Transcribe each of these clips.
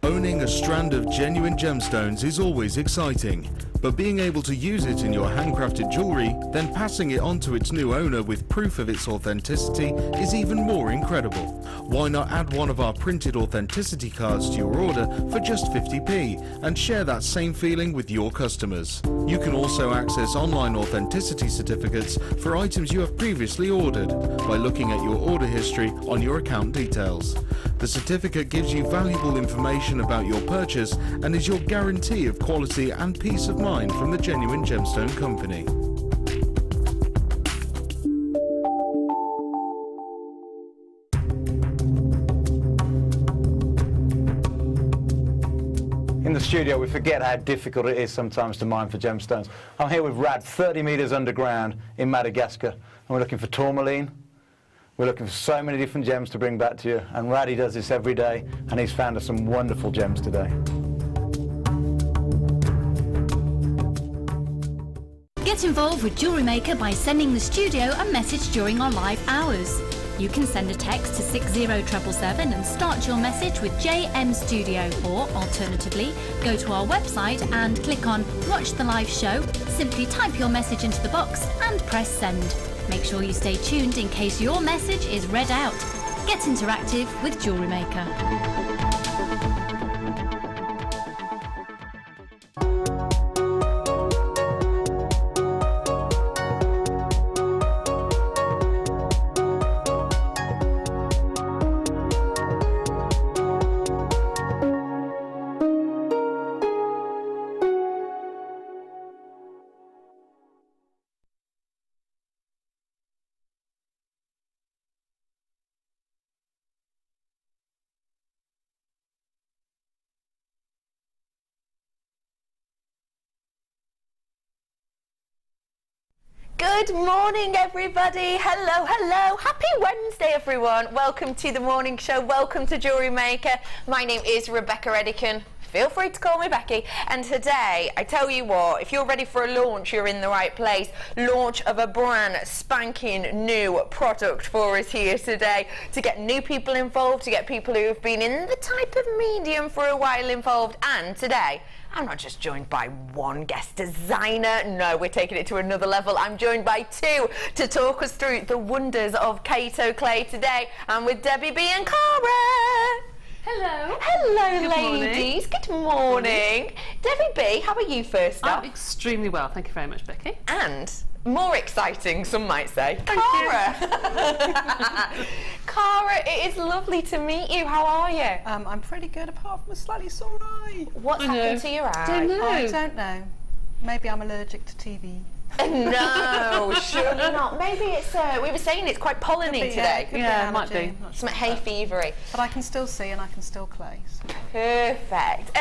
Owning a strand of genuine gemstones is always exciting, but being able to use it in your handcrafted jewellery, then passing it on to its new owner with proof of its authenticity is even more incredible. Why not add one of our printed authenticity cards to your order for just 50p and share that same feeling with your customers? You can also access online authenticity certificates for items you have previously ordered by looking at your order history on your account details. The certificate gives you valuable information about your purchase and is your guarantee of quality and peace of mind from the Genuine Gemstone Company. In the studio, we forget how difficult it is sometimes to mine for gemstones. I'm here with Rad, 30 metres underground in Madagascar, and we're looking for tourmaline. We're looking for so many different gems to bring back to you, and Raddy does this every day, and he's found us some wonderful gems today. Get involved with JewelleryMaker by sending the studio a message during our live hours. You can send a text to 60777 and start your message with JM Studio, or alternatively, go to our website and click on Watch the Live Show, simply type your message into the box and press send. Make sure you stay tuned in case your message is read out. Get interactive with JewelleryMaker. Good morning, everybody. Hello, hello. Happy Wednesday, everyone. Welcome to the morning show. Welcome to JewelleryMaker. My name is Rebecca Redican. Feel free to call me Becky. And today, I tell you what, if you're ready for a launch, you're in the right place. Launch of a brand spanking new product for us here today to get new people involved, to get people who have been in the type of medium for a while involved. And today, I'm not just joined by one guest designer, no, we're taking it to another level. I'm joined by two to talk us through the wonders of Kato clay today. I'm with Debbie B and Cara. Hello. Hello, ladies. Good morning. Debbie B, how are you first up? I'm extremely well, thank you very much, Becky. And more exciting, some might say, Thank Cara. Cara, it is lovely to meet you. How are you? I'm pretty good, apart from a slightly sore eye. What's happened to your eye? I don't know. Maybe I'm allergic to TV. No, surely not. Maybe it's, we were saying it's quite polleny today. Yeah, it might be. Some hay fevery. But I can still see and I can still clay. So. Perfect.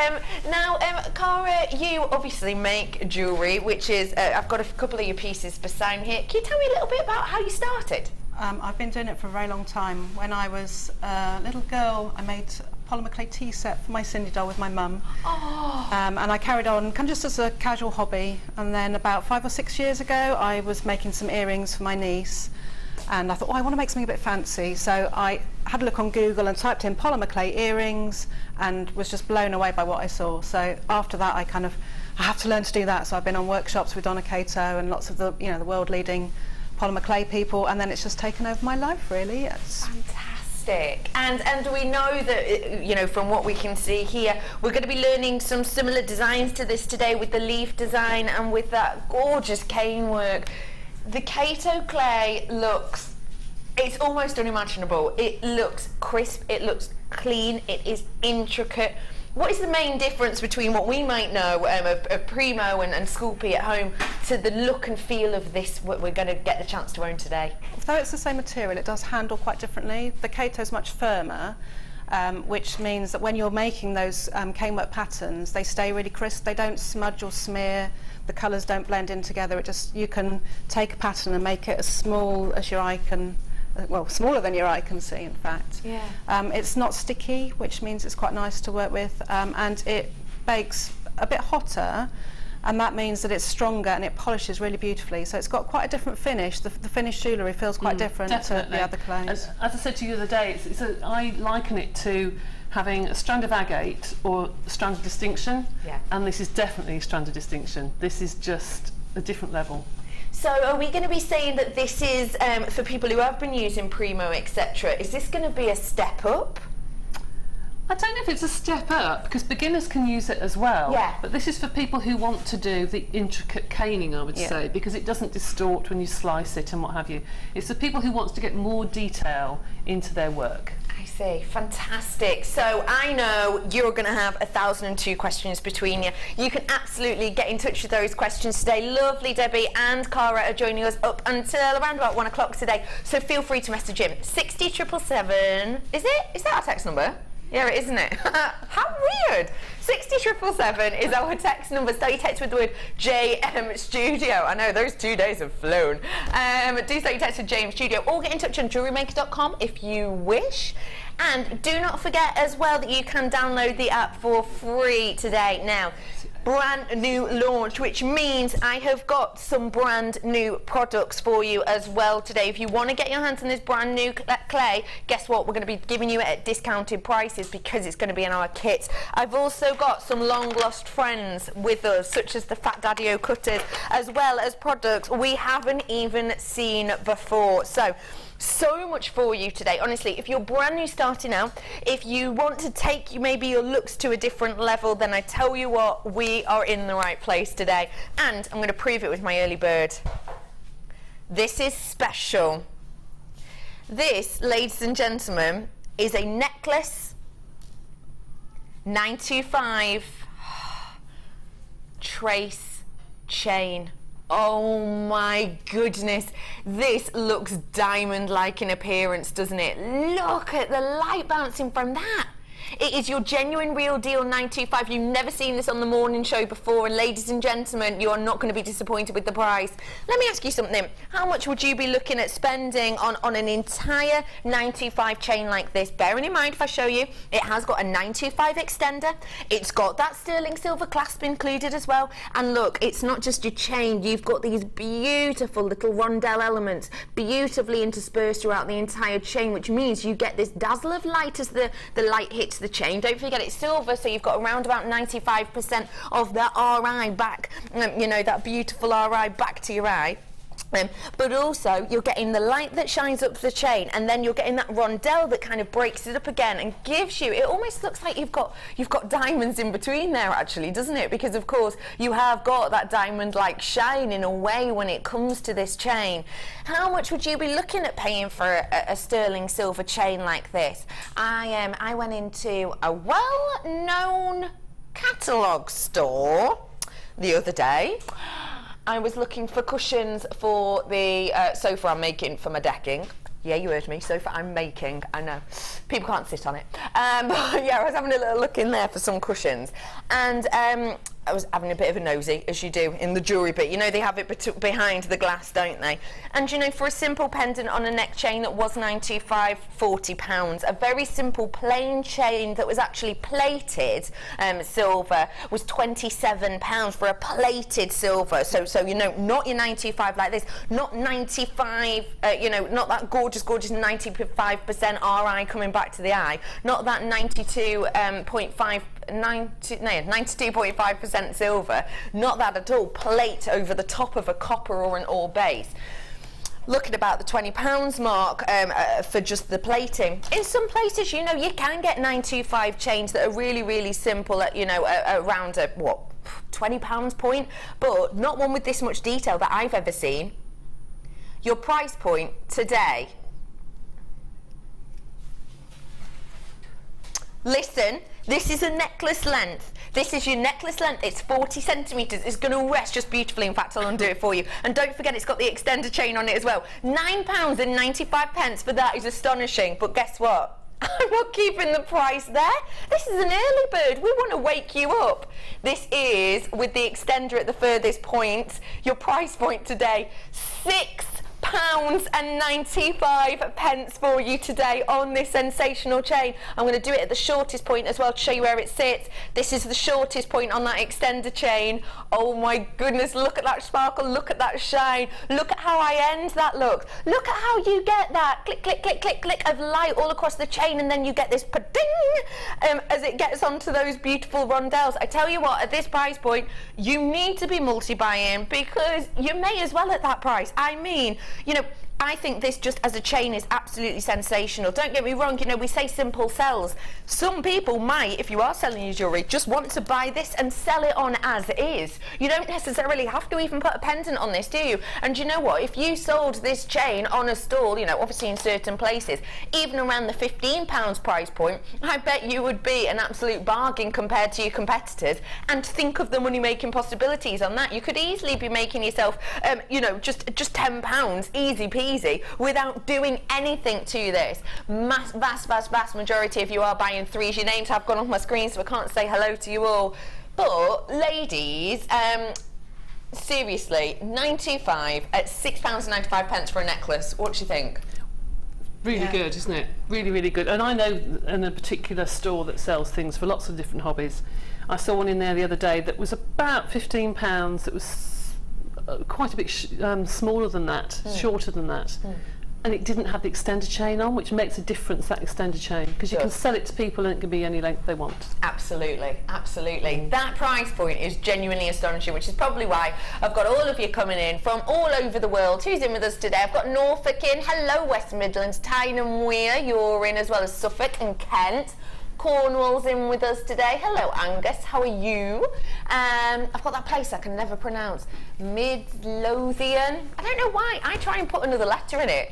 Now, Cara, you obviously make jewellery, which is, I've got a couple of your pieces for sign here. Can you tell me a little bit about how you started? I've been doing it for a very long time. When I was a little girl, I made a polymer clay tea set for my Cindy doll with my mum. Oh. And I carried on kind of just as a casual hobby. And then about 5 or 6 years ago, I was making some earrings for my niece. And I thought, oh, I want to make something a bit fancy. So I had a look on Google and typed in polymer clay earrings and was just blown away by what I saw. So after that, I have to learn to do that. So I've been on workshops with Donna Kato and lots of the world leading polymer clay people, and then it's just taken over my life, really. It's fantastic. And we know that, from what we can see here, we're going to be learning some similar designs to this today with the leaf design and with that gorgeous cane work. The Kato clay looks, it's almost unimaginable. It looks crisp, it looks clean, it is intricate. What is the main difference between what we might know of Primo and Sculpey at home to the look and feel of this, what we're going to get the chance to own today? Although it's the same material, it does handle quite differently. The Kato is much firmer, which means that when you're making those canework patterns, they stay really crisp. They don't smudge or smear. The colours don't blend in together. You can take a pattern and make it as small as your eye can. Well, smaller than your eye can see, in fact. Yeah. It's not sticky, which means it's quite nice to work with, and it bakes a bit hotter, and that means that it's stronger and it polishes really beautifully. So it's got quite a different finish. The finished jewellery feels quite different definitely. to the other clays. As I said to you the other day, I liken it to having a strand of agate or a strand of distinction, Yeah. and this is definitely a strand of distinction. This is just a different level. So are we going to be saying that this is, for people who have been using Primo, etc., is this going to be a step up? I don't know if it's a step up, because beginners can use it as well. Yeah. But this is for people who want to do the intricate caning, I would say, because it doesn't distort when you slice it and what have you. It's for people who want to get more detail into their work. I see, fantastic. So I know you're going to have 1,002 questions between you. You can absolutely get in touch with those questions today. Lovely Debbie and Cara are joining us up until around about 1 o'clock today. So feel free to message him. 60777. Is it? Is that our text number? Yeah, it is, isn't it? How weird. 60777 is our text number. Start your text with the word JM Studio. I know, those 2 days have flown. Do start your text with JM Studio, or get in touch on JewelleryMaker.com if you wish. And do not forget as well that you can download the app for free today. Now, brand new launch, which means I have got some brand new products for you as well today. If you want to get your hands on this brand new clay, guess what? We're going to be giving you it at discounted prices because it's going to be in our kits. I've also got some long lost friends with us, such as the Fat Daddy-O cutters, as well as products we haven't even seen before. So much for you today. Honestly, if you're brand new starting out, if you want to take maybe your looks to a different level, then I tell you what, we are in the right place today. And I'm going to prove it with my early bird. This is special. This, ladies and gentlemen, is a necklace 925 trace chain. Oh my goodness, this looks diamond-like in appearance, doesn't it? Look at the light bouncing from that. It is your genuine real deal 925. You've never seen this on the morning show before, and ladies and gentlemen, you are not going to be disappointed with the price. Let me ask you something. How much would you be looking at spending on an entire 925 chain like this? Bearing in mind, if I show you, it has got a 925 extender. It's got that sterling silver clasp included as well. And look, it's not just your chain. You've got these beautiful little rondelle elements beautifully interspersed throughout the entire chain, which means you get this dazzle of light as the light hits the chain. Don't forget it's silver, so you've got around about 95% of that RI back, you know, that beautiful RI back to your eye. But also you're getting the light that shines up the chain, and then you're getting that rondelle that kind of breaks it up again and gives you, it almost looks like you've got diamonds in between there actually, doesn't it? Because of course you have got that diamond like shine in a way when it comes to this chain. How much would you be looking at paying for a sterling silver chain like this? I went into a well-known catalogue store the other day. I was looking for cushions for the sofa I'm making for my decking. Yeah, you heard me, sofa I'm making, I know. People can't sit on it. But yeah, I was having a little look in there for some cushions. And I was having a bit of a nosy, as you do in the jewellery bit. You know, they have it behind the glass, don't they? And you know, for a simple pendant on a neck chain that was $925, £40. A very simple plain chain that was actually plated silver was £27 for a plated silver. So you know, not your $925 like this, not 95, you know, not that gorgeous 95% RI coming back to the eye, not that 92.5% silver, not that at all, plate over the top of a copper or an ore base. Looking about the £20 mark for just the plating. In some places, you know, you can get 925 chains that are really, really simple at, you know, around a, what, £20 point, but not one with this much detail that I've ever seen. Your price point today, listen, this is a necklace length. This is your necklace length. It's 40 centimetres. It's going to rest just beautifully. In fact, I'll undo it for you. And don't forget, it's got the extender chain on it as well. £9.95 for that is astonishing. But guess what? I'm not keeping the price there. This is an early bird. We want to wake you up. This is, with the extender at the furthest point, your price point today, £6 £6.95 for you today on this sensational chain. I'm going to do it at the shortest point as well to show you where it sits. This is the shortest point on that extender chain. Oh my goodness, look at that sparkle, look at that shine, look at how high-end that looks. Look at how you get that click, click, click, click, click of light all across the chain, and then you get this pa-ding as it gets onto those beautiful rondelles. I tell you what, at this price point, you need to be multi-buying, because you may as well at that price. I mean, you know, I think this just as a chain is absolutely sensational. Don't get me wrong, you know, we say simple sells. Some people might, if you are selling your jewellery, just want to buy this and sell it on as is. You don't necessarily have to even put a pendant on this, do you? And you know what, if you sold this chain on a stall, you know, obviously in certain places, even around the £15 price point, I bet you would be an absolute bargain compared to your competitors. And think of the money making possibilities on that. You could easily be making yourself, you know, just £10, easy peasy, without doing anything to this. Vast majority of you are buying threes. Your names have gone off my screen, so I can't say hello to you all. But ladies, seriously, 925 at £6.95 for a necklace. What do you think? Really good, isn't it? Really, really good. And I know in a particular store that sells things for lots of different hobbies. I saw one in there the other day that was about £15. That was quite a bit smaller than that, shorter than that, and it didn't have the extender chain on, which makes a difference, that extender chain, because you can sell it to people and it can be any length they want. Absolutely, absolutely. That price point is genuinely astonishing, which is probably why I've got all of you coming in from all over the world. Who's in with us today? I've got Norfolk in, hello West Midlands, Tyne and Weir, you're in, as well as Suffolk and Kent. Cornwall's in with us today. Hello Angus, how are you? I've got that place I can never pronounce. Midlothian. I don't know why. I try and put another letter in it.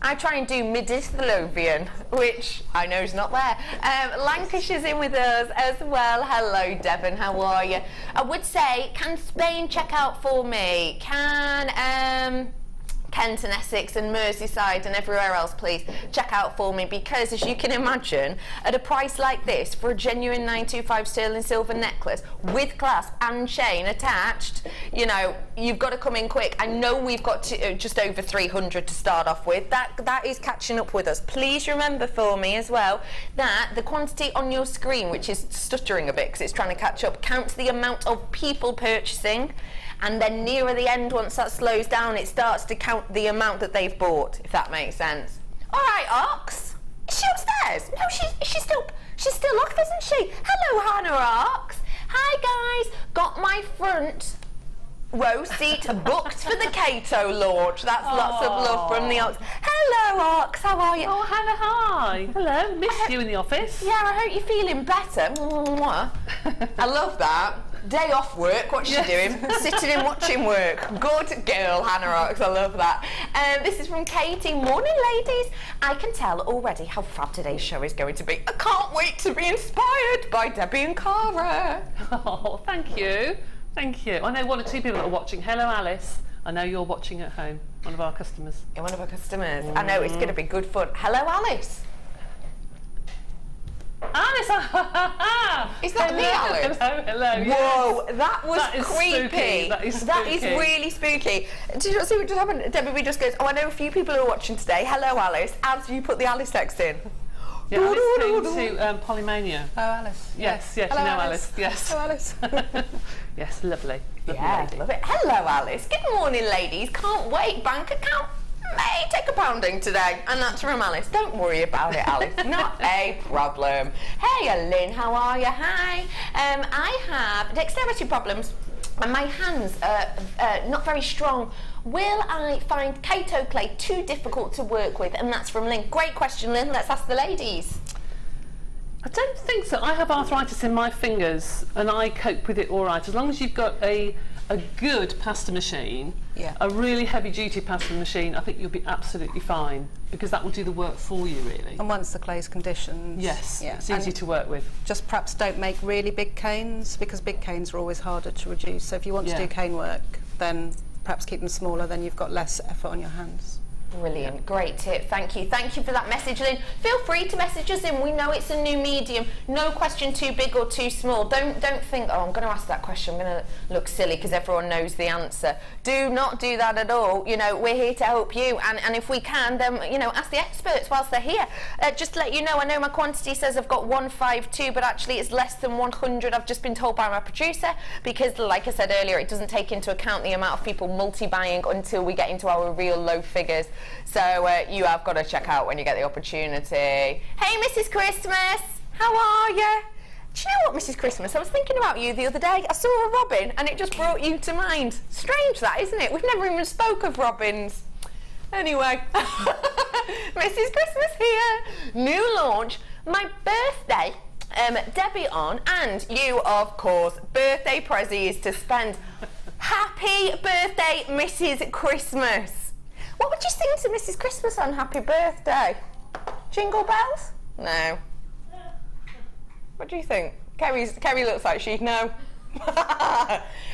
I try and do Midlothian, which I know is not there. Lancashire's in with us as well. Hello Devon, how are you? I would say, can Spain check out for me? Can Kent and Essex and Merseyside and everywhere else, please check out for me, because as you can imagine, at a price like this, for a genuine 925 sterling silver necklace with clasp and chain attached, you know, you've got to come in quick. I know we've got to, just over 300 to start off with. That is catching up with us. Please remember for me as well that the quantity on your screen, which is stuttering a bit because it's trying to catch up, counts the amount of people purchasing. And then nearer the end, once that slows down, it starts to count the amount that they've bought, if that makes sense. All right, Ox. Is she upstairs? No, she's still up, isn't she? Hello, Hannah Ox. Hi, guys. Got my front row seat booked for the Cato launch. That's lots of love from the Ox. Hello, Ox. How are you? Oh, Hannah, hi. Hello. Missed you in the office. Yeah, I hope you're feeling better. I love that. Day off work, what's she doing? Sitting and watching work. Good girl, Hannah Ox, I love that. This is from Katie. Morning, ladies. I can tell already how fab today's show is going to be. I can't wait to be inspired by Debbie and Cara. Oh, thank you. Thank you. I know one or two people that are watching. Hello, Alice. I know you're watching at home. One of our customers. You're one of our customers. I know, it's going to be good fun. Hello, Alice. Alice! Is that me, Alice? Hello. Whoa, that was creepy. Spooky. That is really spooky. Did you not see what just happened? Debbie just goes, oh, I know a few people who are watching today. Hello, Alice. As you put the Alice text in. Yeah, Alice came to Polymania. Oh, Alice. Yes, Hello, you know Alice. Yes. Hello, Alice. Yes, lovely. Yeah, lady. love it. Hello, Alice. Good morning, ladies. Can't wait. Bank account may take a pounding today, and that's from Alice. Don't worry about it, Alice. Not a problem. Hey, Lynn, how are you? Hi. I have dexterity problems, and my hands are not very strong. Will I find Cato clay too difficult to work with? And that's from Lynn. Great question, Lynn. Let's ask the ladies. I don't think so. I have arthritis in my fingers, and I cope with it all right. As long as you've got a good pasta machine, a really heavy-duty pasta machine, I think you'll be absolutely fine, because that will do the work for you, really. And once the clay's conditioned, it's easy to work with. Just perhaps don't make really big canes, because big canes are always harder to reduce. So if you want to do cane work, then perhaps keep them smaller, then you've got less effort on your hands. Brilliant, great tip, thank you. Thank you for that message, Lynn. Feel free to message us in. We know it's a new medium. No question too big or too small. Don't think, oh, I'm going to ask that question, I'm going to look silly because everyone knows the answer. Do not do that at all. You know, we're here to help you, and if we can, then, you know, ask the experts whilst they're here. Just to let you know, I know my quantity says I've got 152, but actually it's less than 100. I've just been told by my producer, because like I said earlier, it doesn't take into account the amount of people multi-buying until we get into our real low figures. So you have got to check out when you get the opportunity. Hey, Mrs. Christmas, how are you? Do you know what, Mrs. Christmas? I was thinking about you the other day. I saw a robin and it just brought you to mind. Strange that, isn't it? We've never even spoke of robins. Anyway, Mrs. Christmas here. New launch, my birthday. Debbie on, and you, of course, birthday prezzies to spend. Happy birthday, Mrs. Christmas. What would you sing to Mrs. Christmas on happy birthday? Jingle bells? No. What do you think? Kerry looks like she'd know.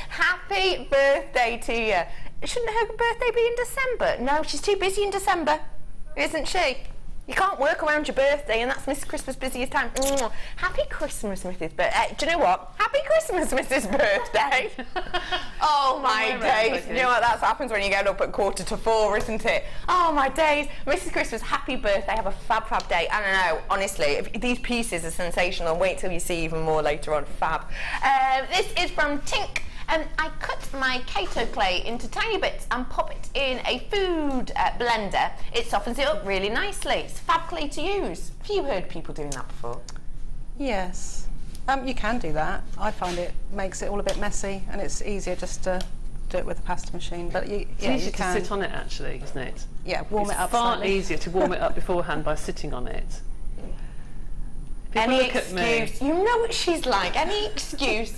Happy birthday to you. Shouldn't her birthday be in December? No, she's too busy in December, isn't she? You can't work around your birthday, and that's Mrs. Christmas' busiest time. Happy Christmas, Mrs. Birthday. Do you know what? Happy Christmas, Mrs. Birthday. Oh, my days. You know what? That happens when you get up at 3:45, isn't it? Oh, my days. Mrs. Christmas, happy birthday. Have a fab, fab day. I don't know, honestly, if these pieces are sensational. Wait till you see even more later on. Fab. This is from Tink. I cut my Kato clay into tiny bits and pop it in a food blender. It softens it up really nicely. It's fab clay to use. Have you heard people doing that before? Yes. You can do that. I find it makes it all a bit messy, and it's easier just to do it with a pasta machine. But you easier can to sit on it, actually, isn't it? Yeah, warm it up. It's far slightly. easier to warm it up beforehand by sitting on it. People Any look at me. excuse. You know what she's like. Any excuse.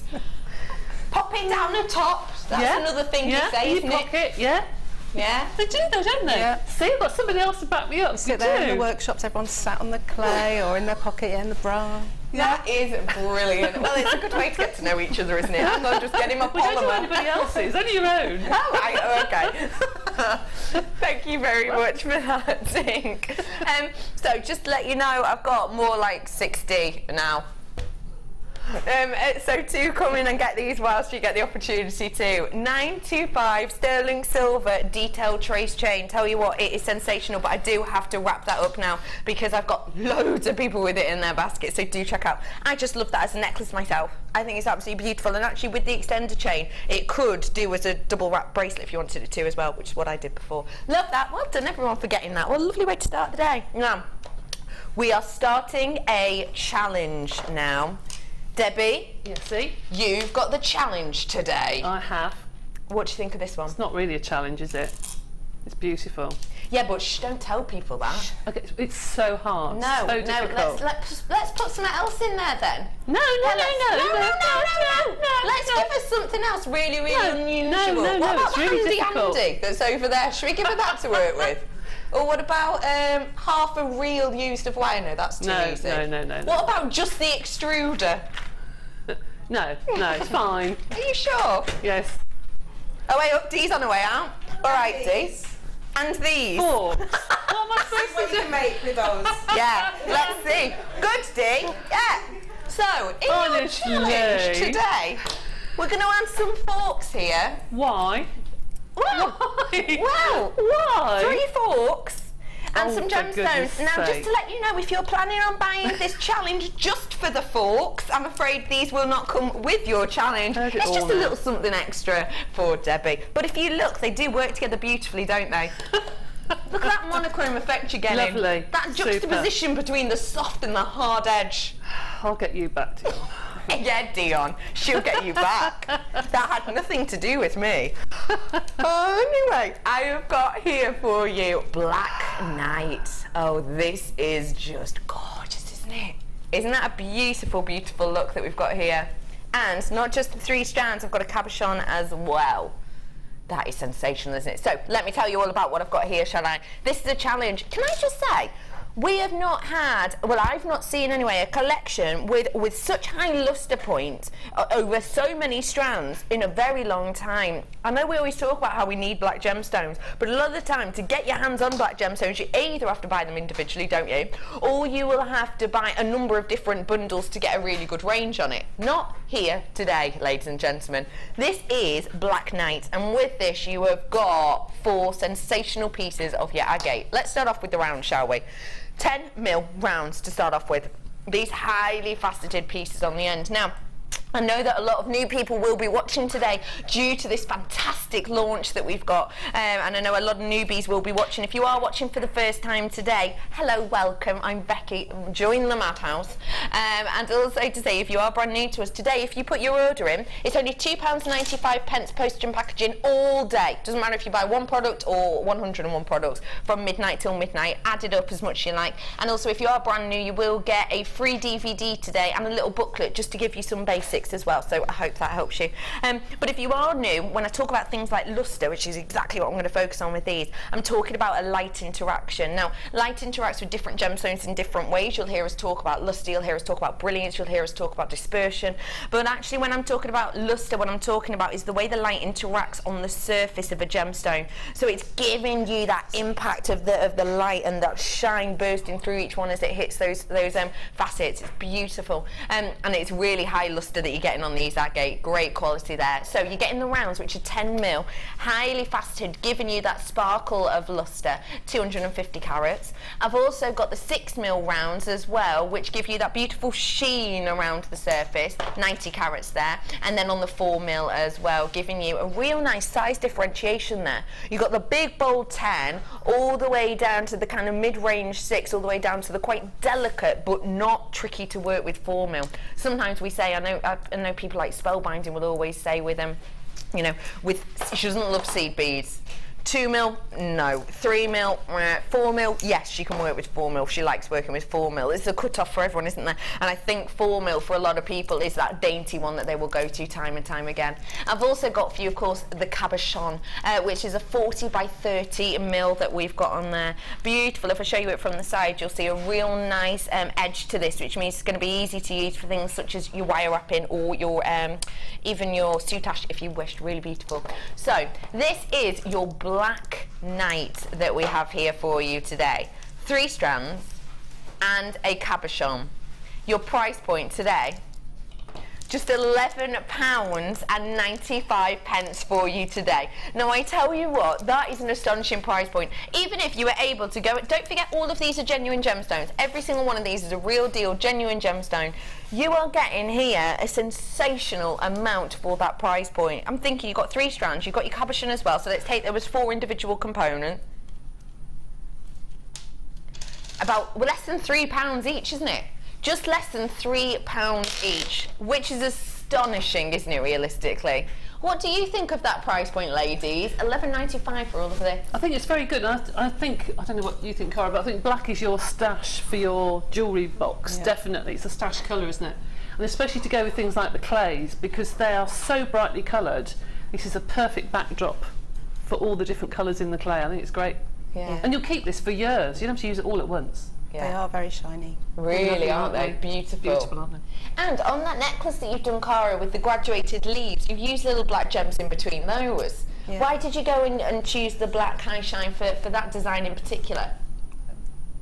Popping down the top. That's another thing you say, isn't it? Yeah. Yeah. They do though, don't they? Yeah. See, I've got somebody else to back me up. Sit there in the workshops, everyone's sat on the clay or in their pocket, in the bra. That is brilliant. Well, it's a good way to get to know each other, isn't it? I'm not just getting my polymer. Don't do anybody else's, only your own. Oh, right, okay. Thank you very much for that, Tink. So just to let you know, I've got more like 60 now. So do come in and get these whilst you get the opportunity to. 925 sterling silver detailed trace chain. Tell you what, it is sensational, but I do have to wrap that up now because I've got loads of people with it in their basket, so do check out. I just love that as a necklace myself. I think it's absolutely beautiful, and actually with the extender chain it could do as a double wrap bracelet if you wanted it to as well, which is what I did before. Love that. Well done everyone for getting that. What a lovely way to start the day. Now we are starting a challenge now. Debbie, see? You've got the challenge today. I have. What do you think of this one? It's not really a challenge, is it? It's beautiful. Yeah, but don't tell people that. Okay, it's so hard. No, so difficult. let's put something else in there then. No. Let's give us something else really unusual. No, what about it's really Handy difficult. Andy that's over there? Should we give her that to work with? Or what about half a reel used of wire? No, that's too easy. No. What about just the extruder? No, it's fine. Are you sure? Yes. Oh wait, up, Dee's on the way out. All right, Dee. And these. Forks. What am I supposed to do? Make with those. Yeah, let's see. Good, Dee. Yeah. So, in your challenge today, we're going to add some forks here. Why? Well, Why? Why? 3 forks and some for gemstones. goodness Now, just sake. to let you know, if you're planning on buying this challenge just for the forks, I'm afraid these will not come with your challenge. Heard it It's all just a now. little something extra for Debbie. But if you look, they do work together beautifully, don't they? Look at that monochrome effect you're getting. Lovely. That juxtaposition between the soft and the hard edge. I'll get you back to you. Yeah, Dion, she'll get you back. That had nothing to do with me. Anyway, I have got here for you Black Knight. Oh, this is just gorgeous, isn't it? Isn't that a beautiful, beautiful look that we've got here? And not just the 3 strands, I've got a cabochon as well. That is sensational, isn't it? So let me tell you all about what I've got here, shall I? This is a challenge. Can I just say, We have not had, well, I've not seen anyway, a collection with such high luster points over so many strands in a very long time. I know we always talk about how we need black gemstones, but a lot of the time, to get your hands on black gemstones, you either have to buy them individually, don't you? Or you will have to buy a number of different bundles to get a really good range on it. Not here today, ladies and gentlemen. This is Black Knight, and with this you have got 4 sensational pieces of your agate. Let's start off with the round, shall we? 10mm rounds to start off with. These highly faceted pieces on the end. Now, I know that a lot of new people will be watching today due to this fantastic launch that we've got, and I know a lot of newbies will be watching. If you are watching for the first time today, hello, welcome, I'm Becky, join the madhouse. And also to say, if you are brand new to us today, if you put your order in, it's only £2.95 postage and packaging all day. Doesn't matter if you buy 1 product or 101 products from midnight till midnight, add it up as much as you like. And also, if you are brand new, you will get a free DVD today and a little booklet just to give you some basics as well, so I hope that helps you. But if you are new, when I talk about things like luster, which is exactly what I'm going to focus on with these, I'm talking about a light interaction. Now, light interacts with different gemstones in different ways. You'll hear us talk about luster, you'll hear us talk about brilliance, you'll hear us talk about dispersion, but actually when I'm talking about luster, what I'm talking about is the way the light interacts on the surface of a gemstone. So it's giving you that impact of the light and that shine bursting through each one as it hits those facets. It's beautiful, and it's really high luster that you're getting on these agate. Great quality there. So you're getting the rounds, which are 10mm, highly faceted, giving you that sparkle of luster, 250 carats. I've also got the 6mm rounds as well, which give you that beautiful sheen around the surface, 90 carats there, and then on the 4mm as well, giving you a real nice size differentiation there. You've got the big bold 10 all the way down to the kind of mid-range 6, all the way down to the quite delicate but not tricky to work with 4mm. Sometimes we say, I know people like Spellbinding will always say with them, you know, she doesn't love seed beads. 2mm, no. 3mm, 4mm, yes, she can work with 4mm. She likes working with 4mm. It's a cut-off for everyone, isn't there? And I think 4mm for a lot of people is that dainty one that they will go to time and time again. I've also got for you, of course, the cabochon, which is a 40 by 30mm that we've got on there. Beautiful. If I show you it from the side, you'll see a real nice edge to this, which means it's going to be easy to use for things such as your wire wrapping or your even your soutache if you wished. Really beautiful. So this is your Black Knight that we have here for you today. 3 strands and a cabochon. Your price point today, just £11.95 for you today. Now I tell you what, that is an astonishing price point. Even if you were able to go, don't forget all of these are genuine gemstones. Every single one of these is a real deal, genuine gemstone. You are getting here a sensational amount for that price point. I'm thinking you've got 3 strands, you've got your cabochon as well, so let's take, there was 4 individual components. About less than £3 each, isn't it? Just less than £3 each, which is astonishing, isn't it, realistically? What do you think of that price point, ladies? £11.95 for all of this. I think it's very good. I don't know what you think, Cara, but I think black is your stash for your jewellery box, yeah. Definitely. It's a stash colour, isn't it? And especially to go with things like the clays, because they are so brightly coloured, this is a perfect backdrop for all the different colours in the clay. I think it's great. Yeah. And you'll keep this for years. You don't have to use it all at once. Yeah. They are very shiny. Really, aren't they? Beautiful. Beautiful, aren't they? And on that necklace that you've done, Cara, with the graduated leaves, you've used little black gems in between those. Yeah. Why did you go and choose the black high shine for that design in particular?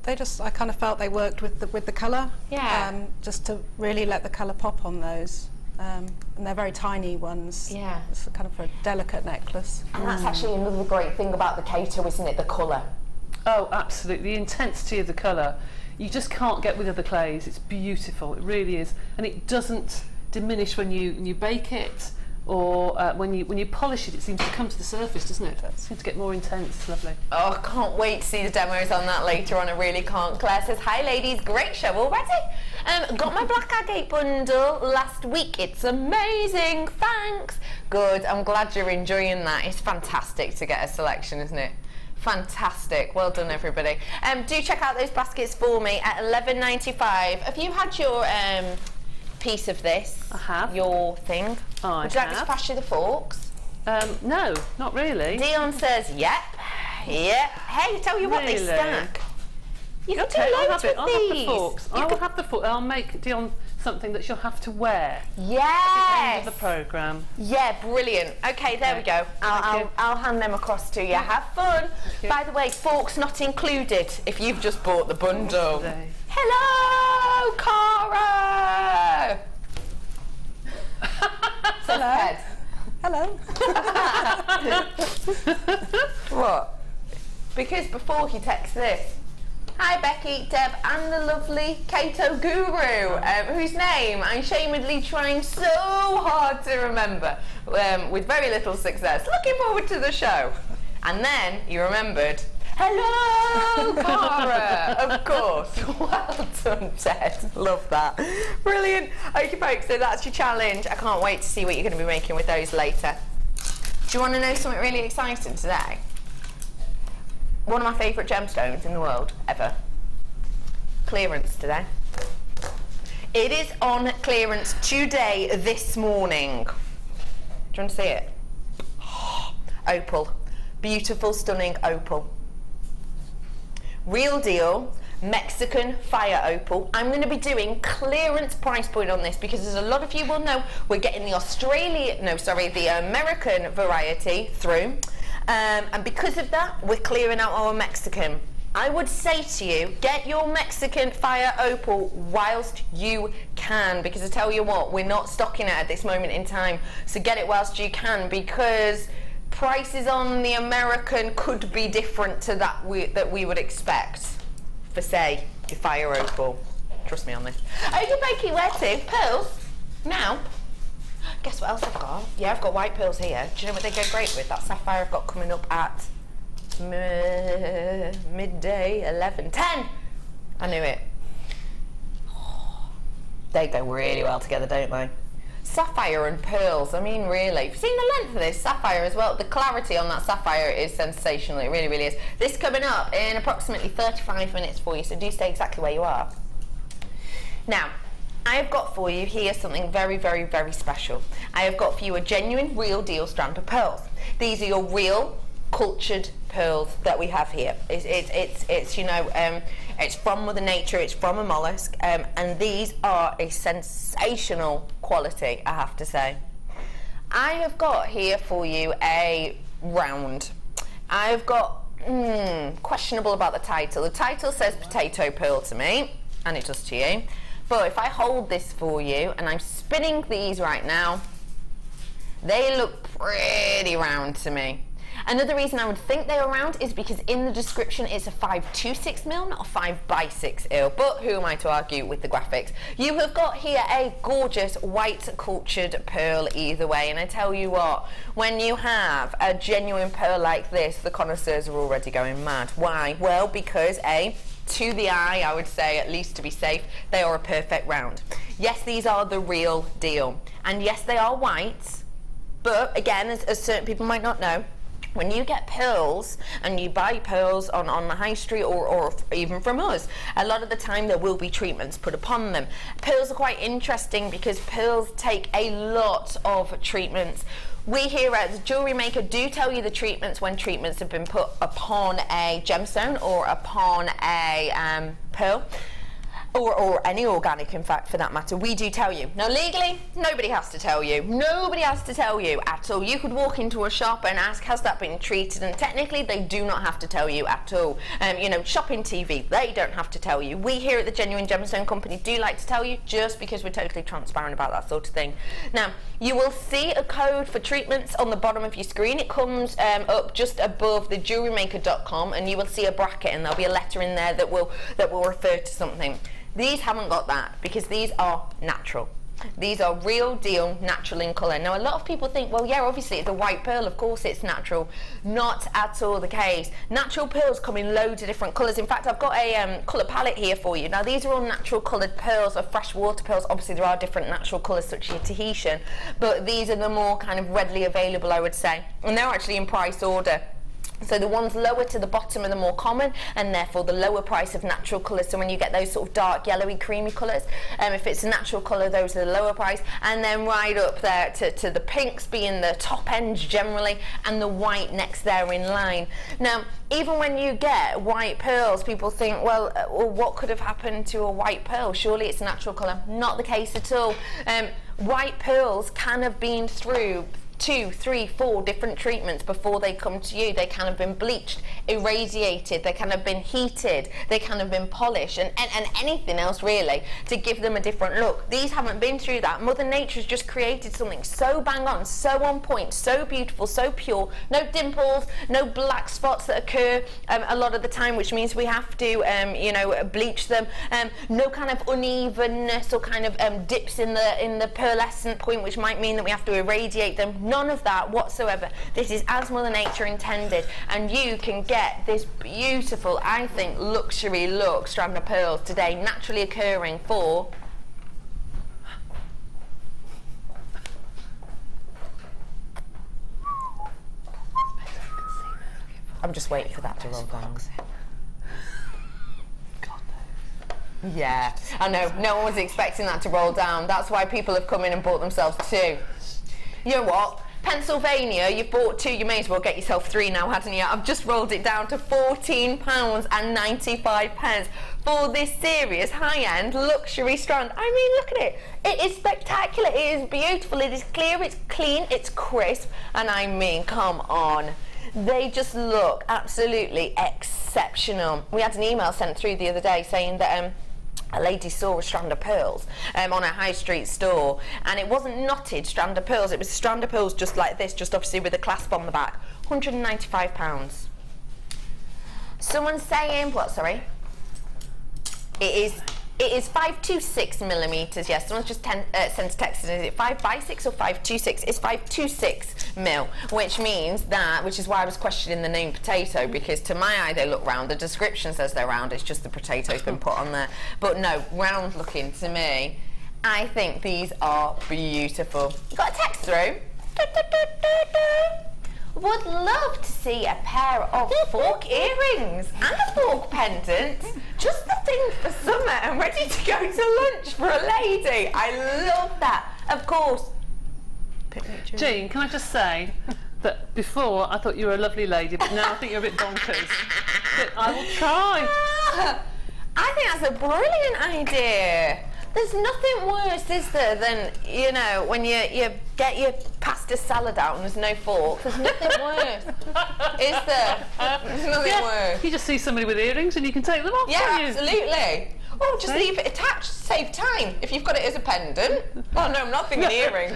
They just, I kind of felt they worked with the colour. Yeah. Just to really let the colour pop on those. And they're very tiny ones. Yeah. It's kind of a delicate necklace. And that's actually another great thing about the Kato, isn't it? The colour. Oh, absolutely. The intensity of the colour, you just can't get with other clays. It's beautiful, it really is. And it doesn't diminish when you bake it, or when you polish it, it seems to come to the surface, doesn't it? It seems to get more intense. It's lovely. Oh, I can't wait to see the demos on that later on. I really can't. Claire says, hi ladies, great show already. Got my black agate bundle last week. It's amazing, thanks. Good, I'm glad you're enjoying that. It's fantastic to get a selection, isn't it? Fantastic. Well done, everybody. Do check out those baskets for me at £11.95. Have you had your piece of this? I have. Your thing? Would you like me to pass you the forks? No, not really. Dion says, yep. Yep. Hey, tell you what, they stack. You can Okay, do I'll loads have it. with I'll these. have the forks. I will have the forks. I'll make Dion something that she'll have to wear at the Yes. end of the programme. Yeah, brilliant. Okay, there we go. I'll hand them across to you. Have fun. you. By the way, forks not included if you've just bought the bundle. Today. Hello, Cara. Hello. Hello. What? Because before he texts this. Hi Becky, Deb and the lovely Kato Guru, whose name I'm shamedly trying so hard to remember, with very little success. Looking forward to the show. And then you remembered, hello Cara, of course. Well done Ted, love that. Brilliant. Okay folks, so that's your challenge. I can't wait to see what you're going to be making with those later. Do you want to know something really exciting today? One of my favourite gemstones in the world, ever. Clearance today. It is on clearance today, this morning. Do you want to see it? Opal. Beautiful, stunning opal. Real deal, Mexican fire opal. I'm going to be doing clearance price point on this because as a lot of you will know, we're getting the American variety through. And because of that, we're clearing out our Mexican. I would say to you, get your Mexican fire opal whilst you can, because I tell you what, we're not stocking it at this moment in time. So get it whilst you can, because prices on the American could be different to that we would expect for, say, your fire opal. Trust me on this. Okay, Becky, where to? Pearls? Now. Guess what else I've got? Yeah, I've got white pearls here. Do you know what they go great with? That sapphire I've got coming up at midday, 11, 10. I knew it. They go really well together, don't they? Sapphire and pearls, I mean, really. You've seen the length of this sapphire as well. The clarity on that sapphire is sensational. It really, really is. This coming up in approximately 35 minutes for you, so do stay exactly where you are. Now, I have got for you here something very, very, very special. I have got for you a genuine, real deal strand of pearls. These are your real, cultured pearls that we have here. It's you know, it's from Mother Nature, it's from a mollusk, and these are a sensational quality, I have to say. I have got here for you a round. I have got, questionable about the title. The title says potato pearl to me, and it does to you. But if I hold this for you, and I'm spinning these right now, they look pretty round to me. Another reason I would think they are round is because in the description it's a 526 mil, not a 5x6 but who am I to argue with the graphics? You have got here a gorgeous white cultured pearl either way, and I tell you what, when you have a genuine pearl like this, the connoisseurs are already going mad. Why? Well, because to the eye, I would say, at least to be safe, they are a perfect round. Yes, these are the real deal, and yes, they are white, but again, as certain people might not know, when you get pearls and you buy pearls on the high street or even from us, a lot of the time there will be treatments put upon them. Pearls are quite interesting because pearls take a lot of treatments. We here at Jewellery Maker do tell you the treatments when treatments have been put upon a gemstone or upon a pearl. Or any organic, in fact, for that matter. We do tell you. Now, legally, nobody has to tell you. Nobody has to tell you at all. You could walk into a shop and ask, has that been treated? And technically, they do not have to tell you at all. You know, shopping TV, they don't have to tell you. We here at the Genuine Gemstone Company do like to tell you, just because we're totally transparent about that sort of thing. Now, you will see a code for treatments on the bottom of your screen. It comes up just above the JewelleryMaker.com, and you will see a bracket, and there'll be a letter in there that will refer to something. These haven't got that because these are natural. These are real deal, natural in colour. Now, a lot of people think, well, yeah, obviously it's a white pearl, of course it's natural. Not at all the case. Natural pearls come in loads of different colours. In fact, I've got a colour palette here for you. Now, these are all natural coloured pearls or freshwater pearls. Obviously, there are different natural colours such as Tahitian, but these are the more kind of readily available, I would say. And they're actually in price order. So the ones lower to the bottom are the more common, and therefore the lower price of natural colours. So when you get those sort of dark yellowy creamy colours, if it's a natural colour, those are the lower price, and then right up there to the pinks being the top end generally, and the white next there in line. Now even when you get white pearls, people think, well, what could have happened to a white pearl? Surely it's a natural colour. Not the case at all. White pearls can have been through 2, 3, 4 different treatments before they come to you. They can have been bleached, irradiated, they can have been heated, they can have been polished, and anything else really to give them a different look. These haven't been through that. Mother Nature's just created something so bang on, so on point, so beautiful, so pure. No dimples, no black spots that occur a lot of the time, which means we have to you know, bleach them. No kind of unevenness or kind of dips in the pearlescent point, which might mean that we have to irradiate them. None of that whatsoever. This is as Mother Nature intended, and you can get this beautiful, I think, luxury look strand of pearls today, naturally occurring for I'm just waiting for that to roll down. Yeah, I know, no one was expecting that to roll down. That's why people have come in and bought themselves 2. You know what? Pennsylvania, you've bought 2, you may as well get yourself 3 now, hadn't you? I've just rolled it down to £14.95 for this serious high-end luxury strand. I mean, look at it. It is spectacular. It is beautiful. It is clear. It's clean. It's crisp. And I mean, come on. They just look absolutely exceptional. We had an email sent through the other day saying that a lady saw a strand of pearls on a high street store, and it wasn't knotted strand of pearls, it was a strand of pearls just like this, just obviously with a clasp on the back. £195. Someone's saying, what, sorry? It is 526 millimetres, yes. Someone's just sent a text, is it 5x6 or 526? It's 526 mil, which means that, which is why I was questioning the name potato, because to my eye they look round. The description says they're round, it's just the potato's been put on there. But no, round looking to me. I think these are beautiful. Got a text through. Would love to see a pair of fork earrings and a fork pendant. Just the thing for summer and ready to go to lunch for a lady. I love that. Of course. Jean, can I just say that before I thought you were a lovely lady, but now I think you're a bit bonkers. But I will try. I think that's a brilliant idea. There's nothing worse, is there, than, you know, when you get your pasta salad out and there's no fork. There's nothing worse, is there? There's nothing worse. You just see somebody with earrings and you can take them off, yeah, can't you? Absolutely. Oh, just leave it attached, save time. If you've got it as a pendant. Oh no, I'm not thinking earring.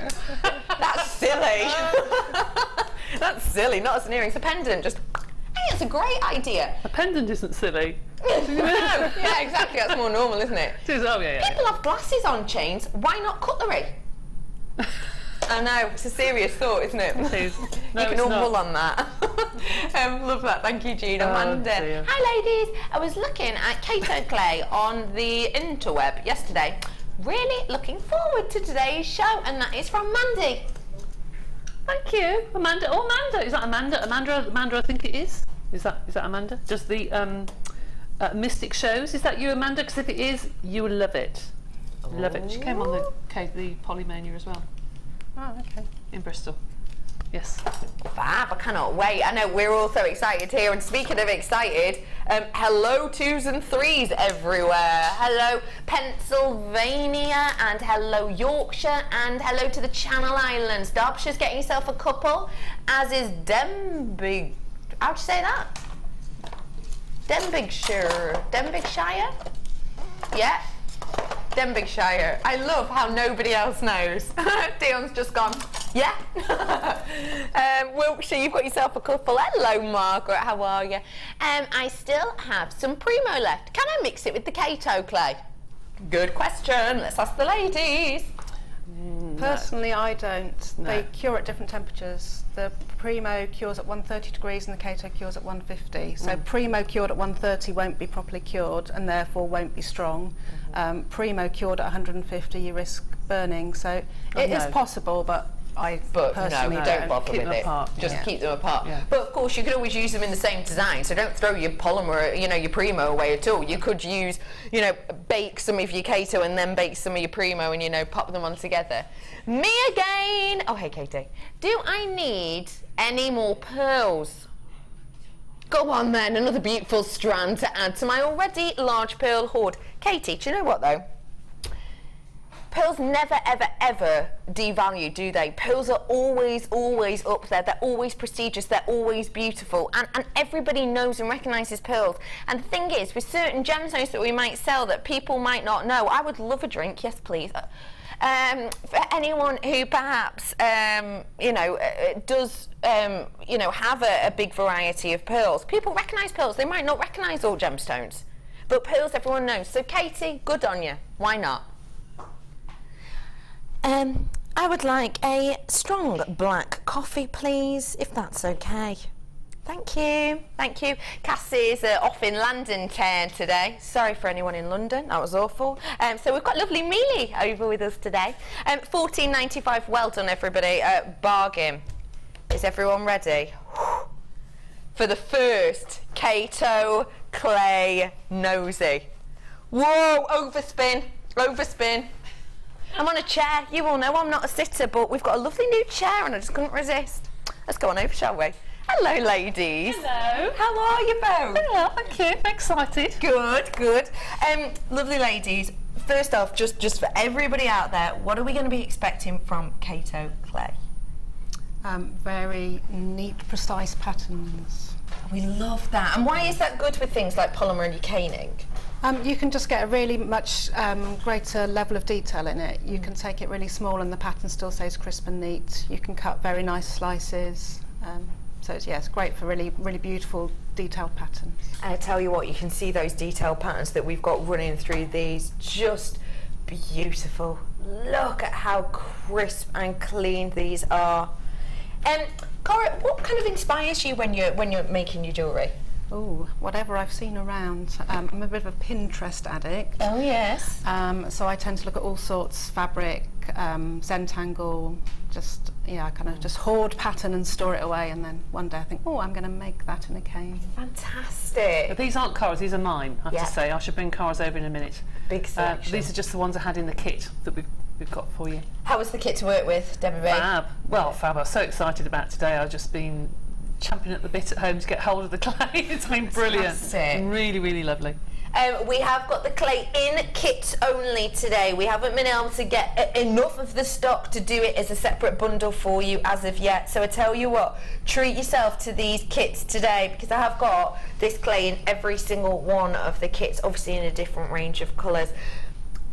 That's silly. That's silly, not as an earring, it's a pendant. Just, hey, it's a great idea. A pendant isn't silly. No, yeah, exactly. That's more normal, isn't it? It is, oh yeah. People have glasses on chains. Why not cutlery? I know, it's a serious thought, isn't it? It is. No, you can all mull on that. Love that. Thank you, Jean. Amanda. Dear. Hi, ladies. I was looking at Kato Clay on the interweb yesterday. Really looking forward to today's show, and that is from Mandy. Thank you, Amanda. Oh, Amanda. Is that Amanda? Amanda, I think it is. Is that Amanda? Does the Mystic shows? Is that you, Amanda? Because if it is, you will love it. Love it. She came on the Polymania as well. Oh, okay. In Bristol. Yes. Fab, I cannot wait. I know we're all so excited here, and speaking of excited, hello 2s and 3s everywhere. Hello Pennsylvania, and hello Yorkshire, and hello to the Channel Islands. Derbyshire's getting yourself a couple, as is Denbigh. How'd you say that? Denbighshire. Yeah. Denbighshire. I love how nobody else knows. Dion's just gone, yeah. Wiltshire, you've got yourself a couple. Hello, Margaret, how are you? I still have some Primo left. Can I mix it with the Kato clay? Good question. Let's ask the ladies. Personally, I don't. No. They cure at different temperatures. The Primo cures at 130 degrees and the Kato cures at 150. So Primo cured at 130 won't be properly cured and therefore won't be strong. Primo cured at 150, you risk burning. So it is possible, but But no, personally don't bother keep with them it. apart. Just Yeah. keep them apart. Yeah. But of course, you could always use them in the same design. So don't throw your polymer, you know, your primo away at all. You could use, you know, bake some of your Kato and then bake some of your primo, and you know, pop them on together. Me again. Oh, hey, Katie. Do I need any more pearls? Go on then, another beautiful strand to add to my already large pearl hoard. Katie, do you know what though? Pearls never, ever, ever devalue, do they? Pearls are always, always up there. They're always prestigious. They're always beautiful. And everybody knows and recognises pearls. And the thing is, with certain gemstones that we might sell that people might not know, I would love a drink, yes please. For anyone who perhaps, you know, does, you know, have a big variety of pearls. People recognise pearls. They might not recognise all gemstones. But pearls everyone knows. So Katie, good on you. Why not? I would like a strong black coffee, please, if that's okay. Thank you, thank you. Cassie's off in London town today. Sorry for anyone in London, that was awful. So we've got lovely Mealy over with us today. £14.95, well done everybody, bargain. Is everyone ready? For the first Kato clay nosy. Whoa, overspin, overspin. I'm on a chair. You all know I'm not a sitter, but we've got a lovely new chair and I just couldn't resist. Let's go on over, shall we? Hello, ladies. Hello. How are you both? Yeah, thank you. Excited. Good, good. Lovely ladies, first off, just for everybody out there, what are we going to be expecting from Kato clay? Very neat, precise patterns. We love that. And why is that good with things like polymer and your caning? You can just get a really much greater level of detail in it. You can take it really small and the pattern still stays crisp and neat. You can cut very nice slices. So it's, yeah, it's great for really, really beautiful detailed patterns. And I tell you what, you can see those detailed patterns that we've got running through these. Just beautiful. Look at how crisp and clean these are. Cora, what kind of inspires you when you're making your jewellery? Oh, whatever I've seen around. I'm a bit of a Pinterest addict. Oh yes. So I tend to look at all sorts, fabric, Zentangle, just, yeah, I kind of just hoard pattern and store it away, and then one day I think, oh, I'm going to make that in a cane. Fantastic. But these aren't Cora's, these are mine, I have to say. I should bring Cora's over in a minute. Big selection. These are just the ones I had in the kit that we've got for you. How was the kit to work with, Debbie Ray? Fab. Well, fab. I was so excited about today. I've just been champing at the bit at home to get hold of the clay. It's been brilliant. Really, really lovely. We have got the clay in kit only today. We haven't been able to get enough of the stock to do it as a separate bundle for you as of yet. So I tell you what, treat yourself to these kits today, because I have got this clay in every single one of the kits, obviously in a different range of colours.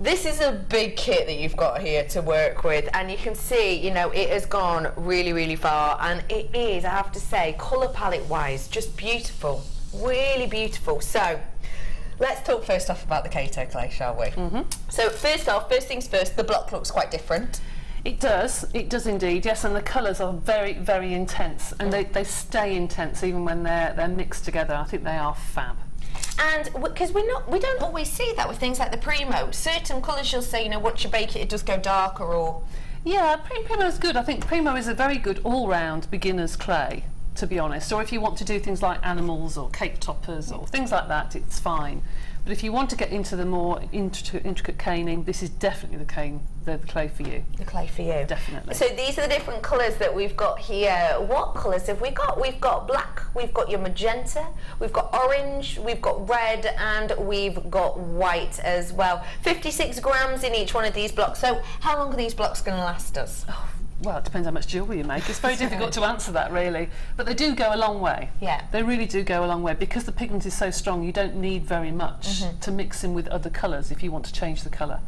This is a big kit that you've got here to work with, and you can see, you know, it has gone really, really far, and it is, I have to say, colour palette wise, just beautiful, really beautiful. So let's talk first off about the Kato clay, shall we? So first off, first things first, the block looks quite different. It does indeed, yes, and the colours are very, very intense, and they stay intense even when they're mixed together. I think they are fab. And because we don't always see that with things like the Primo. Certain colours you'll say, you know, once you bake it, it does go darker, or... Yeah, Primo is good. I think Primo is a very good all-round beginner's clay, to be honest. Or if you want to do things like animals or cake toppers or things like that, it's fine. But if you want to get into the more intricate caning, this is definitely the clay for you. The clay for you. Definitely. So these are the different colours that we've got here. What colours have we got? We've got black, we've got your magenta, we've got orange, we've got red, and we've got white as well. 56 grams in each one of these blocks. So how long are these blocks going to last us? Oh, well, it depends how much jewellery you make. It's very difficult to answer that, really. But they do go a long way. Yeah. They really do go a long way. Because the pigment is so strong, you don't need very much to mix in with other colours if you want to change the colour.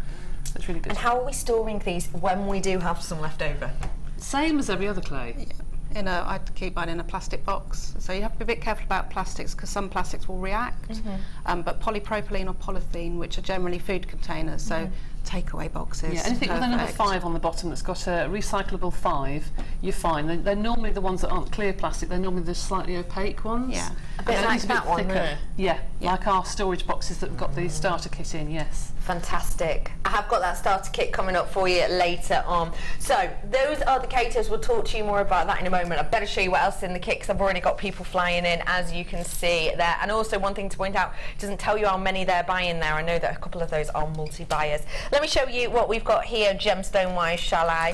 So it's really good. And how are we storing these when we do have some left over? Same as every other clay. Yeah. I keep mine in a plastic box, so you have to be a bit careful about plastics, because some plastics will react. But polypropylene or polythene, which are generally food containers, so takeaway boxes. Yeah, anything with a number 5 on the bottom that's got a recyclable 5, you're fine. They're normally the ones that aren't clear plastic. They're normally the slightly opaque ones. Yeah. A bit like that one there. Yeah, like our storage boxes that have got the starter kit in, yes. Fantastic. I have got that starter kit coming up for you later on. So those are the Katos. We'll talk to you more about that in a moment. I better show you what else is in the kit because I've already got people flying in, as you can see there. And also one thing to point out, it doesn't tell you how many they're buying there. I know that a couple of those are multi-buyers. Let me show you what we've got here gemstone wise, shall I?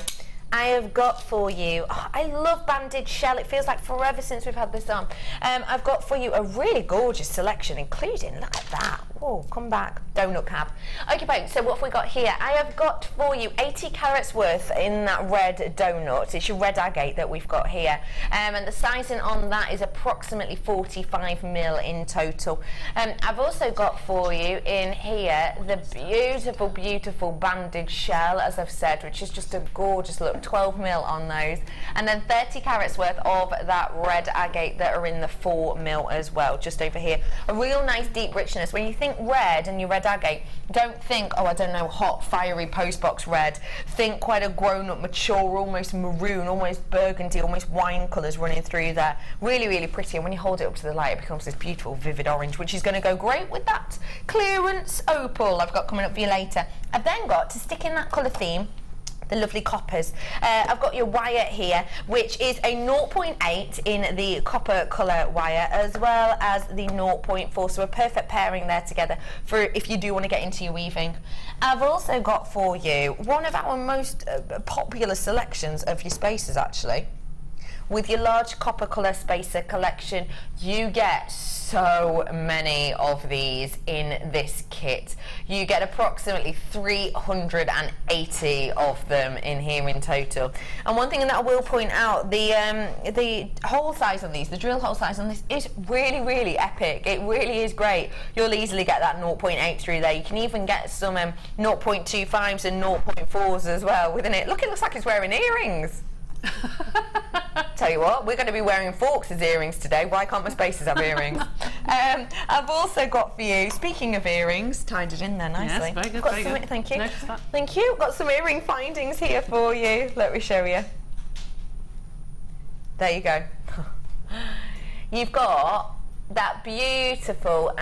I have got for you, I love banded shell, it feels like forever since we've had this on. I've got for you a really gorgeous selection, including, look at that, oh, come back, donut cab. Okay, folks, so what have we got here? I have got for you 80 carats worth in that red donut. It's your red agate that we've got here. And the sizing on that is approximately 45 mil in total. I've also got for you in here the beautiful, beautiful banded shell, as I've said, which is just a gorgeous look. 12 mil on those, and then 30 carats worth of that red agate that are in the 4 mil as well, just over here. A real nice deep richness. When you think red and your red agate, don't think, oh, I don't know, hot, fiery postbox red. Think quite a grown-up, mature, almost maroon, almost burgundy, almost wine colours running through there. Really, really pretty, and when you hold it up to the light, it becomes this beautiful, vivid orange, which is going to go great with that clearance opal I've got coming up for you later. I've then got, to stick in that colour theme, the lovely coppers. I've got your wire here, which is a 0.8 in the copper colour wire, as well as the 0.4, so a perfect pairing there together for if you do want to get into your weaving. I've also got for you one of our most popular selections of your spacers, actually. With your large copper colour spacer collection, you get so many of these in this kit. You get approximately 380 of them in here in total. And one thing that I will point out, the hole size on these, the drill hole size on this is really, really epic. It really is great. You'll easily get that 0.8 through there. You can even get some 0.25s and 0.4s as well within it. Look, it looks like it's wearing earrings. Tell you what, we're going to be wearing forks as earrings today. Why can't my spacers have earrings? I've also got for you, speaking of earrings, tied it in there nicely. Yes, very good, got very some, good. Thank you. Notice that. Thank you. Got some earring findings here for you. Let me show you. There you go. You've got that beautiful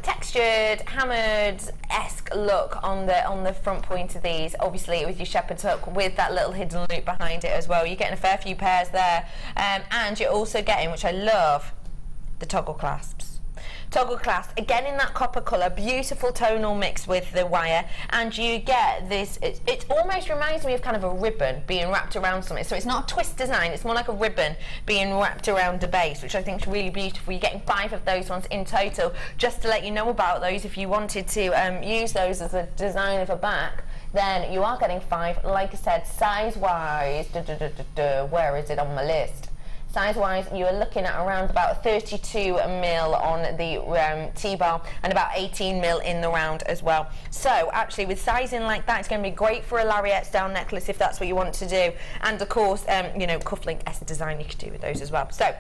textured, hammered-esque look on the front point of these, obviously with your shepherd's hook with that little hidden loop behind it as well. You're getting a fair few pairs there, and you're also getting, which I love, the toggle clasps. Toggle clasp, again in that copper colour, beautiful tonal mix with the wire, and you get this, it almost reminds me of kind of a ribbon being wrapped around something. So it's not a twist design, it's more like a ribbon being wrapped around the base, which I think is really beautiful. You're getting 5 of those ones in total. Just to let you know about those, if you wanted to use those as a design of a back, then you are getting 5. Like I said, size-wise, where is it on my list? Size-wise, you are looking at around about 32 mil on the T-bar and about 18 mil in the round as well. So actually, with sizing like that, it's going to be great for a lariat style necklace if that's what you want to do. And of course, you know, cufflink-esque design you could do with those as well. So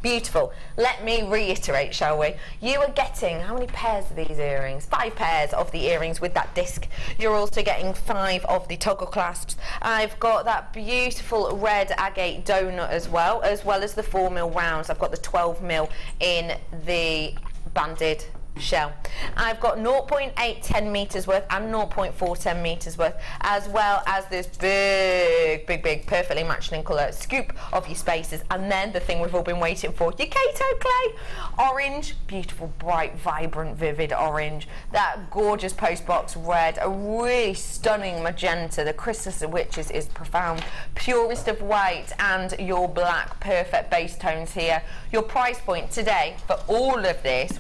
beautiful. Let me reiterate, shall we? You are getting, how many pairs of these earrings? 5 pairs of the earrings with that disc. You're also getting 5 of the toggle clasps. I've got that beautiful red agate donut as well as the 4 mil rounds. I've got the 12 mil in the banded shell. I've got 0.8 10 meters worth and 0.4 10 meters worth, as well as this big perfectly matched in colour scoop of your spacers, and then the thing we've all been waiting for, your Kato clay orange, beautiful bright vibrant vivid orange, that gorgeous postbox red, a really stunning magenta, the Christmas of which is profound, purest of white, and your black, perfect base tones here. Your price point today for all of this,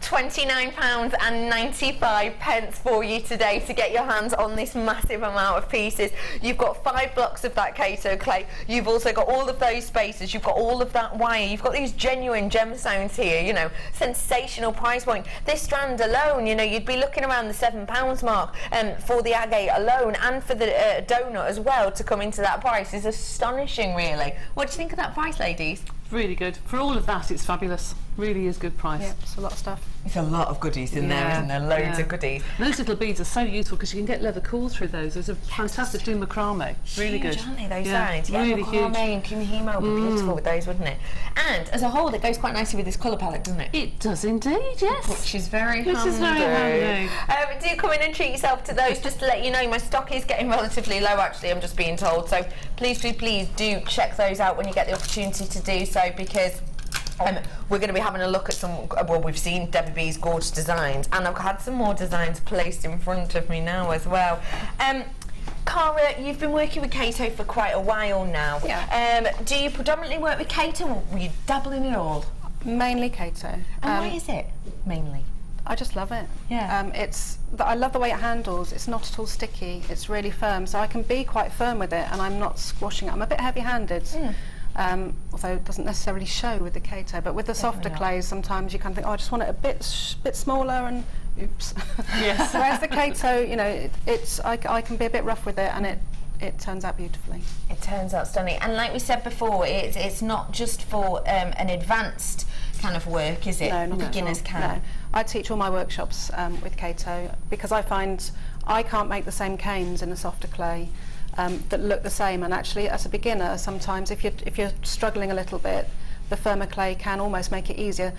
£29.95 for you today to get your hands on this massive amount of pieces. You've got 5 blocks of that Kato clay. You've also got all of those spacers. You've got all of that wire. You've got these genuine gemstones here, you know, sensational price point. This strand alone, you know, you'd be looking around the £7 mark for the agate alone, and for the donut as well to come into that price is astonishing, really. What do you think of that price, ladies? really good. For all of that, it's fabulous. Really is good price. Yeah, it's a lot of stuff. There's a lot of goodies in there, isn't there? Loads of goodies. Those little beads are so useful because you can get leather cool through those. There's a fantastic do macrame. Really Huge, good. aren't they, those signs? Yeah, really huge. Macrame and kumihimo would be beautiful with those, wouldn't it? And as a whole, it goes quite nicely with this colour palette, doesn't it? It does indeed, yes. Which is very handy. This is very handy. Do come in and treat yourself to those. Just to let you know, my stock is getting relatively low, actually, I'm just being told. So please do check those out when you get the opportunity to do so, because we're going to be having a look at some, well, we've seen Debbie B's gorgeous designs, and I've had some more designs placed in front of me now as well. Cara, you've been working with Kato for quite a while now. Yeah. Do you predominantly work with Kato, or were you dabbling in it all? Mainly Kato. And why is it mainly? I just love it. Yeah. I love the way it handles. It's not at all sticky. It's really firm, so I can be quite firm with it, and I'm not squashing it. I'm a bit heavy-handed. Although it doesn't necessarily show with the Kato, but with the softer clays, sometimes you kind of think, oh, I just want it a bit smaller, and oops. Yes. Whereas the Kato, you know, I can be a bit rough with it, and it turns out beautifully. It turns out stunning, and like we said before, it's not just for an advanced kind of work, is it? No, not beginners at all. can. No. I teach all my workshops with Kato because I find I can't make the same canes in a softer clay that look the same, and actually as a beginner sometimes if you're struggling a little bit, the firmer clay can almost make it easier.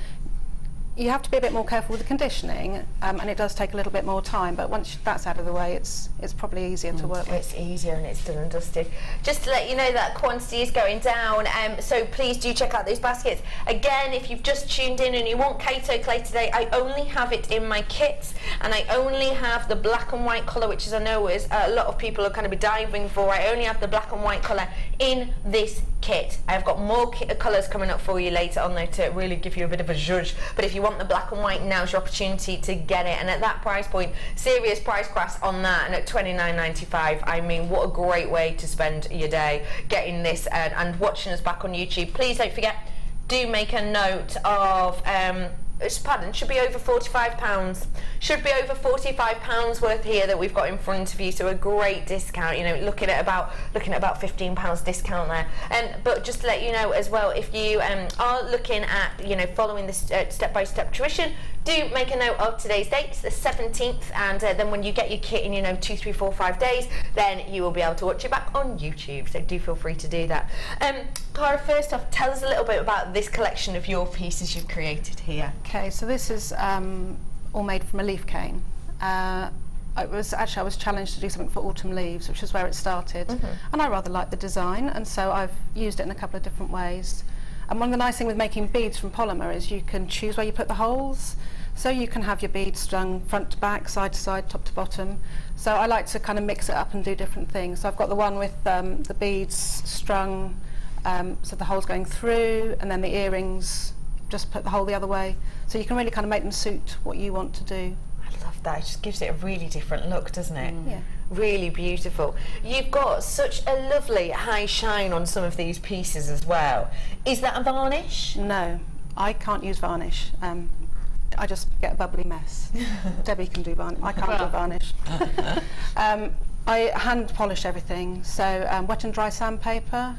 You have to be a bit more careful with the conditioning, and it does take a little bit more time, but once that's out of the way, it's probably easier to work with. It's easier and it's done and dusted. Just to let you know that quantity is going down, so please do check out those baskets. Again, if you've just tuned in and you want Kato clay today, I only have it in my kits, and I only have the black and white colour, which is, I know is a lot of people are going to be diving for. I only have the black and white colour in this kit. I've got more colours coming up for you later on though to really give you a bit of a judge, but if you want the black and white, now's your opportunity to get it, and at that price point, serious price crash on that, and at $29.95, I mean, what a great way to spend your day getting this and watching us back on YouTube. Please don't forget, do make a note of should be over £45. Should be over £45 worth here that we've got in front of you, so a great discount, you know, looking at about £15 discount there. But just to let you know as well, if you are looking at, you know, following this step-by-step tuition, do make a note of today's date, it's the 17th, and then when you get your kit in, you know, 2, 3, 4, 5 days, then you will be able to watch it back on YouTube, so do feel free to do that. Cara, first off, tell us a little bit about this collection of your pieces you've created here. Okay, so this is all made from a leaf cane. I was challenged to do something for autumn leaves, which is where it started, and I rather like the design, and so I've used it in a couple of different ways. And one of the nice things with making beads from polymer is you can choose where you put the holes, so you can have your beads strung front to back, side to side, top to bottom. So I like to kind of mix it up and do different things. So I've got the one with the beads strung, so the holes going through, and then the earrings, just put the hole the other way. So you can really kind of make them suit what you want to do. I love that, it just gives it a really different look, doesn't it? Yeah. Really beautiful. You've got such a lovely high shine on some of these pieces as well. Is that a varnish? No, I can't use varnish. I just get a bubbly mess. Debbie can do varnish. I can't do varnish. I hand polish everything, so wet and dry sandpaper.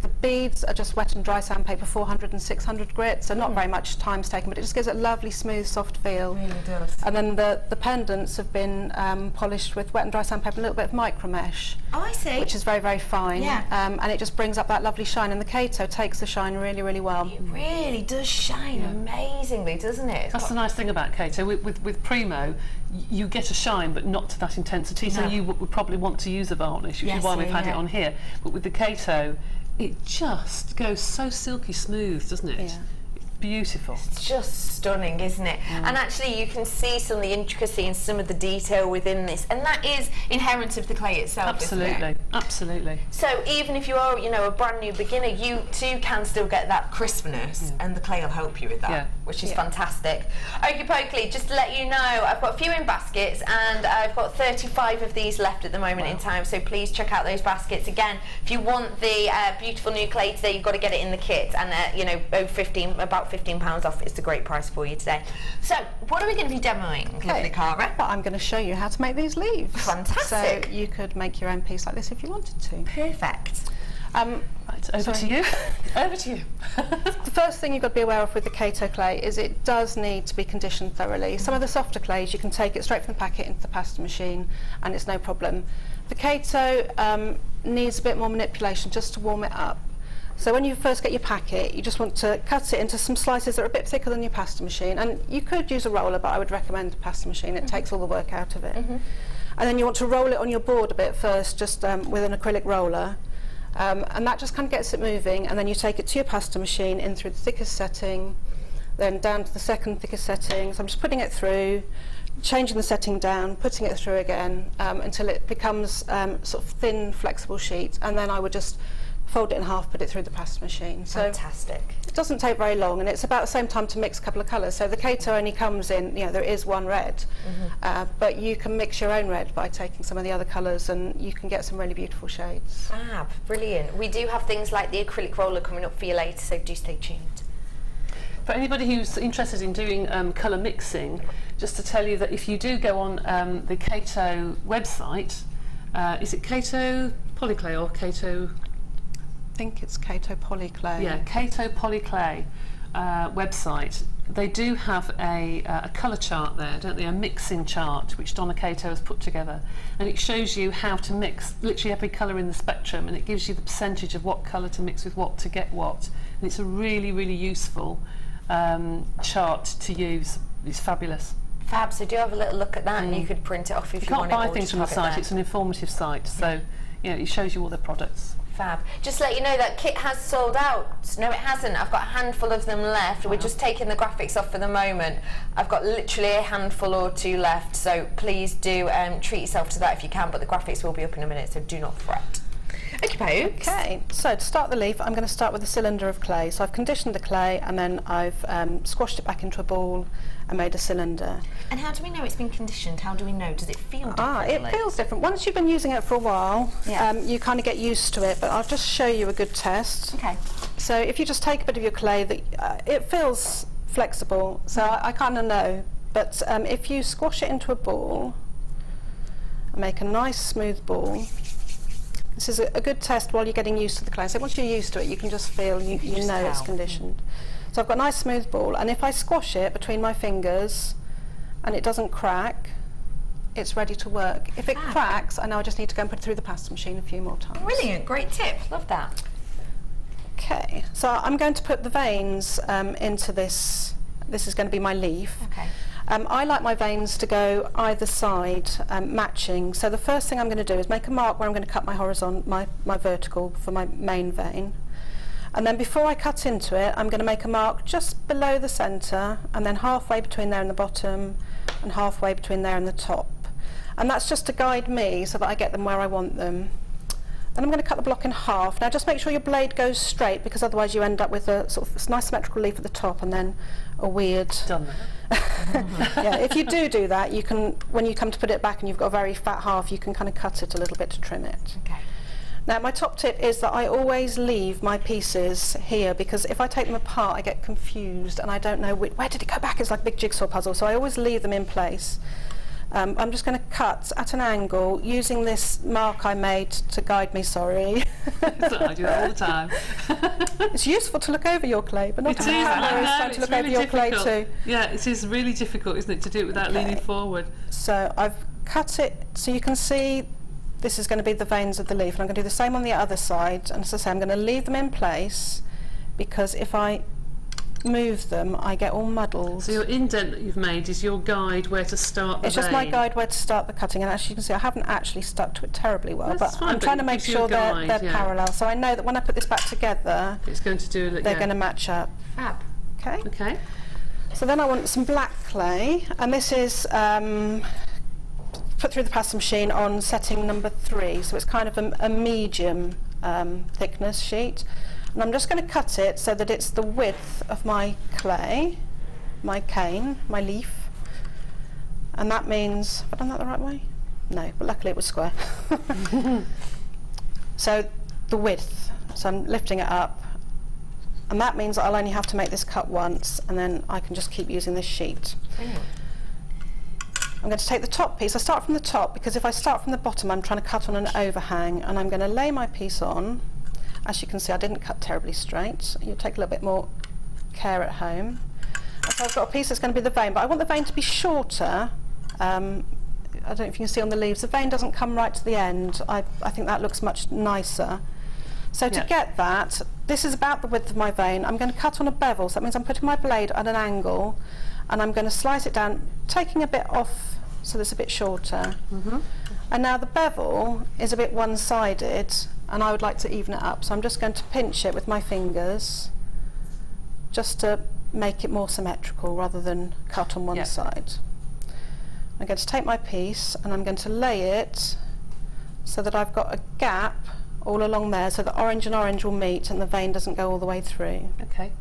The beads are just wet and dry sandpaper, 400 and 600 grit, so not very much time's taken, but it just gives it a lovely, smooth, soft feel. It really does. And then the pendants have been polished with wet and dry sandpaper, a little bit of micro mesh. Oh, I see. Which is very, very fine. Yeah. And it just brings up that lovely shine, and the Kato takes the shine really, really well. It really does shine amazingly, doesn't it? That's the nice thing about Kato. With Primo, you get a shine, but not to that intensity, so you would probably want to use a varnish, which is why we've had it on here. But with the Kato, it just goes so silky smooth, doesn't it? Yeah. It's beautiful. It's just stunning, isn't it? And actually you can see some of the intricacy and some of the detail within this, and that is inherent of the clay itself. Absolutely, isn't it? absolutely. So even if you are, you know, a brand new beginner, you too can still get that crispness, and the clay will help you with that, which is fantastic. Okie pokely, just to let you know, I've got a few in baskets, and I've got 35 of these left at the moment in time, so please check out those baskets. Again, if you want the beautiful new clay today, you've got to get it in the kit, and you know, about £15 off. It's a great price for you today. So what are we going to be demoing, lovely Cara? Well, I'm going to show you how to make these leaves. Fantastic. So you could make your own piece like this if you wanted to. Perfect. Right, over to you. Over to you. The first thing you've got to be aware of with the Kato clay is it does need to be conditioned thoroughly. Some of the softer clays you can take it straight from the packet into the pasta machine and it's no problem. The Kato needs a bit more manipulation just to warm it up. So when you first get your packet, you just want to cut it into some slices that are a bit thicker than your pasta machine, and you could use a roller, but I would recommend a pasta machine. It takes all the work out of it. And then you want to roll it on your board a bit first, just with an acrylic roller, and that just kind of gets it moving, and then you take it to your pasta machine in through the thickest setting, then down to the second thickest setting. So I'm just putting it through, changing the setting down, putting it through again, until it becomes sort of thin, flexible sheet, and then I would just fold it in half, put it through the pasta machine. So Fantastic. it doesn't take very long, and it's about the same time to mix a couple of colours. So the Kato only comes in, you know, there is one red, but you can mix your own red by taking some of the other colours, and you can get some really beautiful shades. Fab, brilliant. We do have things like the acrylic roller coming up for you later, so do stay tuned. For anybody who's interested in doing colour mixing, just to tell you that if you do go on the Kato website, is it Kato Polyclay or Kato? I think it's Kato Polyclay. Yeah, Kato Polyclay website. They do have a colour chart there, don't they? A mixing chart which Donna Kato has put together, and it shows you how to mix literally every colour in the spectrum, and it gives you the percentage of what colour to mix with what to get what. And it's a really, really useful chart to use. It's fabulous. Fab, so do have a little look at that, and you could print it off if you want it. You can't buy things from the site, it's an informative site, so you know, it shows you all the products. Fab. Just to let you know that kit has sold out. No, it hasn't. I've got a handful of them left. We're just taking the graphics off for the moment. I've got literally a handful or two left, so please do treat yourself to that if you can, but the graphics will be up in a minute, so do not fret. Okay, so to start the leaf, I'm going to start with a cylinder of clay. So I've conditioned the clay, and then I've squashed it back into a ball and made a cylinder. And how do we know it's been conditioned? How do we know? Does it feel differently? It feels different. Once you've been using it for a while, you kind of get used to it, but I'll just show you a good test. Okay. So if you just take a bit of your clay, it feels flexible, so I kind of know, but if you squash it into a ball and make a nice smooth ball, this is a good test while you're getting used to the clay. So once you're used to it, you can just feel, you know it's conditioned. So I've got a nice smooth ball, and if I squash it between my fingers and it doesn't crack, it's ready to work. If it cracks, I know I just need to go and put it through the pasta machine a few more times. Brilliant, great tip, love that. Okay, so I'm going to put the veins into this. This is going to be my leaf. Okay. I like my veins to go either side, matching. So the first thing I'm going to do is make a mark where I'm going to cut my horizontal, my vertical for my main vein. And then before I cut into it, I'm going to make a mark just below the centre, and then halfway between there and the bottom, and halfway between there and the top. And that's just to guide me so that I get them where I want them. Then I'm going to cut the block in half. Now just make sure your blade goes straight, because otherwise you end up with a sort of nice symmetrical leaf at the top and then a weird... Done that. Yeah, if you do that, you can, when you come to put it back and you've got a very fat half, you can kind of cut it a little bit to trim it. Okay. Now my top tip is that I always leave my pieces here, because if I take them apart I get confused and I don't know where did it go back. It's like a big jigsaw puzzle, so I always leave them in place. I'm just going to cut at an angle using this mark I made to guide me, sorry. I do that all the time. It's useful to look over your clay, but not It is, I know, to look over your clay too. Yeah, it is really difficult, isn't it, to do it without leaning forward. So I've cut it so you can see this is going to be the veins of the leaf, and I'm going to do the same on the other side. And as I say, I'm going to leave them in place, because if I move them I get all muddled. So your indent that you've made is your guide where to start the It's just my guide where to start the cutting, and as you can see I haven't actually stuck to it terribly well. That's but fine, I'm trying to make sure they're parallel, so I know that when I put this back together it's going to do they're going to match up. Fab. Okay. Okay. So then I want some black clay, and this is put through the pasta machine on setting number 3, so it's kind of a medium thickness sheet. And I'm just going to cut it so that it's the width of my clay, my cane, my leaf. And that means, have I done that the right way? No, but luckily it was square. So the width, so I'm lifting it up. And that means that I'll only have to make this cut once, and then I can just keep using this sheet. I'm going to take the top piece. I start from the top, because if I start from the bottom I'm trying to cut on an overhang, and I'm going to lay my piece on. As you can see, I didn't cut terribly straight. You take a little bit more care at home. And so I've got a piece that's going to be the vein, but I want the vein to be shorter. I don't know if you can see on the leaves, the vein doesn't come right to the end. I think that looks much nicer. So to get that, this is about the width of my vein. I'm going to cut on a bevel, so that means I'm putting my blade at an angle, and I'm going to slice it down, taking a bit off so it's a bit shorter. And now the bevel is a bit one-sided, and I would like to even it up, so I'm just going to pinch it with my fingers just to make it more symmetrical rather than cut on one side. I'm going to take my piece and I'm going to lay it so that I've got a gap all along there, so that orange and orange will meet and the vein doesn't go all the way through. Okay.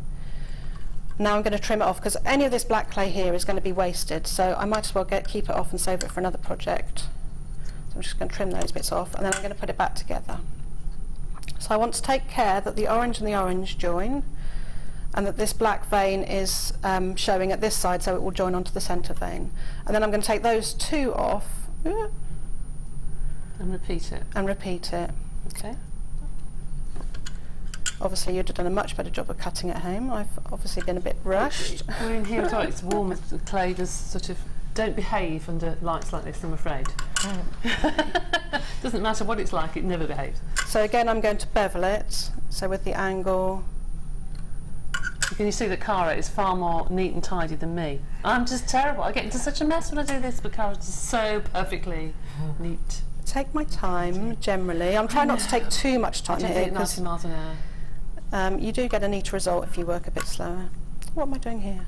Now I'm going to trim it off, because any of this black clay here is going to be wasted, so I might as well keep it off and save it for another project. So I'm just going to trim those bits off, and then I'm going to put it back together. So I want to take care that the orange join, and that this black vein is showing at this side, so it will join onto the centre vein. And then I'm going to take those two off. And repeat it. And repeat it. Okay. Obviously you'd have done a much better job of cutting at home. I've obviously been a bit rushed. We're in here as well. It's warm. The clay does sort of don't behave under lights like this, I'm afraid. Doesn't matter what it's like, it never behaves. So again, I'm going to bevel it. So with the angle. Can you see that Cara is far more neat and tidy than me? I'm just terrible. I get into such a mess when I do this, but Cara's just so perfectly neat. Take my time, generally. I'm trying not to take too much time here. At 90 miles an hour. You do get a neat result if you work a bit slower. What am I doing here?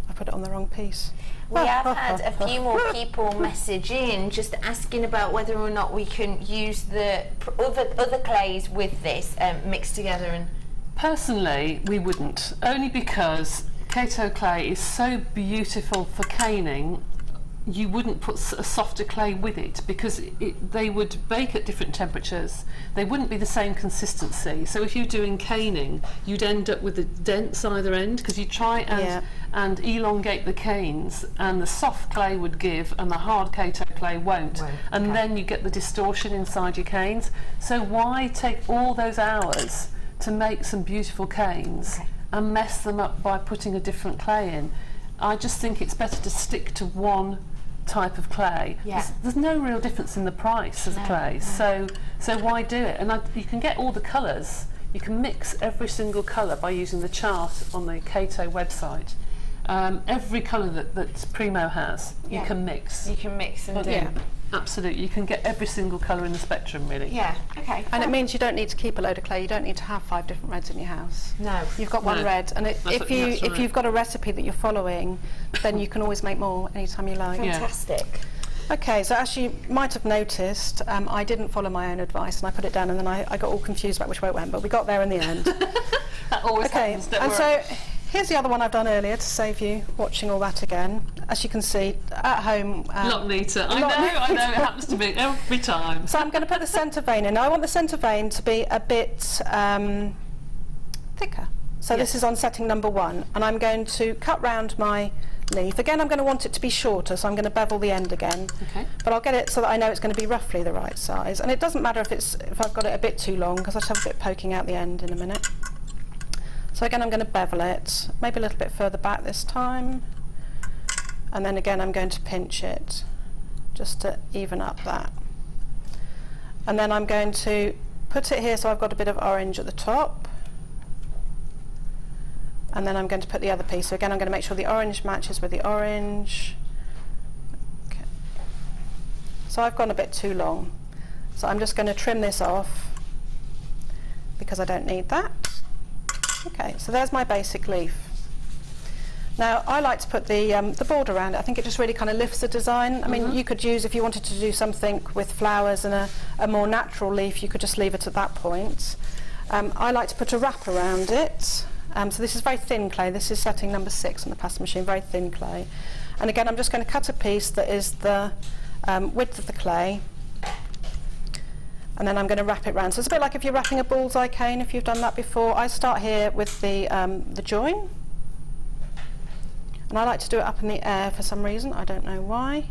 I put it on the wrong piece. We have had a few more people message in just asking about whether or not we can use the other clays with this mixed together. And personally, we wouldn't, only because Kato clay is so beautiful for caning. You wouldn't put a softer clay with it, because they would bake at different temperatures. They wouldn't be the same consistency. So if you're doing caning, you'd end up with the dents either end, because you try and elongate the canes, and the soft clay would give and the hard Kato clay won't. And then you get the distortion inside your canes. So why take all those hours to make some beautiful canes and mess them up by putting a different clay in? I just think it's better to stick to one type of clay. There's no real difference in the price of the clay, so why do it? And you can get all the colours. You can mix every single colour by using the chart on the Kato website. Every colour that Primo has, you can mix. You can mix and do. Absolutely, you can get every single colour in the spectrum, really. Okay. And it means you don't need to keep a load of clay. You don't need to have 5 different reds in your house. No. You've got one red, and if you've got a recipe that you're following, then you can always make more anytime you like. Fantastic. Okay, so as you might have noticed, I didn't follow my own advice, and I put it down, and then I got all confused about which way it went, but we got there in the end. That always happens, don't worry. So here's the other one I've done earlier to save you watching all that again. As you can see, at home... a lot neater. I know, it happens to me every time. So I'm going to put the centre vein in. Now I want the centre vein to be a bit thicker. So this is on setting number 1, and I'm going to cut round my leaf. Again, I'm going to want it to be shorter, so I'm going to bevel the end again. But I'll get it so that I know it's going to be roughly the right size. And it doesn't matter if I've got it a bit too long, because I just have a bit poking out the end in a minute. So again, I'm going to bevel it, maybe a little bit further back this time. And then again, I'm going to pinch it, just to even up that. And then I'm going to put it here so I've got a bit of orange at the top. And then I'm going to put the other piece. So again, I'm going to make sure the orange matches with the orange. Okay. So I've gone a bit too long. So I'm just going to trim this off, because I don't need that. Okay, so there's my basic leaf. Now I like to put the border around it. I think it just really kind of lifts the design. I mean, you could use, if you wanted to do something with flowers and a more natural leaf, you could just leave it at that point. I like to put a wrap around it. So this is very thin clay. This is setting number 6 on the pasta machine, very thin clay. And again, I'm just going to cut a piece that is the width of the clay. And then I'm going to wrap it round. So it's a bit like if you're wrapping a bullseye cane, if you've done that before. I start here with the join. And I like to do it up in the air for some reason. I don't know why.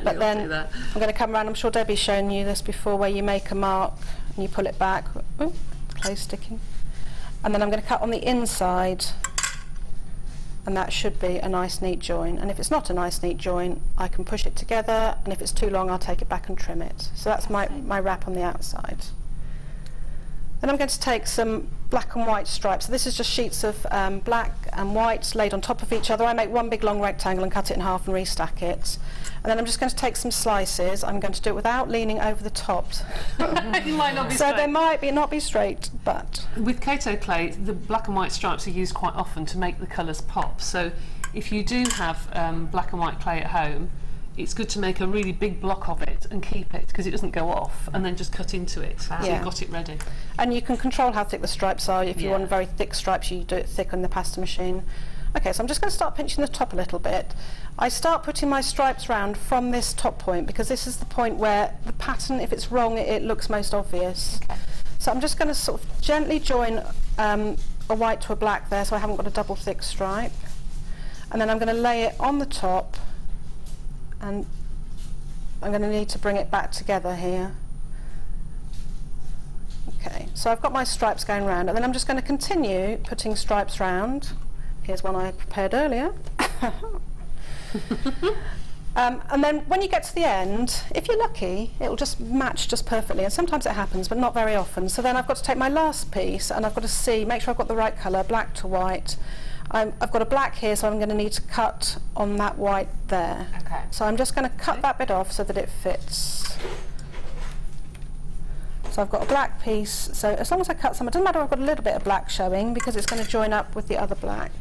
But then I'm going to come around, I'm sure Debbie's shown you this before, where you make a mark and you pull it back. Ooh, clay's sticking. And then I'm going to cut on the inside, and that should be a nice neat join. And if it's not a nice neat join, I can push it together, and if it's too long, I'll take it back and trim it. So that's my wrap on the outside. Then I'm going to take some black and white stripes. So this is just sheets of black and white laid on top of each other. I make one big long rectangle and cut it in half and restack it. And then I'm just going to take some slices. I'm going to do it without leaning over the top. It might not be so straight. they might not be straight, but... With Kato clay, the black and white stripes are used quite often to make the colours pop. So if you do have black and white clay at home, it's good to make a really big block of it and keep it, because it doesn't go off, and then just cut into it. So you've got it ready. And you can control how thick the stripes are. If you want very thick stripes, you do it thick on the pasta machine. Okay, so I'm just going to start pinching the top a little bit. I start putting my stripes round from this top point, because this is the point where the pattern, if it's wrong, it looks most obvious. Okay. So I'm just going to sort of gently join a white to a black there, so I haven't got a double thick stripe. And then I'm going to lay it on the top, and I'm going to need to bring it back together here. Okay, so I've got my stripes going round, and then I'm just going to continue putting stripes round. Here's one I prepared earlier. And then when you get to the end, if you're lucky, it'll just match just perfectly, and sometimes it happens, but not very often. So then I've got to take my last piece, and I've got to make sure I've got the right colour, black to white. I've got a black here, so I'm going to need to cut on that white there. Okay. So I'm just going to cut that bit off so that it fits. So I've got a black piece, so as long as I cut some, it doesn't matter if I've got a little bit of black showing, because it's going to join up with the other black.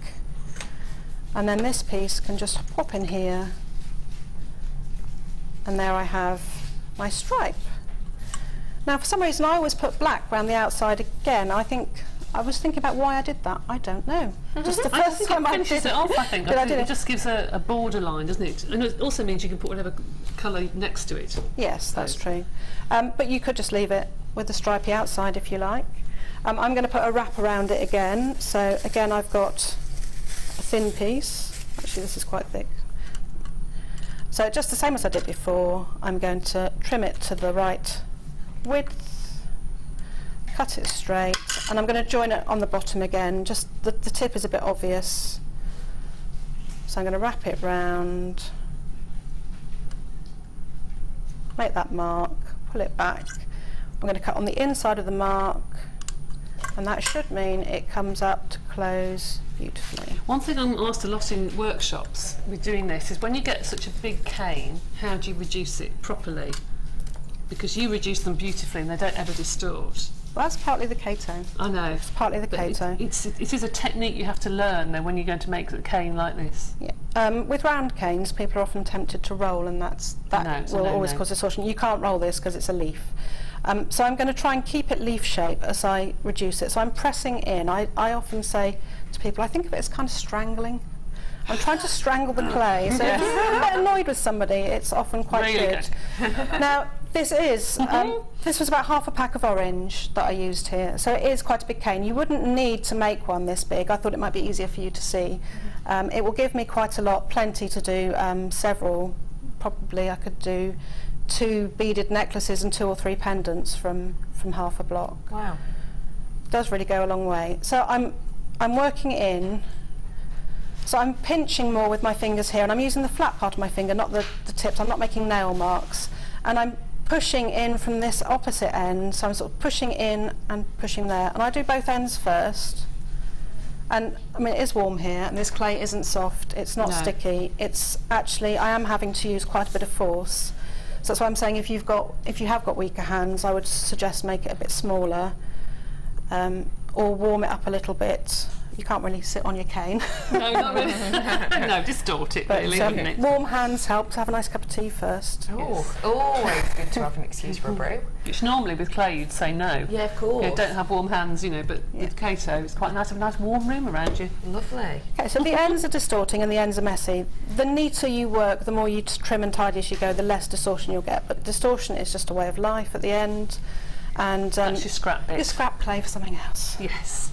And then this piece can just pop in here, and there I have my stripe. Now for some reason I always put black around the outside again. I was thinking about why I did that. I don't know. Just the first time I did it off, I think. It it just gives a borderline, doesn't it? And it also means you can put whatever colour next to it. Yes, that's true. But you could just leave it with the stripy outside if you like. I'm going to put a wrap around it again. So again, I've got a thin piece. Actually, this is quite thick. So just the same as I did before, I'm going to trim it to the right width, cut it straight, and I'm going to join it on the bottom again. Just the tip is a bit obvious, so I'm going to wrap it round, make that mark, pull it back. I'm going to cut on the inside of the mark, and that should mean it comes up to close beautifully. One thing I'm asked a lot in workshops with doing this is, when you get such a big cane, how do you reduce it properly? Because you reduce them beautifully and they don't ever distort. Well, that's partly the Kato. I know. It's partly the Kato. It is a technique you have to learn though when you're going to make a cane like this. Yeah. With round canes, people are often tempted to roll, and that will always cause distortion. You can't roll this because it's a leaf. So I'm going to try and keep it leaf shape as I reduce it. So I'm pressing in. I often say to people, I think of it as kind of strangling. I'm trying to strangle the clay. So if you're a bit annoyed with somebody, it's often quite good. Now, this is, this was about half a pack of orange that I used here. So it is quite a big cane. You wouldn't need to make one this big. I thought it might be easier for you to see. It will give me quite a lot, plenty to do, several. Probably I could do 2 beaded necklaces and 2 or 3 pendants from half a block. Wow. It does really go a long way. So I'm working in. So I'm pinching more with my fingers here, and I'm using the flat part of my finger, not the tips. I'm not making nail marks. And I'm pushing in from this opposite end, so I'm sort of pushing in and pushing there. And I do both ends first. And I mean, it is warm here, and this clay isn't soft, it's not sticky. It's actually, I am having to use quite a bit of force. So that's why I'm saying if you have got weaker hands, I would suggest make it a bit smaller, or warm it up a little bit. You can't really sit on your cane. No, not really. No, distort it, but, really, wouldn't it? Warm hands help. Have a nice cup of tea first. Oh, always good to have an excuse for a brew. Which normally with clay you'd say no. Yeah, of course. You know, don't have warm hands, you know, but with Kato it's quite nice to have a nice warm room around you. Lovely. Okay, so the ends are distorting and the ends are messy. The neater you work, the more you trim and tidy as you go, the less distortion you'll get. But distortion is just a way of life at the end. And that's your scrap bit. Your scrap clay for something else. Yes.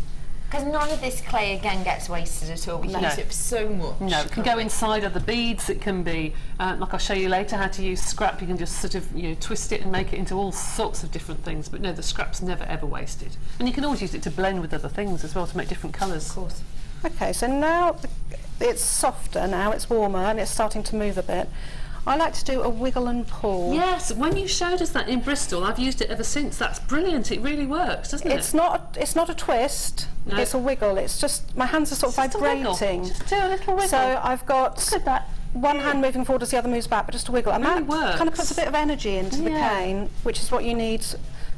Because none of this clay again gets wasted at all. We No. use it for so much. No, it can go inside other beads. It can be, like I'll show you later, how to use scrap. You can just sort of, you know, twist it and make it into all sorts of different things. But no, the scrap's never ever wasted. And you can always use it to blend with other things as well to make different colours. Of course. Okay, so now it's softer now, it's warmer and it's starting to move a bit. I like to do a wiggle and pull. Yes, when you showed us that in Bristol, I've used it ever since. That's brilliant. It really works, doesn't it? It's not a twist, No. it's a wiggle. It's just, my hands are sort of Just a wiggle. vibrating. Just do a little wiggle. So I've got Look at that. one hand moving forward as the other moves back, but just a wiggle. And Really that works. kind of puts a bit of energy into the Yeah. cane, which is what you need.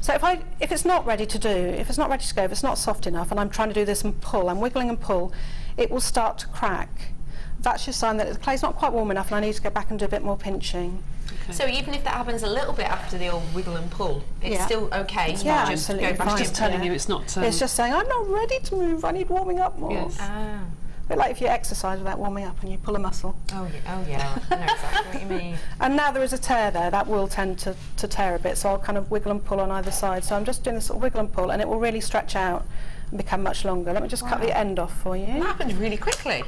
So if it's not ready to do, if it's not ready to go, if it's not soft enough, and I'm trying to do this and pull, I'm wiggling and pull, it will start to crack. That's your sign that the clay's not quite warm enough and I need to go back and do a bit more pinching. Okay. So even if that happens a little bit after the old wiggle and pull, it's Yeah. still okay. It's to fine. just Absolutely go back fine. in. Just telling Yeah. you it's not... It's just saying, I'm not ready to move, I need warming up more. Yes. Ah. A bit like if you exercise without warming up and you pull a muscle. Oh yeah, I know exactly what you mean. And now there is a tear there, that will tend to tear a bit, so I'll kind of wiggle and pull on either side. So I'm just doing this sort of wiggle and pull and it will really stretch out and become much longer. Let me just cut the end off for you. That happened really quickly.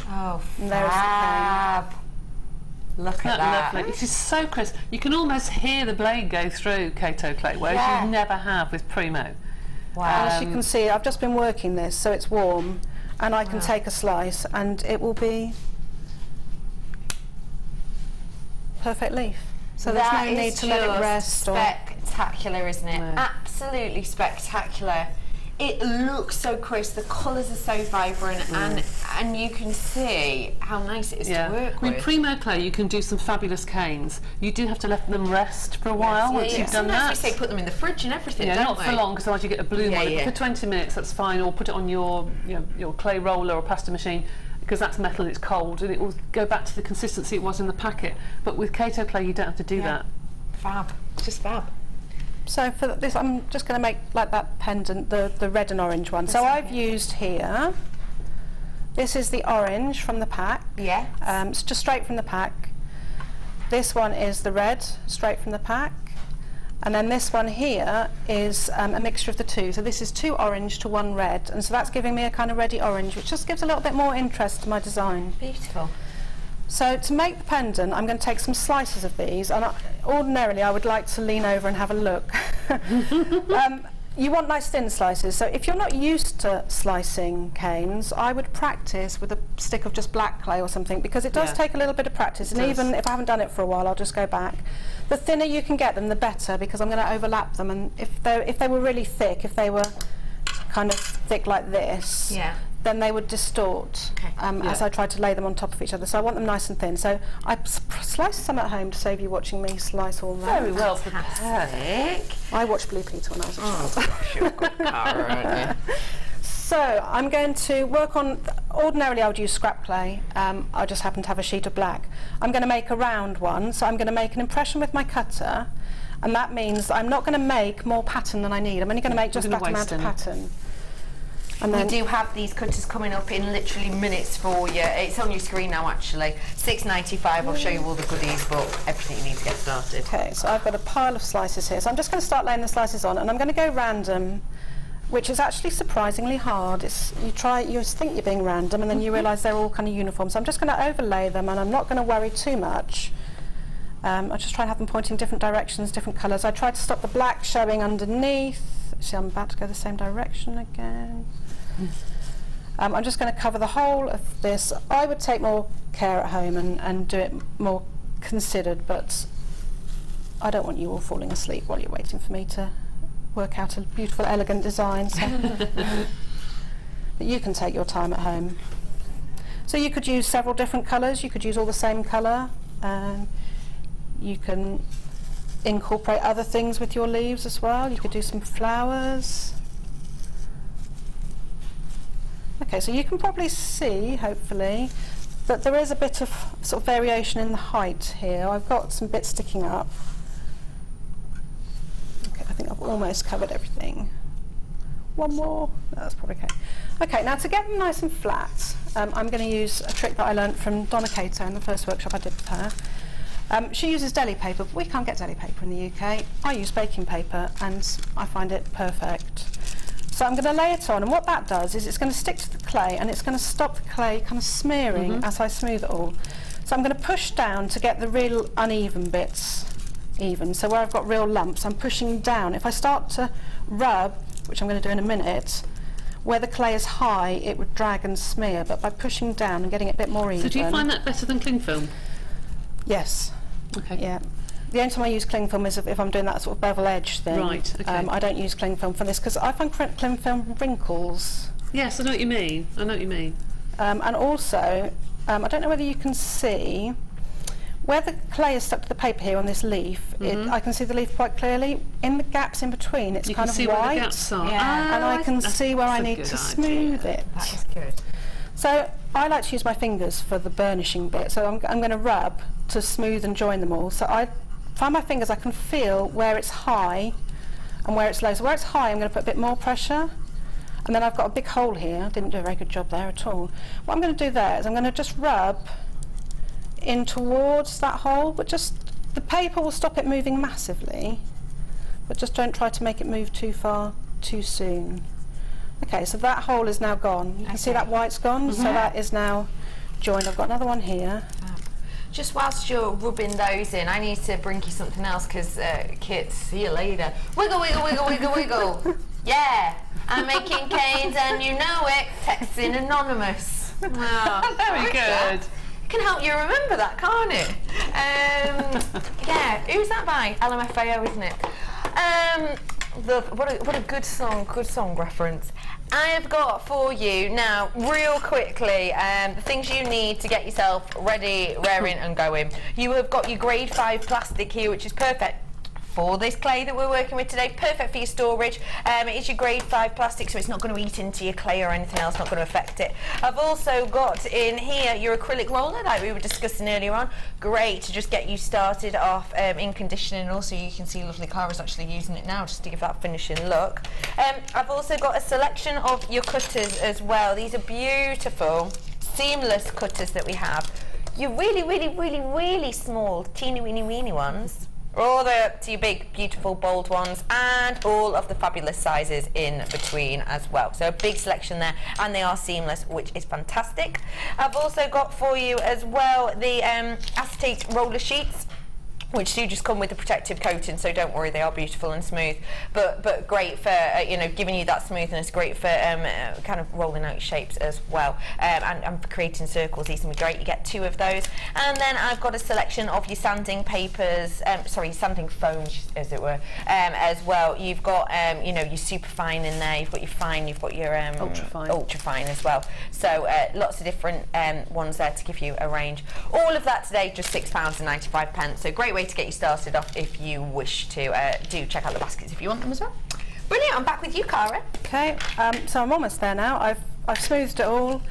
Oh, And there's the fab. Look at Isn't that. lovely? It is so crisp. You can almost hear the blade go through Kato clay, whereas Yeah. you never have with Primo. Wow. As you can see, I've just been working this, so it's warm, and I can take a slice, and it will be perfect leaf. So there's no need to let it rest. Or Spectacular, isn't it? No. Absolutely spectacular. It looks so crisp. The colours are so vibrant, and you can see how nice it is to work I mean, with. Primo clay, you can do some fabulous canes. You do have to let them rest for a while once you've done Sometimes that. we say put them in the fridge and everything, Yeah, don't not we? for long, because otherwise you get a bloom Yeah, on it. yeah. For 20 minutes, that's fine, or put it on your, your clay roller or pasta machine, because that's metal and it's cold, and it will go back to the consistency it was in the packet. But with Kato clay, you don't have to do that. Fab. Just fab. So for this, I'm just going to make like that pendant, the red and orange one. So I've used here, this is the orange from the pack. Yeah. It's just straight from the pack. This one is the red, straight from the pack. And then this one here is a mixture of the two. So this is 2 orange to 1 red. And so that's giving me a kind of reddy orange, which just gives a little bit more interest to my design. Beautiful. So to make the pendant, I'm going to take some slices of these, and ordinarily I would like to lean over and have a look. You want nice thin slices, so if you're not used to slicing canes, I would practice with a stick of just black clay or something, because it does take a little bit of practice, and even if I haven't done it for a while, I'll just go back. The thinner you can get them, the better, because I'm going to overlap them, and if they were really thick, if they were kind of thick like this, Yeah. then they would distort as I tried to lay them on top of each other. So I want them nice and thin. So I sliced some at home to save you watching me slice all that. Very well prepared. Fantastic. I watched Blue Peter when I was a child. Gosh, you're a good car, aren't you? So I'm going to work on, ordinarily I would use scrap clay. I just happen to have a sheet of black. I'm going to make a round one. So I'm going to make an impression with my cutter. And that means I'm not going to make more pattern than I need. I'm only going to make just that amount of pattern. And We then do have these cutters coming up in literally minutes for you. It's on your screen now, actually. $6.95. I'll show you all the goodies, but everything you need to get started. Okay, so I've got a pile of slices here. So I'm just going to start laying the slices on, and I'm going to go random, which is actually surprisingly hard. You think you're being random, and then you realise they're all kind of uniform. So I'm just going to overlay them, and I'm not going to worry too much. I just try and have them pointing different directions, different colours. I try to stop the black showing underneath. See, I'm about to go the same direction again. I'm just going to cover the whole of this. I would take more care at home and do it more considered, but I don't want you all falling asleep while you're waiting for me to work out a beautiful, elegant design. So but you can take your time at home. So you could use several different colours. You could use all the same colour. You can incorporate other things with your leaves as well. You could do some flowers. Okay, so you can probably see, hopefully, that there is a bit of sort of variation in the height here. I've got some bits sticking up. Okay, I think I've almost covered everything. One more. No, that's probably okay. Okay, now to get them nice and flat, I'm going to use a trick that I learnt from Donna Cato in the first workshop I did with her. She uses deli paper, but we can't get deli paper in the UK. I use baking paper, and I find it perfect. So I'm going to lay it on, and what that does is it's going to stick to the clay, and it's going to stop the clay kind of smearing as I smooth it all. So I'm going to push down to get the real uneven bits even. So where I've got real lumps, I'm pushing down. If I start to rub, which I'm going to do in a minute, where the clay is high, it would drag and smear, but by pushing down and getting it a bit more even. So do you find that better than cling film? Yes. Okay. Yeah. The only time I use cling film is if I'm doing that sort of bevel edge thing. Right, okay. I don't use cling film for this because I find cling film wrinkles. Yes, I know what you mean. I know what you mean. And also, I don't know whether you can see, where the clay is stuck to the paper here on this leaf, I can see the leaf quite clearly. In the gaps in between, it's kind of white. You can see where the gaps are. Yeah. And I can see where I need to smooth it. That is good. So I like to use my fingers for the burnishing bit. So I'm going to rub to smooth and join them all. So I find my fingers, I can feel where it's high and where it's low. So where it's high, I'm going to put a bit more pressure. And then I've got a big hole here. I didn't do a very good job there at all. What I'm going to do there is I'm going to just rub in towards that hole, but just, the paper will stop it moving massively, but just don't try to make it move too far too soon. Okay, so that hole is now gone. You can see that white's gone, so that is now joined. I've got another one here. Just whilst you're rubbing those in, I need to bring you something else because, Kit, see you later. Wiggle, wiggle, wiggle, wiggle, wiggle. Yeah, I'm making canes and you know it. Texting Anonymous. Oh, Very good. It can help you remember that, can't it? Yeah, who's that by? LMFAO, isn't it? What a good song reference. I have got for you now, real quickly, the things you need to get yourself ready, raring and going. You have got your grade 5 plastic here, which is perfect for this clay that we're working with today, perfect for your storage. It is your grade 5 plastic, so it's not going to eat into your clay or anything else, not going to affect it. I've also got in here your acrylic roller, like we were discussing earlier on. Great to just get you started off in conditioning, and also you can see lovely Clara's actually using it now just to give that finishing look. I've also got a selection of your cutters as well. These are beautiful, seamless cutters that we have. Your really, really, really, really small, teeny weeny weeny ones, all the way up to your big, beautiful, bold ones, and all of the fabulous sizes in between as well. So a big selection there, and they are seamless, which is fantastic. I've also got for you as well the acetate roller sheets, which do just come with a protective coating, so don't worry, they are beautiful and smooth, but great for you know, giving you that smoothness, great for kind of rolling out shapes as well, and for creating circles. These can be great. You get 2 of those, and then I've got a selection of your sanding papers, sanding foam, as it were, as well. You've got you know, your super fine in there. You've got your fine. You've got your ultra fine as well. So lots of different ones there to give you a range. All of that today, just £6.95. So great way to get you started off if you wish to. Do check out the baskets if you want them as well. Brilliant. I'm back with you, Cara. Okay, so I'm almost there now. I've smoothed it all.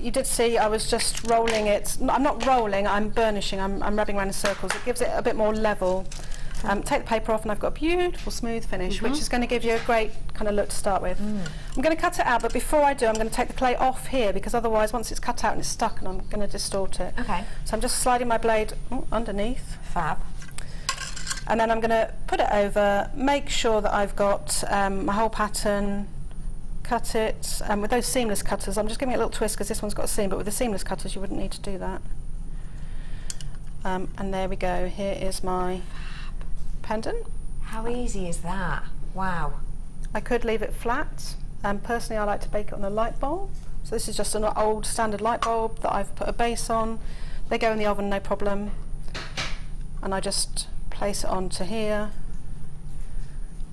You did see I was just rolling it. I'm not rolling, I'm burnishing. I'm rubbing around in circles. It gives it a bit more level. Take the paper off and I've got a beautiful smooth finish, which is going to give you a great kind of look to start with. I'm going to cut it out, but before I do, I'm going to take the clay off here, because otherwise once it's cut out and it's stuck, and I'm going to distort it. Okay. So I'm just sliding my blade underneath. Fab. And then I'm going to put it over, make sure that I've got my whole pattern, cut it. With those seamless cutters, I'm just giving it a little twist because this one's got a seam, but with the seamless cutters you wouldn't need to do that. And there we go, here is my pendant. How easy is that? Wow. I could leave it flat. Personally, I like to bake it on a light bulb. So this is just an old standard light bulb that I've put a base on. They go in the oven, no problem. And I just place it onto here,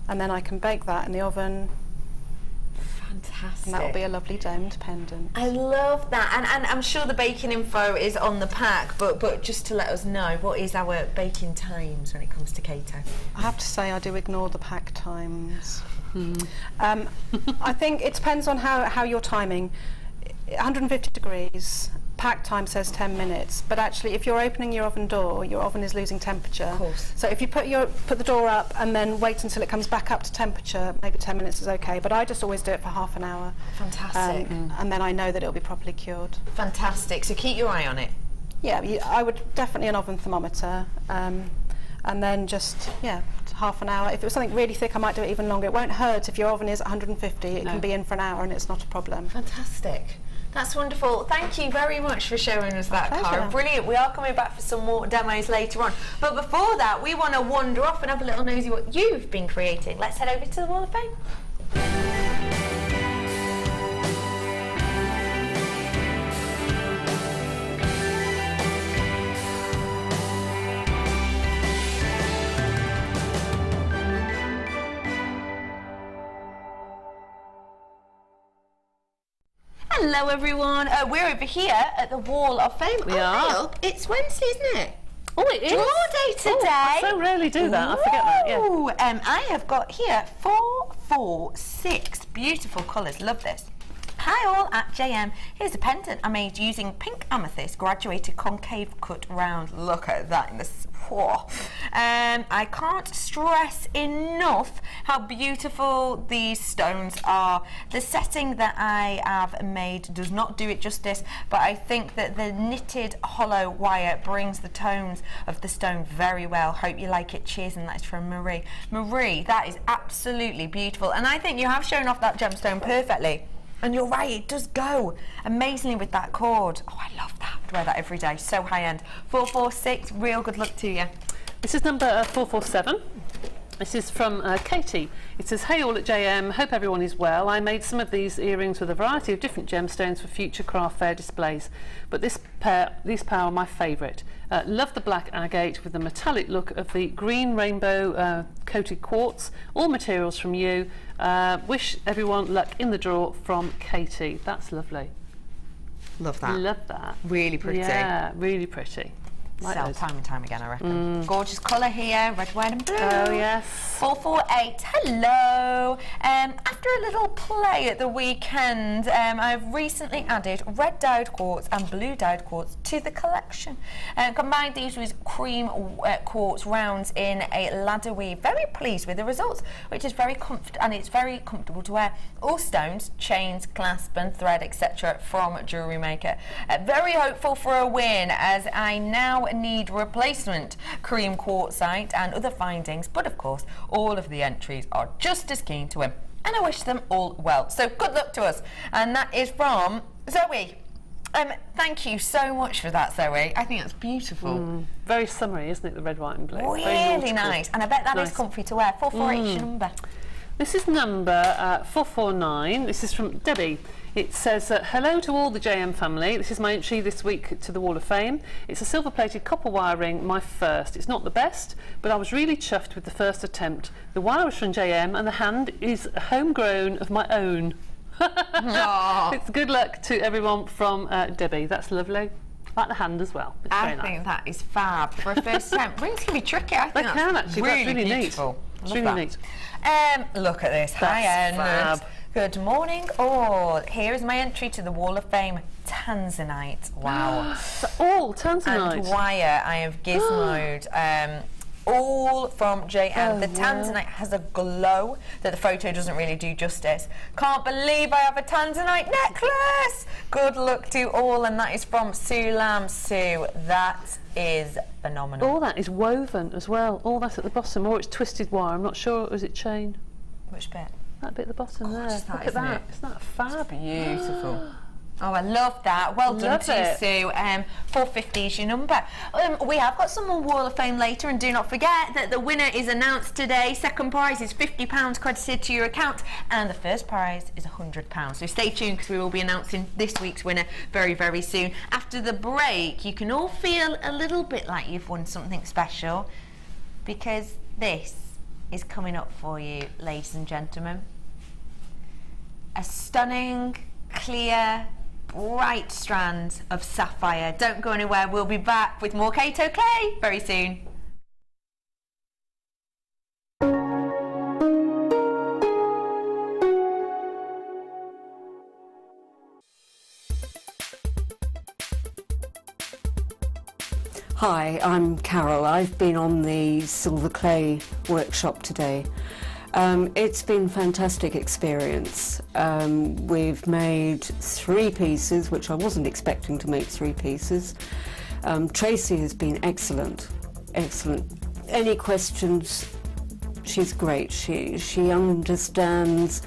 and then I can bake that in the oven. Fantastic. And that will be a lovely domed pendant. I love that, and I'm sure the baking info is on the pack, but just to let us know, what is our baking times when it comes to keto? I have to say I do ignore the pack times. I think it depends on how you're timing. 150 degrees, pack time says 10 minutes, but actually if you're opening your oven door, your oven is losing temperature. Of course. So if you put the door up and then wait until it comes back up to temperature, maybe 10 minutes is okay, but I just always do it for half an hour. Fantastic. And then I know that it'll be properly cured. Fantastic, so keep your eye on it. Yeah, I would definitely an oven thermometer, and then just, yeah, half an hour. If it was something really thick, I might do it even longer. It won't hurt if your oven is 150. It can be in for an hour and it's not a problem. Fantastic. That's wonderful. Thank you very much for showing us that, Cara. Brilliant. We are coming back for some more demos later on. But before that, we want to wander off and have a little nosy what you've been creating. Let's head over to the Wall of Fame. Hello everyone, we're over here at the Wall of Fame. We are. Look, it's Wednesday, isn't it? Oh, it is. Draw day today. Oh, I so rarely do that. I forget that. Yeah. I have got here 4, 4, 6 beautiful colours. Love this. Hi all, at JM. Here's a pendant I made using pink amethyst, graduated concave cut round. Look at that in this. Whoa. I can't stress enough how beautiful these stones are. The setting that I have made does not do it justice, but I think that the knitted hollow wire brings the tones of the stone very well. Hope you like it. Cheers. And that is from Marie. Marie, that is absolutely beautiful, and I think you have shown off that gemstone perfectly. And you're right, it does go amazingly with that cord. Oh, I love that. I wear that every day. So high end. 446, real good luck to you. This is number 447. This is from Katie. It says, hey all at JM, hope everyone is well. I made some of these earrings with a variety of different gemstones for future craft fair displays, but these pair are my favourite. Love the black agate with the metallic look of the green rainbow coated quartz. All materials from you. Wish everyone luck in the draw, from Katie. That's lovely. Love that. Love that. Really pretty. Yeah, really pretty. Like Sell those. time and time again, I reckon. Gorgeous colour here, red, white and blue. Oh yes. 448, hello. After a little play at the weekend, I've recently added red dyed quartz and blue dyed quartz to the collection. Combined these with cream quartz rounds in a ladder weave. Very pleased with the results, which is very it's very comfortable to wear. All stones, chains, clasp and thread, etc. from JewelleryMaker. Very hopeful for a win, as I now need replacement cream quartzite and other findings, but of course all of the entries are just as keen to win, and I wish them all well. So good luck to us. And that is from Zoe. Thank you so much for that, Zoe. I think that's beautiful. Very summery, isn't it, the red, white and blue? Really nice, and I bet that is comfy to wear. 448 is your number. This is number 449. This is from Debbie. It says, hello to all the JM family. This is my entry this week to the Wall of Fame. It's a silver-plated copper wire ring, my first. It's not the best, but I was really chuffed with the first attempt. The wire was from JM and the hand is homegrown of my own. It's good luck to everyone from Debbie. That's lovely. I like the hand as well. It's I very think nice. that is fab for a first attempt. Rings can be tricky. I think They that's can actually. really, That's really beautiful. neat. It's Love really that. neat. Look at this. That's High end. fab. Good morning all. Here is my entry to the Wall of Fame. Tanzanite. Wow. All tanzanite. And wire. I have gizmoed. All from JM. The tanzanite has a glow that the photo doesn't really do justice. Can't believe I have a tanzanite necklace. Good luck to all, and that is from Sue Lamb. Sue, that is phenomenal. All that is woven as well. All that at the bottom, or it's twisted wire. I'm not sure. Or is it chain? Which bit? That bit at the bottom there. Gorgeous, Look at that. Isn't that fab? Beautiful. Oh, I love that. Well done to you, Sue. 450 is your number. We have got some more Wall of Fame later, and do not forget that the winner is announced today. Second prize is £50 credited to your account, and the first prize is £100. So stay tuned, because we will be announcing this week's winner very, very soon. After the break, you can all feel a little bit like you've won something special, because this is coming up for you, ladies and gentlemen. A stunning, clear, bright strand of sapphire. Don't go anywhere. We'll be back with more Kato Clay very soon. Hi, I'm Carol. I've been on the silver clay workshop today. It's been a fantastic experience. We've made 3 pieces, which I wasn't expecting to make 3 pieces. Tracy has been excellent, excellent. Any questions, she's great. She understands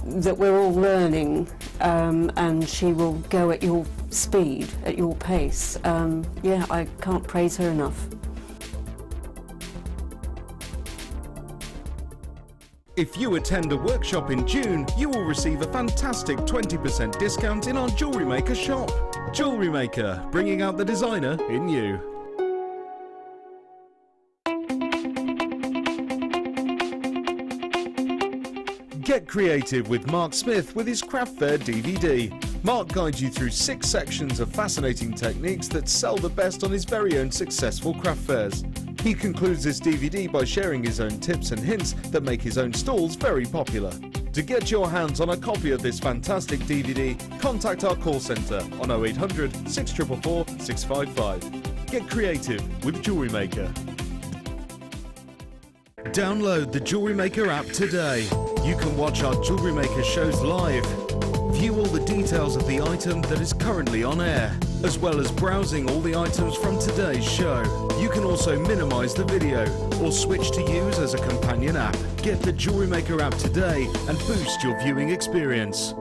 that we're all learning, and she will go at your speed, at your pace. Yeah, I can't praise her enough. If you attend a workshop in June, you will receive a fantastic 20% discount in our JewelleryMaker shop. JewelleryMaker, bringing out the designer in you. Get creative with Mark Smith with his Craft Fair DVD. Mark guides you through 6 sections of fascinating techniques that sell the best on his very own successful craft fairs. He concludes this DVD by sharing his own tips and hints that make his own stalls very popular. To get your hands on a copy of this fantastic DVD, contact our call centre on 0800 644 655. Get creative with JewelleryMaker. Download the JewelleryMaker app today. You can watch our JewelleryMaker shows live, view all the details of the item that is currently on air, as well as browsing all the items from today's show. You can also minimize the video or switch to use as a companion app. Get the JewelleryMaker app today and boost your viewing experience.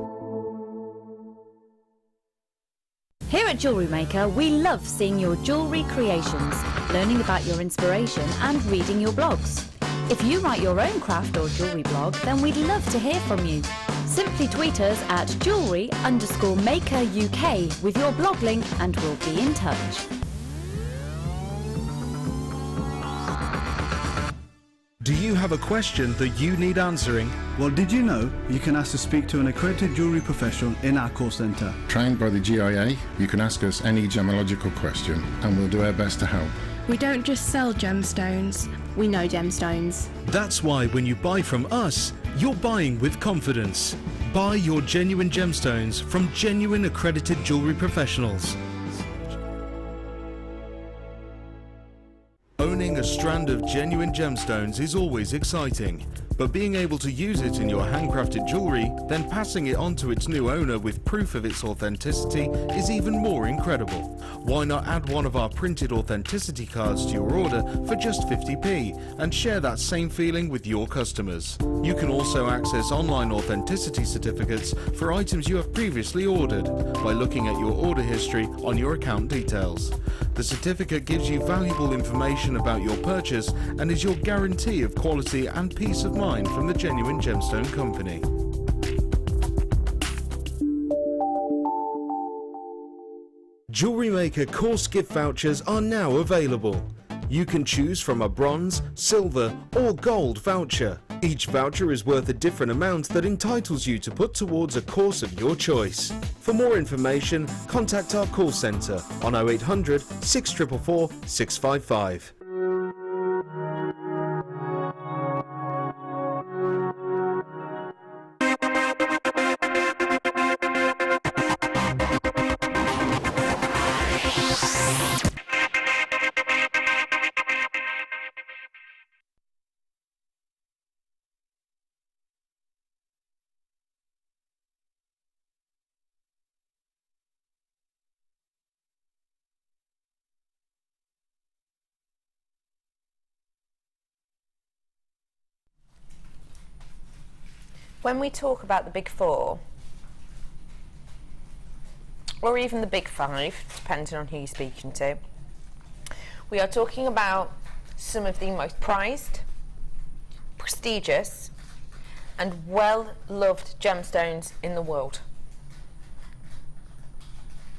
Here at JewelleryMaker, we love seeing your jewellery creations, learning about your inspiration and reading your blogs. If you write your own craft or jewellery blog, then we'd love to hear from you. Simply tweet us at jewellery_maker UK with your blog link and we'll be in touch. Do you have a question that you need answering? Well, did you know you can ask to speak to an accredited jewellery professional in our call centre? Trained by the GIA, you can ask us any gemological question and we'll do our best to help. We don't just sell gemstones, we know gemstones. That's why when you buy from us, you're buying with confidence. Buy your genuine gemstones from genuine accredited jewellery professionals. Owning a strand of genuine gemstones is always exciting, but being able to use it in your handcrafted jewellery, then passing it on to its new owner with proof of its authenticity is even more incredible. Why not add one of our printed authenticity cards to your order for just 50p and share that same feeling with your customers? You can also access online authenticity certificates for items you have previously ordered by looking at your order history on your account details. The certificate gives you valuable information about your purchase and is your guarantee of quality and peace of mind from the Genuine Gemstone Company. JewelleryMaker course gift vouchers are now available. You can choose from a bronze, silver or gold voucher. Each voucher is worth a different amount that entitles you to put towards a course of your choice. For more information, contact our call centre on 0800 644 655. When we talk about the big four, or even the big five, depending on who you're speaking to, we are talking about some of the most prized, prestigious, and well-loved gemstones in the world.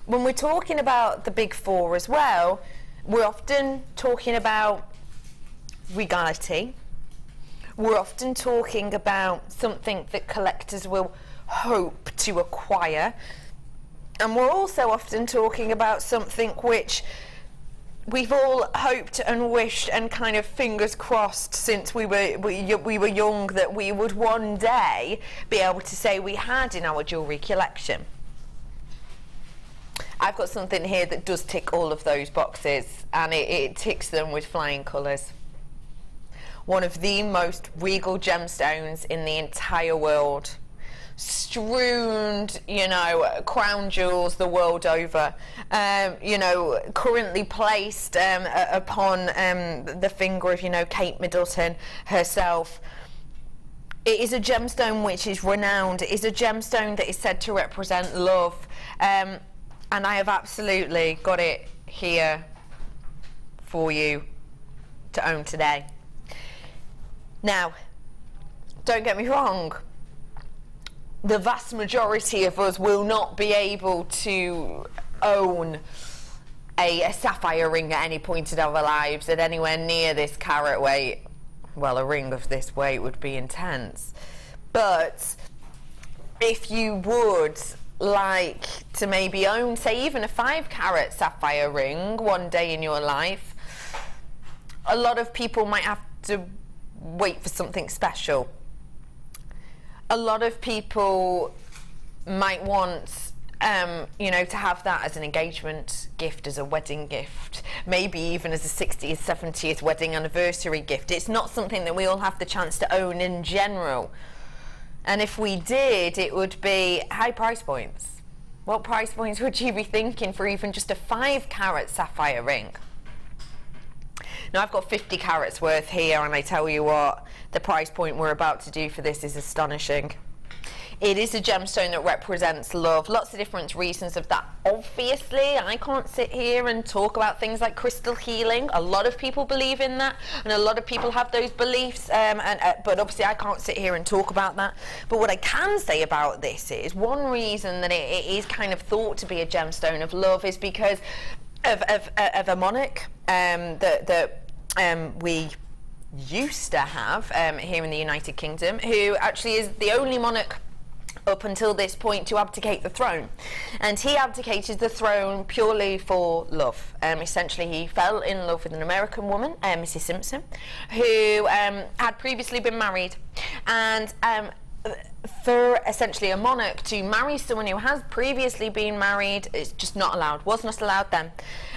When we're talking about the big four as well, we're often talking about regality. We're often talking about something that collectors will hope to acquire, and we're also often talking about something which we've all hoped and wished and kind of fingers crossed since we were young that we would one day be able to say we had in our jewellery collection. I've got something here that does tick all of those boxes, and it ticks them with flying colours. One of the most regal gemstones in the entire world, strewn, you know, crown jewels the world over, you know, currently placed upon the finger of, you know, Kate Middleton herself. It is a gemstone which is renowned. It is a gemstone that is said to represent love, and I have absolutely got it here for you to own today. Now, don't get me wrong, the vast majority of us will not be able to own a sapphire ring at any point in our lives at anywhere near this carat weight. Well, a ring of this weight would be intense. But if you would like to maybe own, say, even a 5-carat sapphire ring one day in your life, a lot of people might have to wait for something special. A lot of people might want you know, to have that as an engagement gift, as a wedding gift, maybe even as a 60th, 70th wedding anniversary gift. It's not something that we all have the chance to own in general. And if we did, it would be high price points. What price points would you be thinking for even just a 5-carat sapphire ring? Now, I've got 50 carats worth here, and I tell you what, the price point we're about to do for this is astonishing. It is a gemstone that represents love. Lots of different reasons of that. Obviously, I can't sit here and talk about things like crystal healing. A lot of people believe in that, and a lot of people have those beliefs, but obviously I can't sit here and talk about that. But what I can say about this is, one reason that it is kind of thought to be a gemstone of love is because of a monarch that we used to have here in the United Kingdom, who actually is the only monarch up until this point to abdicate the throne. And he abdicated the throne purely for love. Essentially, he fell in love with an American woman, Mrs. Simpson, who had previously been married. And for essentially a monarch to marry someone who has previously been married is just not allowed, was not allowed then.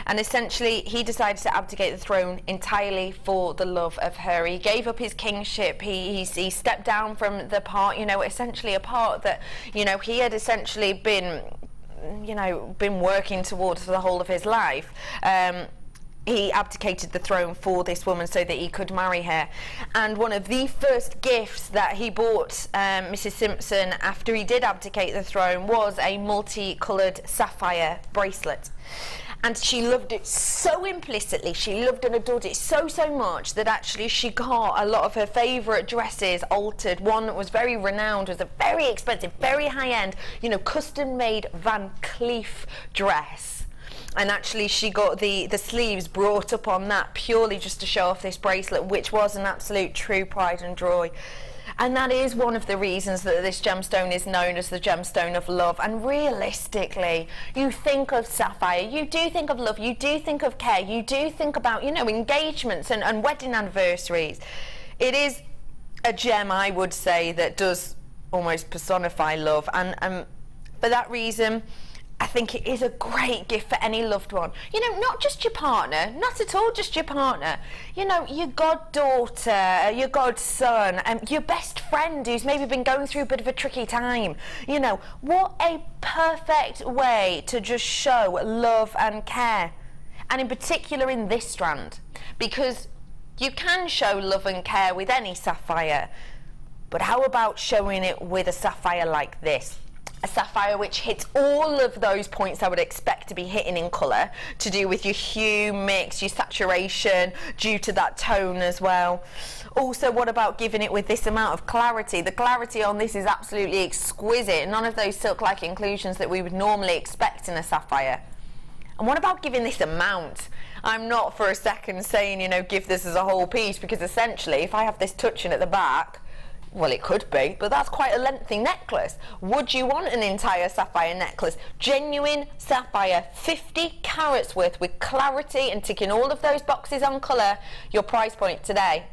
And essentially he decided to abdicate the throne entirely for the love of her. He gave up his kingship, he stepped down from the part, you know, essentially a part that, you know, he had essentially been, you know, been working towards for the whole of his life. He abdicated the throne for this woman so that he could marry her. And one of the first gifts that he bought Mrs. Simpson after he did abdicate the throne was a multicoloured sapphire bracelet. And she loved it so implicitly, she loved and adored it so much that actually she got a lot of her favourite dresses altered. One that was very renowned, was a very expensive, very high-end, you know, custom-made Van Cleef dress. And actually she got the sleeves brought up on that purely just to show off this bracelet, which was an absolute true pride and joy. And that is one of the reasons that this gemstone is known as the gemstone of love. And realistically, you think of sapphire, you do think of love, you do think of care, you do think about, you know, engagements and wedding anniversaries. It is a gem, I would say, that does almost personify love. And for that reason, I think it is a great gift for any loved one. You know, not just your partner, not at all just your partner. You know, your goddaughter, your godson, your best friend who's maybe been going through a bit of a tricky time. You know, what a perfect way to just show love and care. And in particular in this strand, because you can show love and care with any sapphire, but how about showing it with a sapphire like this? A sapphire which hits all of those points I would expect to be hitting in colour, to do with your hue, mix, your saturation, due to that tone as well. Also, what about giving it with this amount of clarity? The clarity on this is absolutely exquisite. None of those silk-like inclusions that we would normally expect in a sapphire. And what about giving this amount? I'm not for a second saying, you know, give this as a whole piece, because essentially if I have this touching at the back, well, it could be, but that's quite a lengthy necklace. Would you want an entire sapphire necklace? Genuine sapphire, 50 carats worth with clarity and ticking all of those boxes on colour. Your price point today,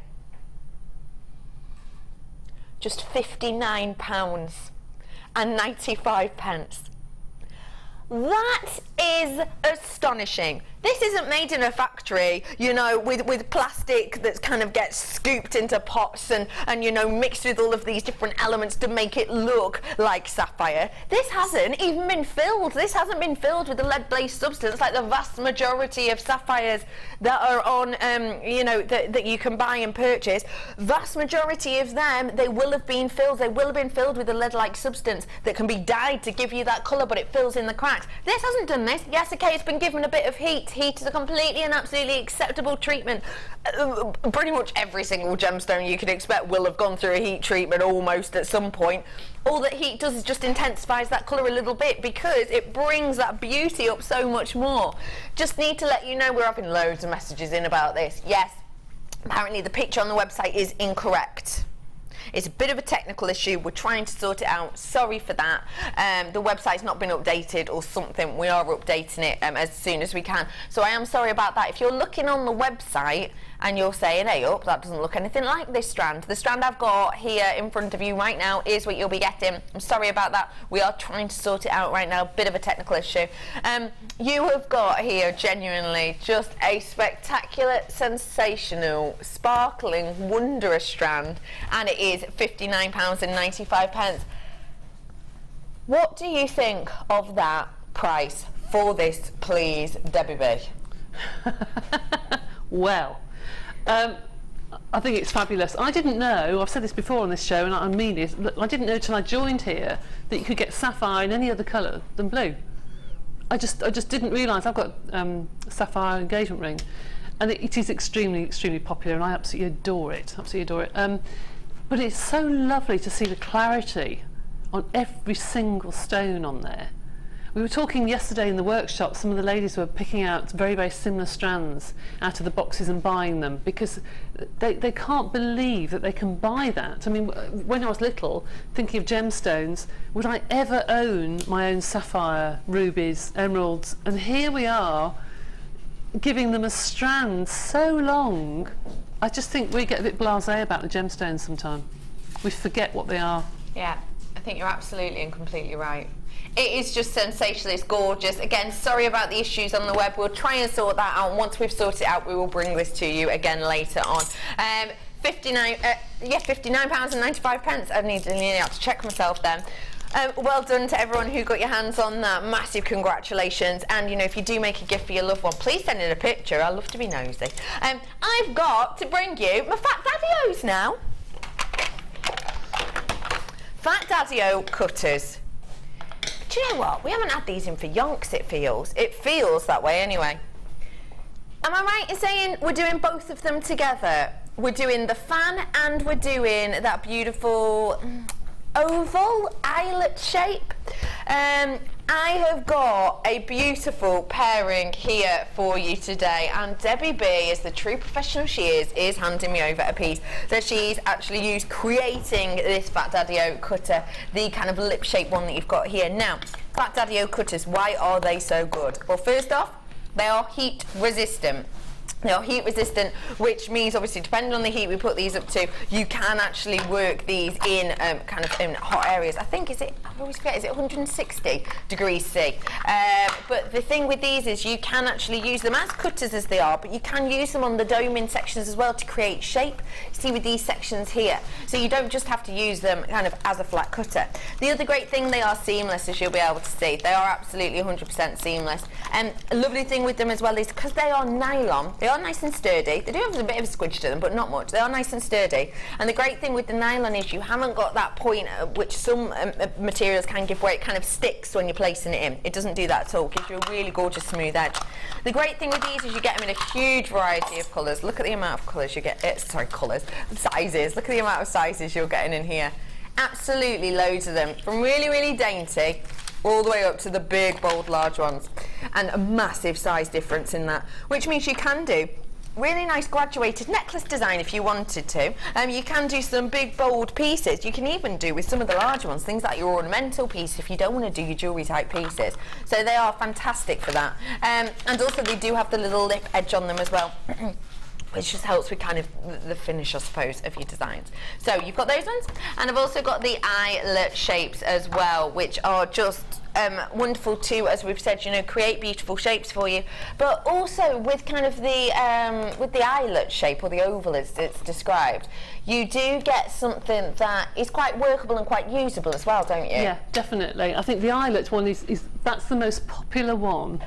just £59.95. That is astonishing. This isn't made in a factory, you know, with plastic that kind of gets scooped into pots and you know, mixed with all of these different elements to make it look like sapphire. This hasn't even been filled. This hasn't been filled with a lead-based substance like the vast majority of sapphires that are on, you know, that you can buy and purchase. Vast majority of them, they will have been filled. They will have been filled with a lead-like substance that can be dyed to give you that colour, but it fills in the cracks. This hasn't done this. Yes, okay, it's been given a bit of heat. Heat is a completely and absolutely acceptable treatment. Pretty much every single gemstone you can expect will have gone through a heat treatment almost at some point. All that heat does is just intensifies that colour a little bit because it brings that beauty up so much more. Just need to let you know we're having loads of messages in about this. Yes, apparently the picture on the website is incorrect. It's a bit of a technical issue. We're trying to sort it out. Sorry for that. The website's not been updated or something. We are updating it as soon as we can. So I am sorry about that. If you're looking on the website and you're saying, hey up, that doesn't look anything like this strand. The strand I've got here in front of you right now is what you'll be getting. I'm sorry about that. We are trying to sort it out right now. Bit of a technical issue. You have got here genuinely just a spectacular, sensational, sparkling, wondrous strand, and it is £59.95. What do you think of that price for this, please, Debbie B? Well, I think it's fabulous. I didn't know, I've said this before on this show and I mean it, I didn't know till I joined here that you could get sapphire in any other colour than blue. I just didn't realise. I've got a sapphire engagement ring and it is extremely, extremely popular and I absolutely adore it, but it's so lovely to see the clarity on every single stone on there. We were talking yesterday in the workshop, some of the ladies were picking out very, very similar strands out of the boxes and buying them because they can't believe that they can buy that. I mean, when I was little, thinking of gemstones, would I ever own my own sapphire, rubies, emeralds? And here we are, giving them a strand so long. I just think we get a bit blasé about the gemstones sometimes. We forget what they are. Yeah, I think you're absolutely and completely right. It is just sensational, it's gorgeous. Again, sorry about the issues on the web. We'll try and sort that out. Once we've sorted it out, we will bring this to you again later on. £59.95. I need to check myself then. Well done to everyone who got your hands on that. Massive congratulations. And you know, if you do make a gift for your loved one, please send in a picture. I love to be nosy. I've got to bring you my Fat Daddy-O's now. Fat Daddy-O cutters. Do you know what? We haven't had these in for yonks, it feels. It feels that way anyway. Am I right in saying we're doing both of them together? We're doing the fan and we're doing that beautiful oval eyelet shape. I have got a beautiful pairing here for you today, and Debbie B, as the true professional she is handing me over a piece that she's actually used creating this Fat Daddy-O cutter, the kind of lip shape one that you've got here. Now, Fat Daddy-O cutters, why are they so good? Well, first off, they are heat resistant. They are heat resistant, which means obviously depending on the heat we put these up to, you can actually work these in kind of in hot areas. I think, I always forget, is it 160 degrees C? But the thing with these is you can actually use them as cutters as they are, but you can use them on the doming sections as well to create shape. See with these sections here. So you don't just have to use them kind of as a flat cutter. The other great thing, they are seamless, as you'll be able to see. They are absolutely 100% seamless. And a lovely thing with them as well is because they are nylon, they are nice and sturdy. They do have a bit of a squidge to them, but not much. They are nice and sturdy. And the great thing with the nylon is you haven't got that point at which some materials can give where it kind of sticks when you're placing it in. It doesn't do that at all. It gives you a really gorgeous smooth edge. The great thing with these is you get them in a huge variety of colours. Look at the amount of colours you get. Sizes. Look at the amount of sizes you're getting in here. Absolutely loads of them. From really, really dainty all the way up to the big, bold, large ones, and a massive size difference in that, which means you can do really nice graduated necklace design if you wanted to. You can do some big, bold pieces. You can even do with some of the larger ones, things like your ornamental piece if you don't want to do your jewellery type pieces. So they are fantastic for that. And also they do have the little lip edge on them as well. which just helps with kind of the finish, I suppose, of your designs. So you've got those ones, and I've also got the eyelet shapes as well, which are just wonderful to, as we've said, you know, create beautiful shapes for you. But also with kind of the with the eyelet shape, or the oval as it's described, you do get something that is quite workable and quite usable as well, don't you? Yeah, definitely. I think the eyelet one is that's the most popular one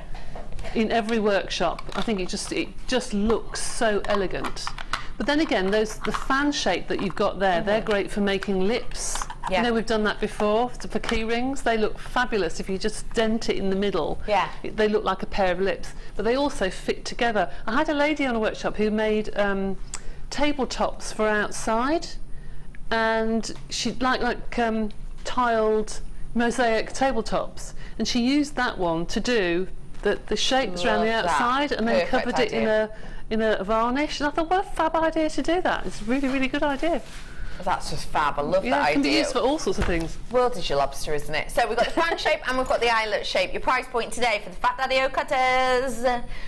in every workshop. I think it just looks so elegant. But then again, the fan shape that you've got there, they're great for making lips. Yeah. You know, we've done that before for key rings. They look fabulous if you just dent it in the middle. Yeah. They look like a pair of lips, but they also fit together. I had a lady on a workshop who made tabletops for outside, and she like tiled mosaic tabletops, and she used that one to do the shapes around the outside, and then covered it in a varnish. And I thought, what a fab idea to do that. It's a really, really good idea. That's just fab. I love that idea. Yeah, it can be used for all sorts of things. World is your lobster, isn't it? So we've got the fan shape and we've got the eyelet shape. Your price point today for the Fat Daddy-O cutters,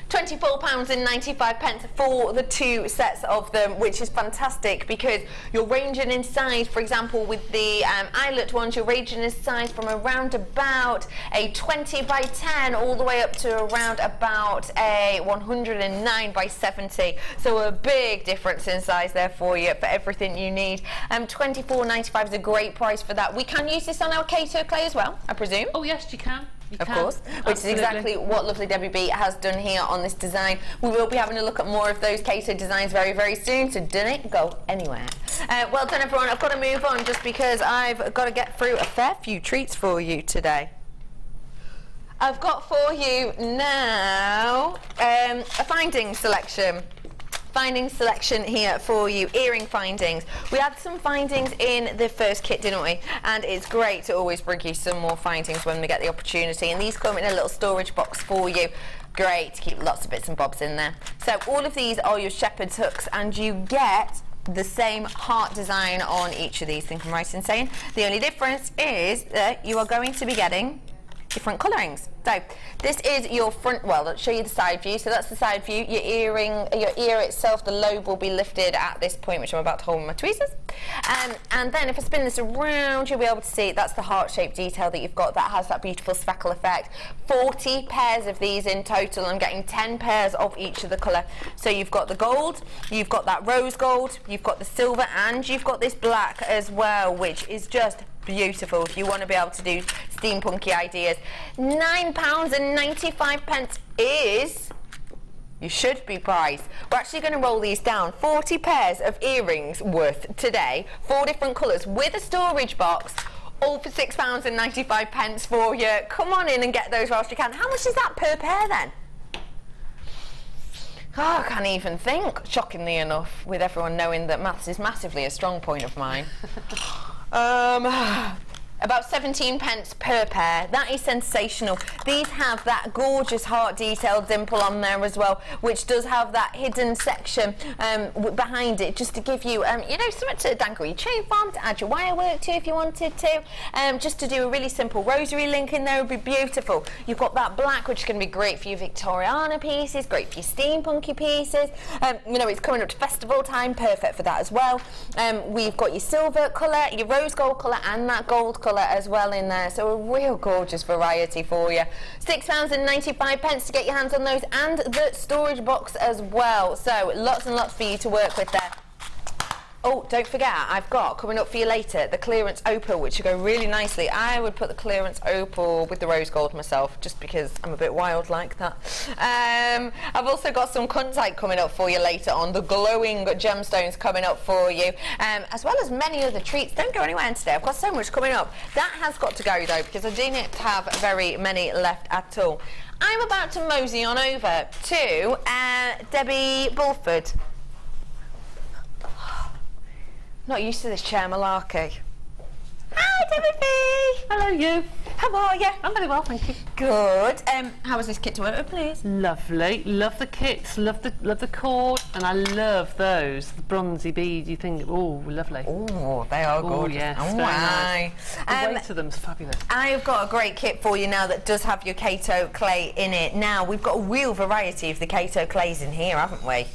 £24.95 for the 2 sets of them, which is fantastic because you're ranging in size. For example, with the eyelet ones, you're ranging in size from around about a 20 by 10 all the way up to around about a 109 by 70. So a big difference in size there for you, for everything you need. £24.95 is a great price for that. We can use this on our Kato clay as well, I presume. Oh yes, you can. Of course, which is exactly what lovely Debbie B has done here on this design. We will be having a look at more of those Kato designs very, very soon, so don't go anywhere. Well done, everyone. I've got to move on just because I've got to get through a fair few treats for you today. I've got for you now a finding selection. Finding selection here for you, earring findings. We had some findings in the first kit, didn't we? And it's great to always bring you some more findings when we get the opportunity. And these come in a little storage box for you. Great to keep lots of bits and bobs in there. So all of these are your shepherd's hooks, and you get the same heart design on each of these. I think I'm right in saying the only difference is that you are going to be getting different colourings. So this is your front, well, let's show you the side view. So that's the side view. Your earring, your ear itself, the lobe will be lifted at this point, which I'm about to hold with my tweezers. And then if I spin this around, you'll be able to see that's the heart-shaped detail that you've got. That has that beautiful speckle effect. 40 pairs of these in total. I'm getting 10 pairs of each of the colour. So you've got the gold, you've got that rose gold, you've got the silver, and you've got this black as well, which is just beautiful if you want to be able to do steampunky ideas. £9.95 is, you should be priced. We're actually going to roll these down. 40 pairs of earrings worth today, 4 different colours with a storage box, all for £6.95 for you. Come on in and get those whilst you can. How much is that per pair then? Oh, I can't even think, shockingly enough, with everyone knowing that maths is massively a strong point of mine. About 17 pence per pair. That is sensational. These have that gorgeous heart detail dimple on there as well, which does have that hidden section behind it, just to give you, you know, something to dangle your chain from, to add your wire work to if you wanted to. Just to do a really simple rosary link in there would be beautiful. You've got that black, which is going to be great for your Victoriana pieces, great for your steampunky pieces. You know, it's coming up to festival time, perfect for that as well. We've got your silver colour, your rose gold colour, and that gold colour as well in there, so a real gorgeous variety for you. £6.95 to get your hands on those, and the storage box as well, so lots and lots for you to work with there. Oh, don't forget, I've got coming up for you later the clearance opal, which will go really nicely. I would put the clearance opal with the rose gold myself, just because I'm a bit wild like that. I've also got some kunzite coming up for you later on, the glowing gemstones coming up for you, as well as many other treats. Don't go anywhere today, I've got so much coming up. That has got to go though, because I do not have very many left at all. I'm about to mosey on over to Debbie Bulford. Not used to this chair malarkey. Hi, Debbie B. Hello, you. How are you? I'm very well, thank you. Good. How was this kit to work with, please? Lovely. Love the kits. Love the cord, and I love those the bronzy bead. You think, oh, lovely. Oh, they are gorgeous. Yes, oh, very nice. The weight of them's fabulous. I've got a great kit for you now that does have your Kato clay in it. Now we've got a real variety of the Kato clays in here, haven't we?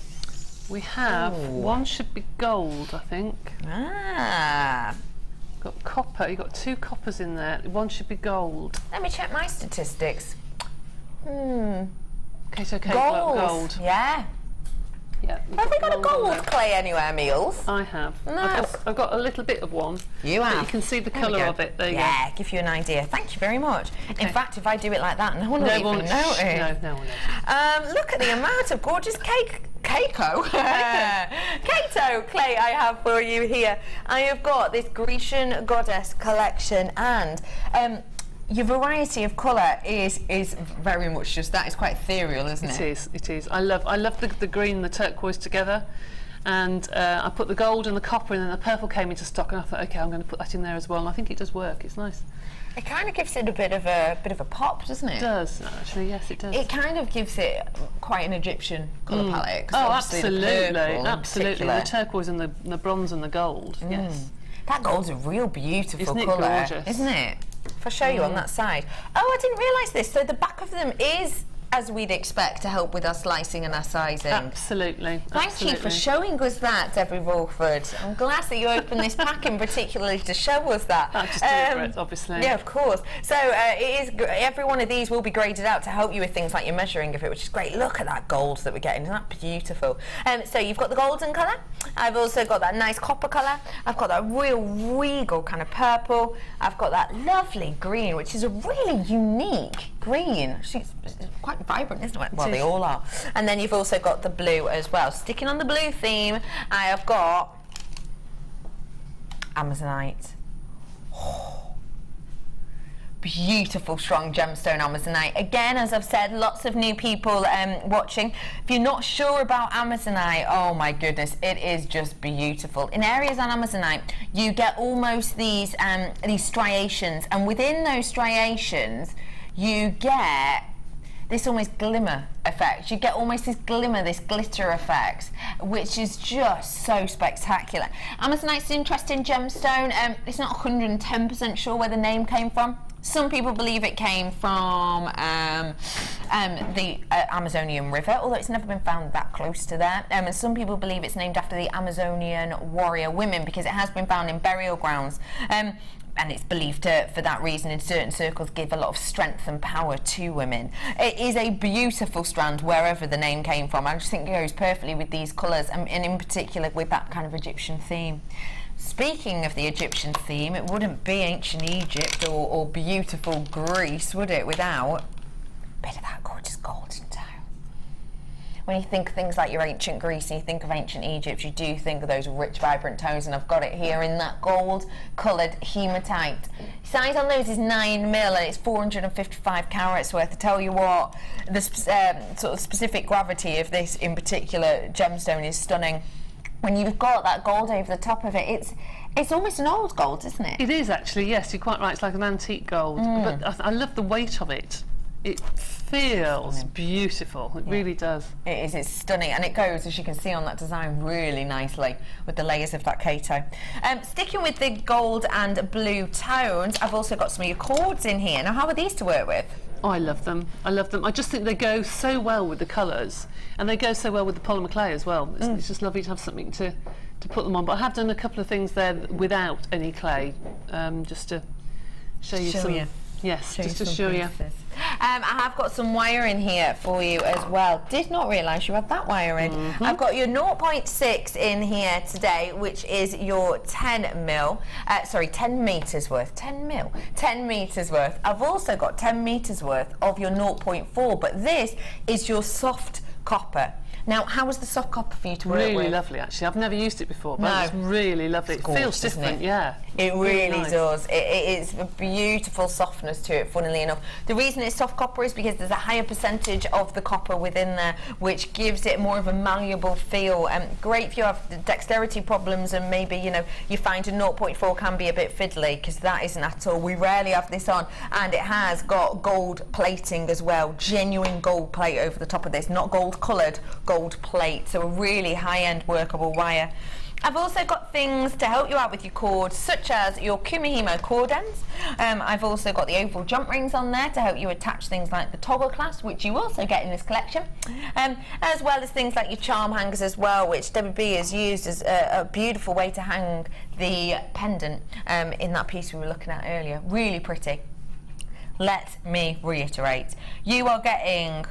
We have, one should be gold, I think. Ah. Got copper, you've got 2 coppers in there. One should be gold. Let me check my statistics. Okay, so gold. Yeah. Yeah. Have we got a gold clay anywhere, Meals? I have. No. I've got a little bit of one. You have. But you can see the colour of it. There you go. Yeah, give you an idea. Thank you very much. Okay. In fact, if I do it like that, no one will even notice. No one knows. Look at the amount of gorgeous Keiko clay I have for you here. I have got this Grecian goddess collection, and your variety of colour is very much just that. It's quite ethereal, isn't it? It is. I love the green and the turquoise together, and I put the gold and the copper in, and the purple came into stock, and I thought, okay, I'm going to put that in there as well. And I think it does work. It's nice. It kind of gives it a bit of a pop, doesn't it? It does, actually. Yes, it does. It kind of gives it quite an Egyptian colour palette. Oh, absolutely, absolutely. The turquoise and the bronze and the gold. Yes. That gold's a real beautiful Isn't it colour, gorgeous? isn't it? If I show you on that side. Oh, I didn't realise this. So the back of them is as we'd expect to help with our slicing and our sizing. Absolutely. Thank you for showing us that, Debbie Bulford. I'm glad that you opened this pack in particularly to show us that. Just deliberate, obviously. Yeah, of course. So it is. Every one of these will be graded out to help you with things like your measuring of it, which is great. Look at that gold that we're getting. Isn't that beautiful? So you've got the golden colour. I've also got that nice copper colour. I've got that real regal kind of purple. I've got that lovely green, which is a really unique green. She's quite vibrant, isn't it? Well, they all are. And then you've also got the blue as well. Sticking on the blue theme, I have got Amazonite. Oh, beautiful, strong gemstone Amazonite. Again, as I've said, lots of new people watching. If you're not sure about Amazonite, oh my goodness, it is just beautiful. In areas on Amazonite, you get almost these striations, and within those striations, you get this almost glimmer effect. You get almost this glimmer, this glitter effect, which is just so spectacular. Amazonite's an interesting gemstone. It's not 110% sure where the name came from. Some people believe it came from the Amazonian River, although it's never been found that close to there. And some people believe it's named after the Amazonian warrior women because it has been found in burial grounds. And it's believed to, for that reason, in certain circles, give a lot of strength and power to women. It is a beautiful strand, wherever the name came from. I just think it goes perfectly with these colours, and in particular with that kind of Egyptian theme. Speaking of the Egyptian theme, it wouldn't be ancient Egypt or beautiful Greece, would it, without a bit of that gorgeous golden tone. When you think of things like your ancient Greece and you think of ancient Egypt, you do think of those rich, vibrant tones, and I've got it here in that gold-coloured hematite. Size on those is 9mm and it's 455 carats worth. I tell you what, the sort of specific gravity of this in particular gemstone is stunning. When you've got that gold over the top of it, it's almost an old gold, isn't it? It is actually, yes, you're quite right. It's like an antique gold, but I love the weight of it. It feels beautiful. It really does. It is. It's stunning, and it goes, as you can see on that design, really nicely with the layers of that Kato. Sticking with the gold and blue tones, I've also got some of your cords in here. Now, how are these to work with? Oh, I love them. I love them. I just think they go so well with the colours, and they go so well with the polymer clay as well. It's just lovely to have something to put them on. But I have done a couple of things there without any clay, just to show you some. Yes, just to show you. I have got some wire in here for you as well. Did not realise you had that wire in. I've got your 0.6 in here today, which is your 10 metres worth. 10 metres worth. I've also got 10 metres worth of your 0.4, but this is your soft copper. Now, how was the soft copper for you to work with? Really lovely, actually. I've never used it before, but it's really lovely. It feels different, yeah. It really does. It is a beautiful softness to it, funnily enough. The reason it's soft copper is because there's a higher percentage of the copper within there, which gives it more of a malleable feel. Great if you have dexterity problems and maybe, you know, you find a 0.4 can be a bit fiddly, because that isn't at all. We rarely have this on, and it has got gold plating as well. Genuine gold plate over the top of this, not gold coloured, gold plate. So a really high-end workable wire. I've also got things to help you out with your cords, such as your Kumihimo cord ends. I've also got the oval jump rings on there to help you attach things like the toggle clasp, which you also get in this collection, as well as things like your charm hangers as well, which Debbie B has used as a beautiful way to hang the pendant in that piece we were looking at earlier. Really pretty. Let me reiterate. You are getting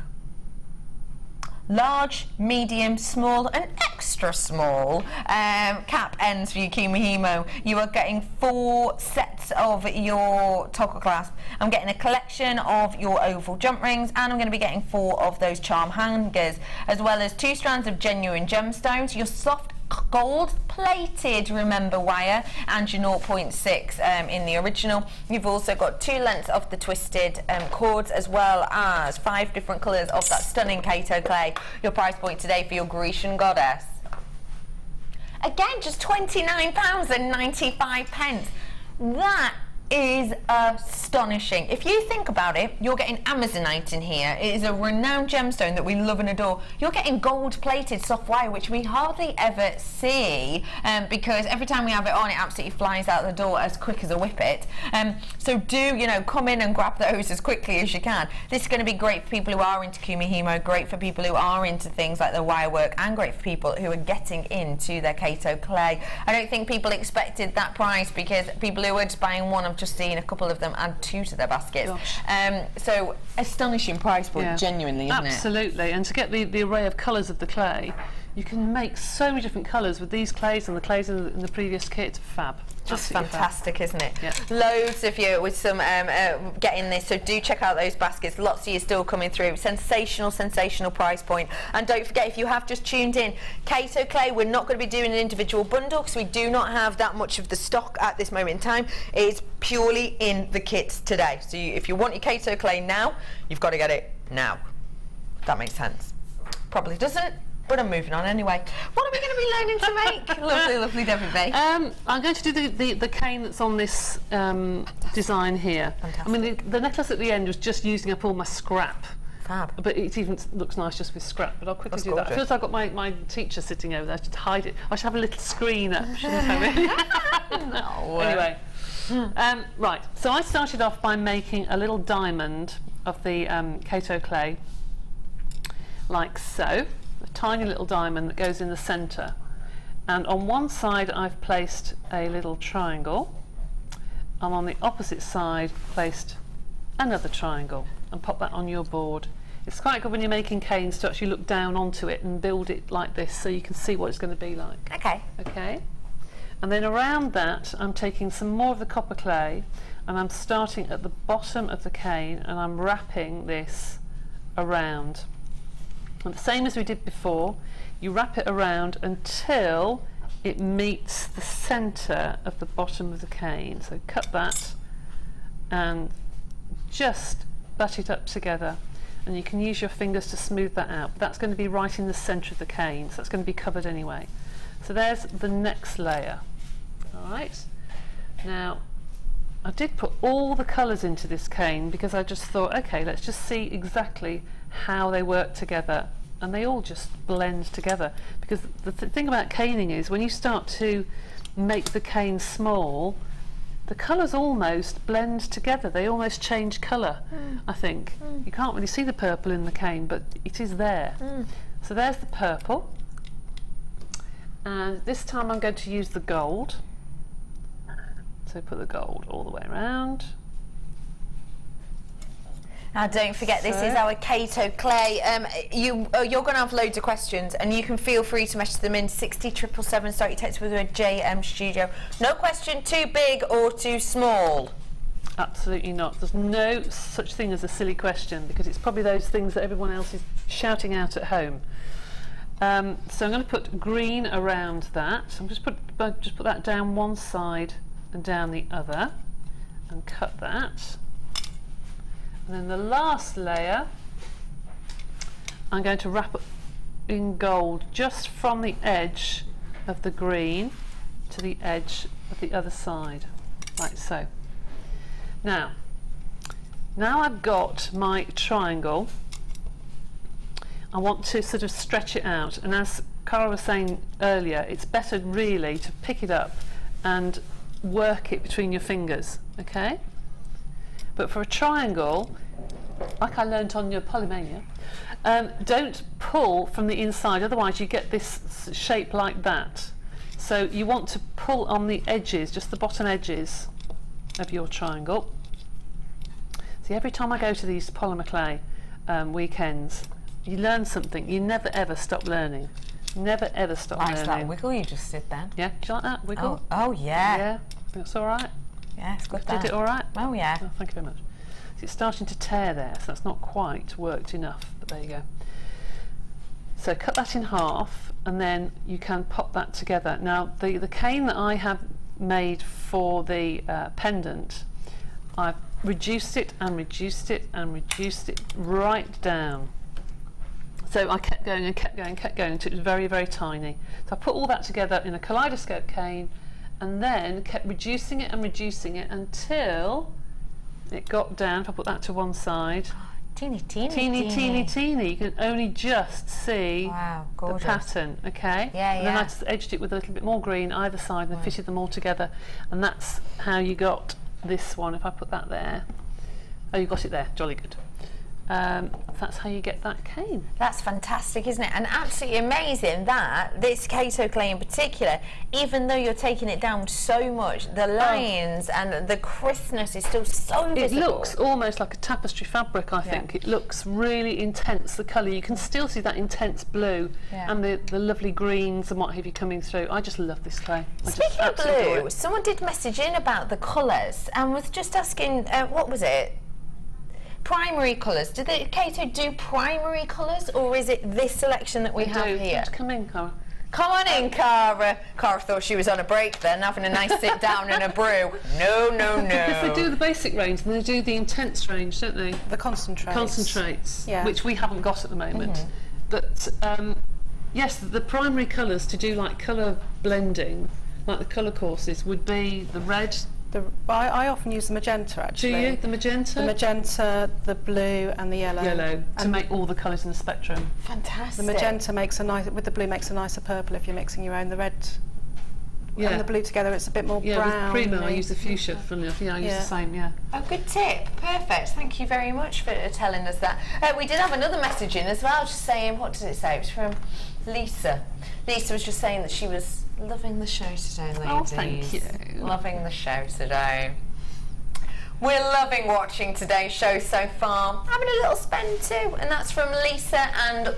large, medium, small and extra small cap ends for your Kumihimo. You are getting 4 sets of your toggle clasp. I'm getting a collection of your oval jump rings, and I'm going to be getting 4 of those charm hangers, as well as 2 strands of genuine gemstones, your soft gold plated, remember, wire, and your 0.6 in the original. You've also got 2 lengths of the twisted cords, as well as 5 different colours of that stunning Kato clay. Your price point today for your Grecian goddess, again, just £29.95. That is astonishing. If you think about it, you're getting Amazonite in here. It is a renowned gemstone that we love and adore. You're getting gold-plated soft wire, which we hardly ever see, because every time we have it on, it absolutely flies out the door as quick as a whippet. So do, you know, come in and grab those as quickly as you can. This is going to be great for people who are into Kumihimo, great for people who are into things like the wire work, and great for people who are getting into their Kato clay. I don't think people expected that price, because people who were just buying one of just seen a couple of them add 2 to their baskets. So astonishing price point, genuinely, isn't it? Absolutely, and to get the array of colours of the clay, you can make so many different colours with these clays and the clays in the previous kit. Fab. Just fantastic, isn't it? Yeah. Loads of you with some getting this, so do check out those baskets. Lots of you still coming through. Sensational, sensational price point. And don't forget, if you have just tuned in, Kato clay, we're not going to be doing an individual bundle because we do not have that much of the stock at this moment in time. It's purely in the kits today. So if you want your Kato clay now, you've got to get it now. That makes sense. Probably doesn't, but I'm moving on anyway. What are we going to be learning to make? Lovely, lovely Debbie B. I'm going to do the cane that's on this design here. Fantastic. I mean, the necklace at the end was just using up all my scrap. Fab. But it even looks nice just with scrap, but I'll quickly That's do gorgeous. that. I feel like I've got my teacher sitting over there. I should hide it. I should have a little screen up, shouldn't I really? No. Anyway. Right, so I started off by making a little diamond of the Kato clay, like so. A tiny little diamond that goes in the centre, and on one side I've placed a little triangle, and on the opposite side placed another triangle, and pop that on your board. It's quite good when you're making canes to actually look down onto it and build it like this so you can see what it's going to be like. Okay, and then around that I'm taking some more of the copper clay, and I'm starting at the bottom of the cane, and I'm wrapping this around. And the same as we did before, you wrap it around until it meets the centre of the bottom of the cane. So cut that and just butt it up together, and you can use your fingers to smooth that out. That's going to be right in the centre of the cane, so that's going to be covered anyway. So there's the next layer. Alright, now I did put all the colours into this cane because I just thought, okay, let's just see exactly how they work together, and they all just blend together, because the thing about caning is when you start to make the cane small, the colours almost blend together, they almost change colour. I think you can't really see the purple in the cane, but it is there. So there's the purple, and this time I'm going to use the gold, so put the gold all the way around. Now don't forget, this is our Kato clay. You're going to have loads of questions, and you can feel free to message them in 60777, start your text with a JM Studio. No question too big or too small. Absolutely not. There's no such thing as a silly question, because it's probably those things that everyone else is shouting out at home. So I'm going to put green around that. So I'm just put that down one side and down the other, and cut that. And then the last layer I'm going to wrap up in gold just from the edge of the green to the edge of the other side, like so. Now I've got my triangle. I want to sort of stretch it out, and as Cara was saying earlier, it's better really to pick it up and work it between your fingers, okay? But for a triangle, like I learnt on your Polymer, don't pull from the inside, otherwise you get this shape like that. So you want to pull on the edges, just the bottom edges of your triangle. See, every time I go to these polymer clay weekends, you learn something. You never ever stop learning. Never ever stop learning. Nice that wiggle you just did then. Yeah, do you like that wiggle? Oh yeah. Yeah, that's all right. Yeah, it's good. Did it all right? Oh yeah. Oh, thank you very much. So it's starting to tear there, so that's not quite worked enough, but there you go. So cut that in half, and then you can pop that together. Now the cane that I have made for the pendant, I've reduced it and reduced it and reduced it right down. So I kept going and kept going and kept going until it was very, very tiny. So I put all that together in a kaleidoscope cane and then kept reducing it until it got down. If I put that to one side, Teeny, teeny, teeny, teeny, teeny. You can only just see the pattern, okay? Yeah, and then I just edged it with a little bit more green either side and fitted them all together. And that's how you got this one. If I put that there. Oh, you got it there. Jolly good. That's how you get that cane. That's fantastic, isn't it? And absolutely amazing that this Kato clay in particular, even though you're taking it down so much, the lines and the crispness is still so visible. It looks almost like a tapestry fabric, I think. It looks really intense, the colour. You can still see that intense blue and the lovely greens and what have you coming through. I just love this clay. Speaking of blue, someone did message in about the colours and was just asking, what was it? Primary colours. Do the Kato do primary colours, or is it this selection that we have here? Come in, Cara. Come on in, Cara. Cara thought she was on a break then, having a nice sit down and a brew. No, no, no. Because they do the basic range and they do the intense range, don't they? The concentrates. Concentrates, which we haven't got at the moment. But yes, the primary colours to do like colour blending, like the colour courses, would be the red. I often use the magenta, actually. Do you? The magenta? The magenta, the blue and the yellow. Yellow, to make all the colours in the spectrum. Fantastic. The magenta makes a nice, with the blue makes a nicer purple if you're mixing your own. The red and the blue together, it's a bit more brown. Yeah, with Primo I use the fuchsia, funnily enough. Yeah, I use the same, Oh, good tip. Perfect. Thank you very much for telling us that. We did have another message in as well, just saying, what did it say? It was from Lisa. Lisa was just saying that she was loving the show today, ladies. Oh, thank you. Loving the show today. We're loving watching today's show so far. Having a little spend too, and that's from Lisa and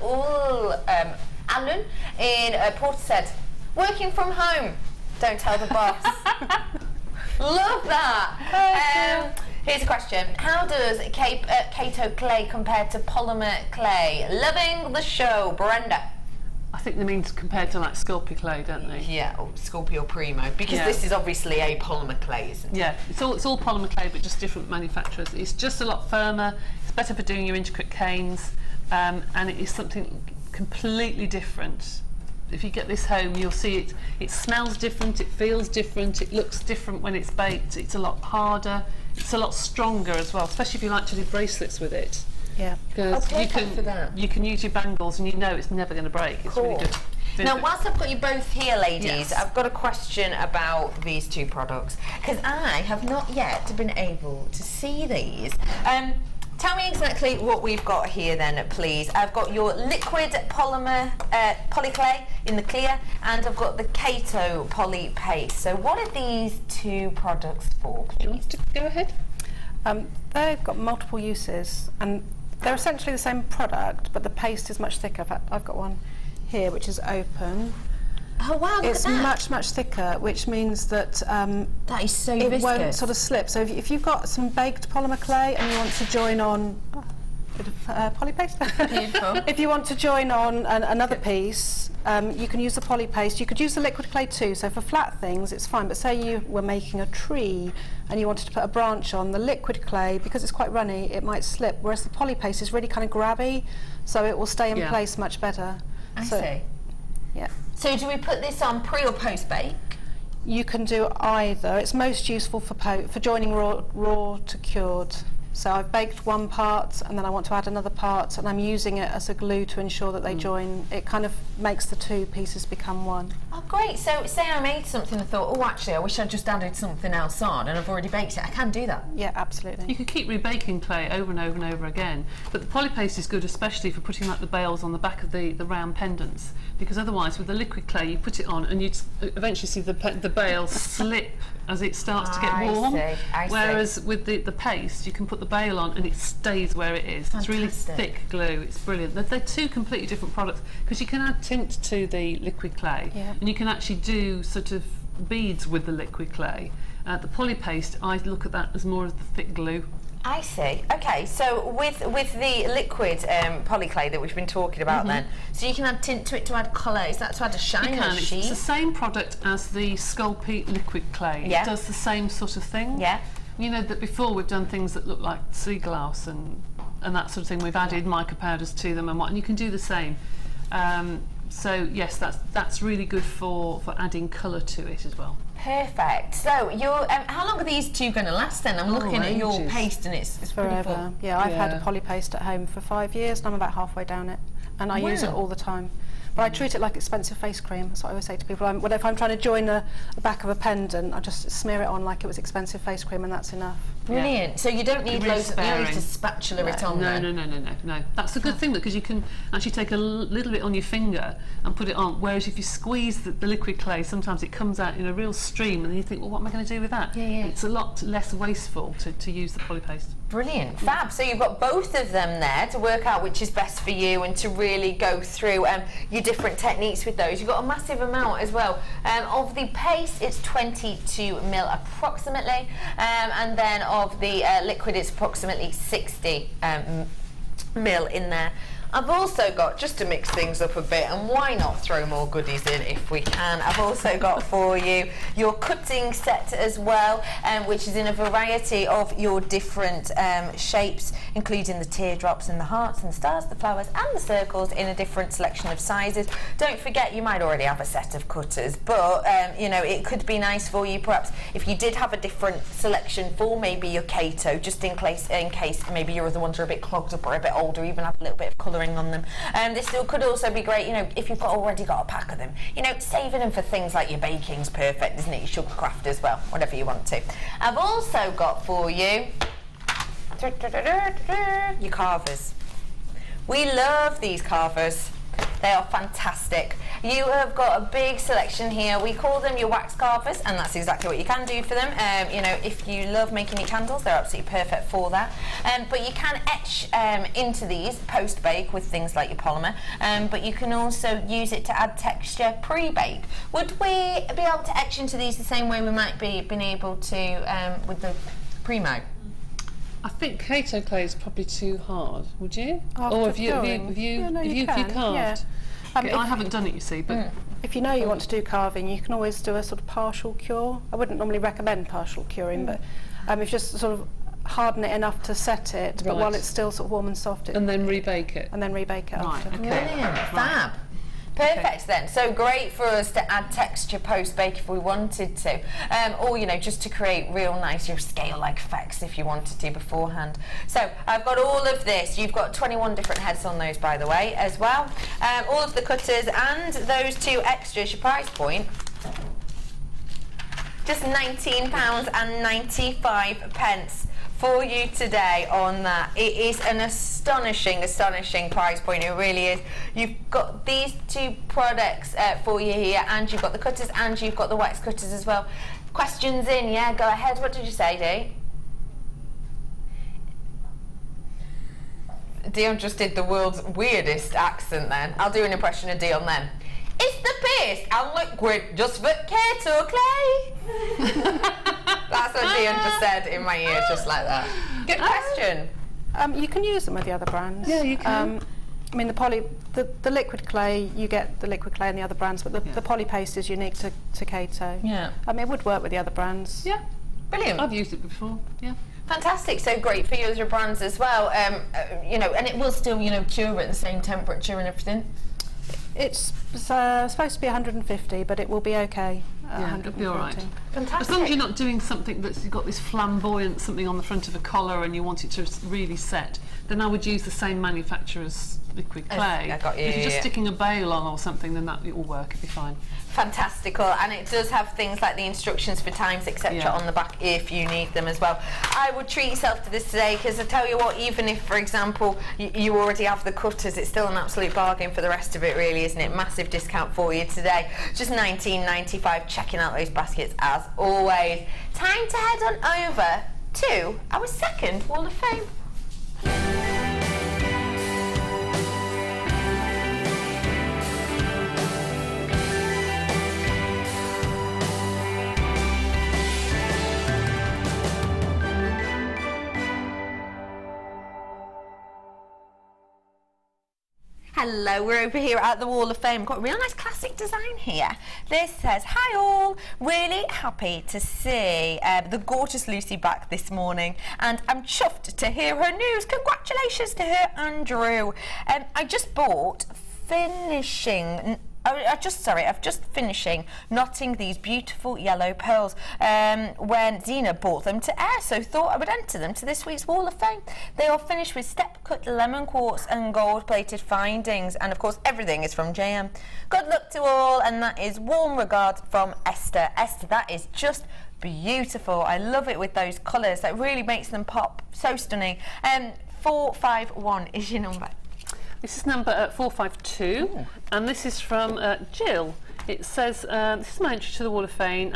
Alan in Portishead. Working from home. Don't tell the boss. Love that. Here's a question. How does Kato clay compare to polymer clay? Loving the show, Brenda. I think they mean compared to like Sculpey clay, don't they? Yeah, or Sculpey or Primo, because this is obviously a polymer clay, isn't it? Yeah, it's all polymer clay, but just different manufacturers. It's just a lot firmer. It's better for doing your intricate canes, and it is something completely different. If you get this home, you'll see it. It smells different. It feels different. It looks different when it's baked. It's a lot harder. It's a lot stronger as well, especially if you like to do bracelets with it. Yeah. Because you can use your bangles and you know it's never going to break. It's really good. Now, whilst I've got you both here, ladies, I've got a question about these two products, because I have not yet been able to see these. Tell me exactly what we've got here then, please. I've got your liquid polymer polyclay in the clear, and I've got the Kato poly paste. So what are these two products for, please? Do you want to go ahead? They've got multiple uses, and they're essentially the same product, but the paste is much thicker. In fact, I've got one here which is open. Oh wow, look it's at that. much thicker, which means that that is so it viscous. won't sort of slip. So if you've got some baked polymer clay and you want to join on a bit of poly paste, if you want to join on another piece, you can use the poly paste. You could use the liquid clay too. So for flat things, it's fine. But say you were making a tree and you wanted to put a branch on, the liquid clay, because it's quite runny, it might slip. Whereas the poly paste is really kind of grabby, so it will stay in place much better. I see. Yeah. So do we put this on pre or post bake? You can do either. It's most useful for joining raw to cured. So I've baked one part and then I want to add another part, and I'm using it as a glue to ensure that they join. It kind of makes the two pieces become one. Oh great, so say I made something and thought, oh actually I wish I'd just added something else on, and I've already baked it, I can do that? Yeah, absolutely. You could keep rebaking clay over and over and over again, but the polypaste is good especially for putting like the bails on the back of the round pendants, because otherwise with the liquid clay you put it on and you'd eventually see the bail slip as it starts to get warm. Whereas with the paste, you can put the bail on and it stays where it is. Fantastic. It's really thick glue. It's brilliant. They're two completely different products, because you can add tint to the liquid clay, and you can actually do sort of beads with the liquid clay. The polypaste, I look at that as more of the thick glue. I see. Okay, so with the liquid polyclay that we've been talking about then, so you can add tint to it to add colour. Is that to add a shine or a sheen? It's the same product as the Sculpey liquid clay. It does the same sort of thing. Yeah. You know that before we've done things that look like sea glass and that sort of thing. We've added mica powders to them and you can do the same. So yes, that's really good for adding colour to it as well. Perfect. So you're, how long are these two going to last then? I'm looking at your paste and it's forever. Yeah, I've had a polypaste at home for 5 years and I'm about halfway down it, and I use it all the time. But I treat it like expensive face cream. That's what I always say to people. If I'm trying to join the back of a pendant, I just smear it on like it was expensive face cream, and that's enough. Brilliant. So you don't need loads of to spatula it on. No. That's a good thing, because you can actually take a little bit on your finger and put it on. Whereas if you squeeze the liquid clay, sometimes it comes out in a real stream, and then you think, well, what am I going to do with that? It's a lot less wasteful to use the polypaste. Brilliant. Fab. So you've got both of them there to work out which is best for you and to really go through your different techniques with those. You've got a massive amount as well. Of the paste, it's 22 mil approximately, and then of the liquid, it's approximately 60 mil in there. I've also got, just to mix things up a bit, and why not throw more goodies in if we can, I've also got for you your cutting set as well, which is in a variety of your different shapes, including the teardrops and the hearts and the stars, the flowers and the circles in a different selection of sizes. Don't forget, you might already have a set of cutters, but you know, it could be nice for you perhaps if you did have a different selection for maybe your Kato, just in case maybe your other ones are a bit clogged up or a bit older, even have a little bit of colouring on them. This still could also be great, you know, if you've already got a pack of them. You know, saving them for things like your baking's perfect, isn't it? Your sugarcraft as well, whatever you want to. I've also got for you your carvers. We love these carvers. They are fantastic. You have got a big selection here. We call them your wax carvers, and that's exactly what you can do for them. You know, if you love making your candles, they're absolutely perfect for that. But you can etch into these post-bake with things like your polymer, but you can also use it to add texture pre-bake. Would we be able to etch into these the same way we might be been able to with the Primo? I think Kato clay is probably too hard. Would you? Or have you carved? Yeah. I haven't done it, you see, but if you know you want to do carving, you can always do a sort of partial cure. I wouldn't normally recommend partial curing, but if you just sort of harden it enough to set it, but while it's still sort of warm and soft, and then rebake it. After. Okay. Brilliant. Fab. Perfect then. So great for us to add texture post-bake if we wanted to, or you know, just to create real nice scale-like effects if you wanted to beforehand. So I've got all of this. You've got 21 different heads on those, by the way, as well. All of the cutters and those two extras. Your price point, just £19.95 for you today on that. It is an astonishing price point. It really is. You've got these two products for you here, and you've got the cutters and you've got the wax cutters as well. Questions in? Yeah, go ahead. What did you say, Dee? Dion just did the world's weirdest accent then. I'll do an impression of Dion then. It's the paste and liquid just for Kato clay. That's what Dion just said in my ear, just like that. Good question. You can use them with the other brands. Yeah, you can. I mean, the liquid clay, you get the liquid clay and the other brands, but the poly paste is unique to Kato. Yeah. I mean, it would work with the other brands. Yeah. Brilliant. I've used it before. Yeah. Fantastic. So great for user brands as well. You know, and it will still, you know, cure at the same temperature and everything. It's supposed to be 150, but it will be okay. Yeah, it'll be all right. Fantastic. As long as you're not doing something that's got this flamboyant something on the front of a collar and you want it to really set, then I would use the same manufacturer's liquid clay. I got you. If you're just sticking a bail on or something, then it will work, it'll be fine. Fantastical, and it does have things like the instructions for times, etc. on the back if you need them as well. I would treat yourself to this today, because I tell you what, even if, for example, you already have the cutters, it's still an absolute bargain for the rest of it, really, isn't it? Massive discount for you today, just $19.95. Checking out those baskets as always. Time to head on over to our second Wall of Fame. Hello, we're over here at the Wall of Fame. Got a real nice classic design here. This says, hi all, really happy to see the gorgeous Lucy back this morning, and I'm chuffed to hear her news. Congratulations to her, Andrew. I just bought I've just finishing knotting these beautiful yellow pearls when Zena bought them to air, so thought I would enter them to this week's Wall of Fame. They are finished with step-cut lemon quartz and gold-plated findings, and of course everything is from JM. Good luck to all, and that is warm regards from Esther. Esther, that is just beautiful. I love it with those colours. That really makes them pop. So stunning. 451 is your number. This is number 452, and this is from Jill. It says, this is my entry to the Wall of Fame,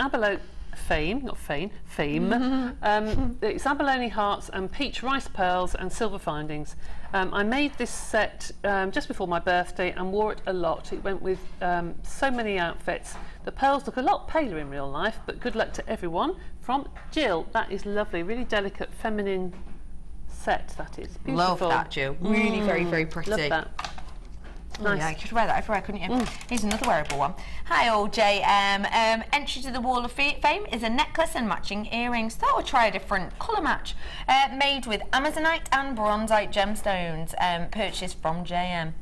it's abalone hearts and peach rice pearls and silver findings. I made this set just before my birthday and wore it a lot. It went with so many outfits. The pearls look a lot paler in real life, but good luck to everyone. From Jill. That is lovely, really delicate, feminine set, that is. Beautiful. Love that, Jill. Really very, very pretty. Love that. Nice. Yeah, you could wear that everywhere, couldn't you? Here's another wearable one. Hi all, JM. Entry to the Wall of Fame is a necklace and matching earrings. Thought I'd try a different colour match. Made with Amazonite and Bronzite gemstones. Purchased from JM.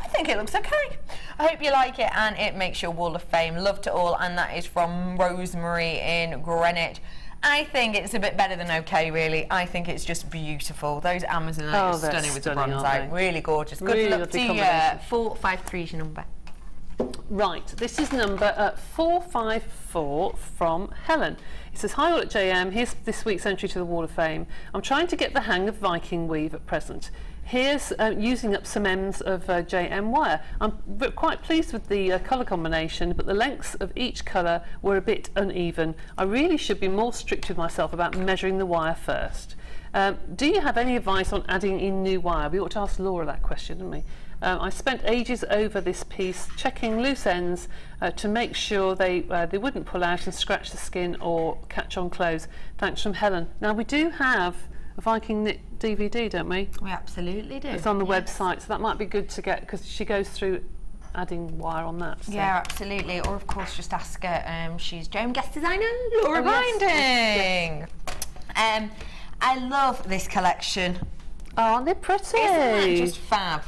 I think it looks okay. I hope you like it and it makes your Wall of Fame. Love to all, and that is from Rosemary in Greenwich. I think it's a bit better than okay, really. I think it's just beautiful. Those Amazonite are stunning with the bronzite. Really gorgeous. Good luck to you. 453 is your number. Right, this is number 454 from Helen. It says, hi all at JM, here's this week's entry to the Wall of Fame. I'm trying to get the hang of Viking weave at present. Here's using up some ends of JM wire. I'm quite pleased with the colour combination, but the lengths of each colour were a bit uneven. I really should be more strict with myself about measuring the wire first. Do you have any advice on adding in new wire? We ought to ask Laura that question, didn't we? I spent ages over this piece checking loose ends to make sure they wouldn't pull out and scratch the skin or catch on clothes. Thanks from Helen. Now we do have a Viking knit DVD, don't we? We absolutely do. It's on the website, so that might be good to get, because she goes through adding wire on that. So. Yeah, absolutely. Or of course just ask her. She's JM guest designer Laura Binding. Yes. I love this collection. Oh, aren't they pretty? Isn't that just fab?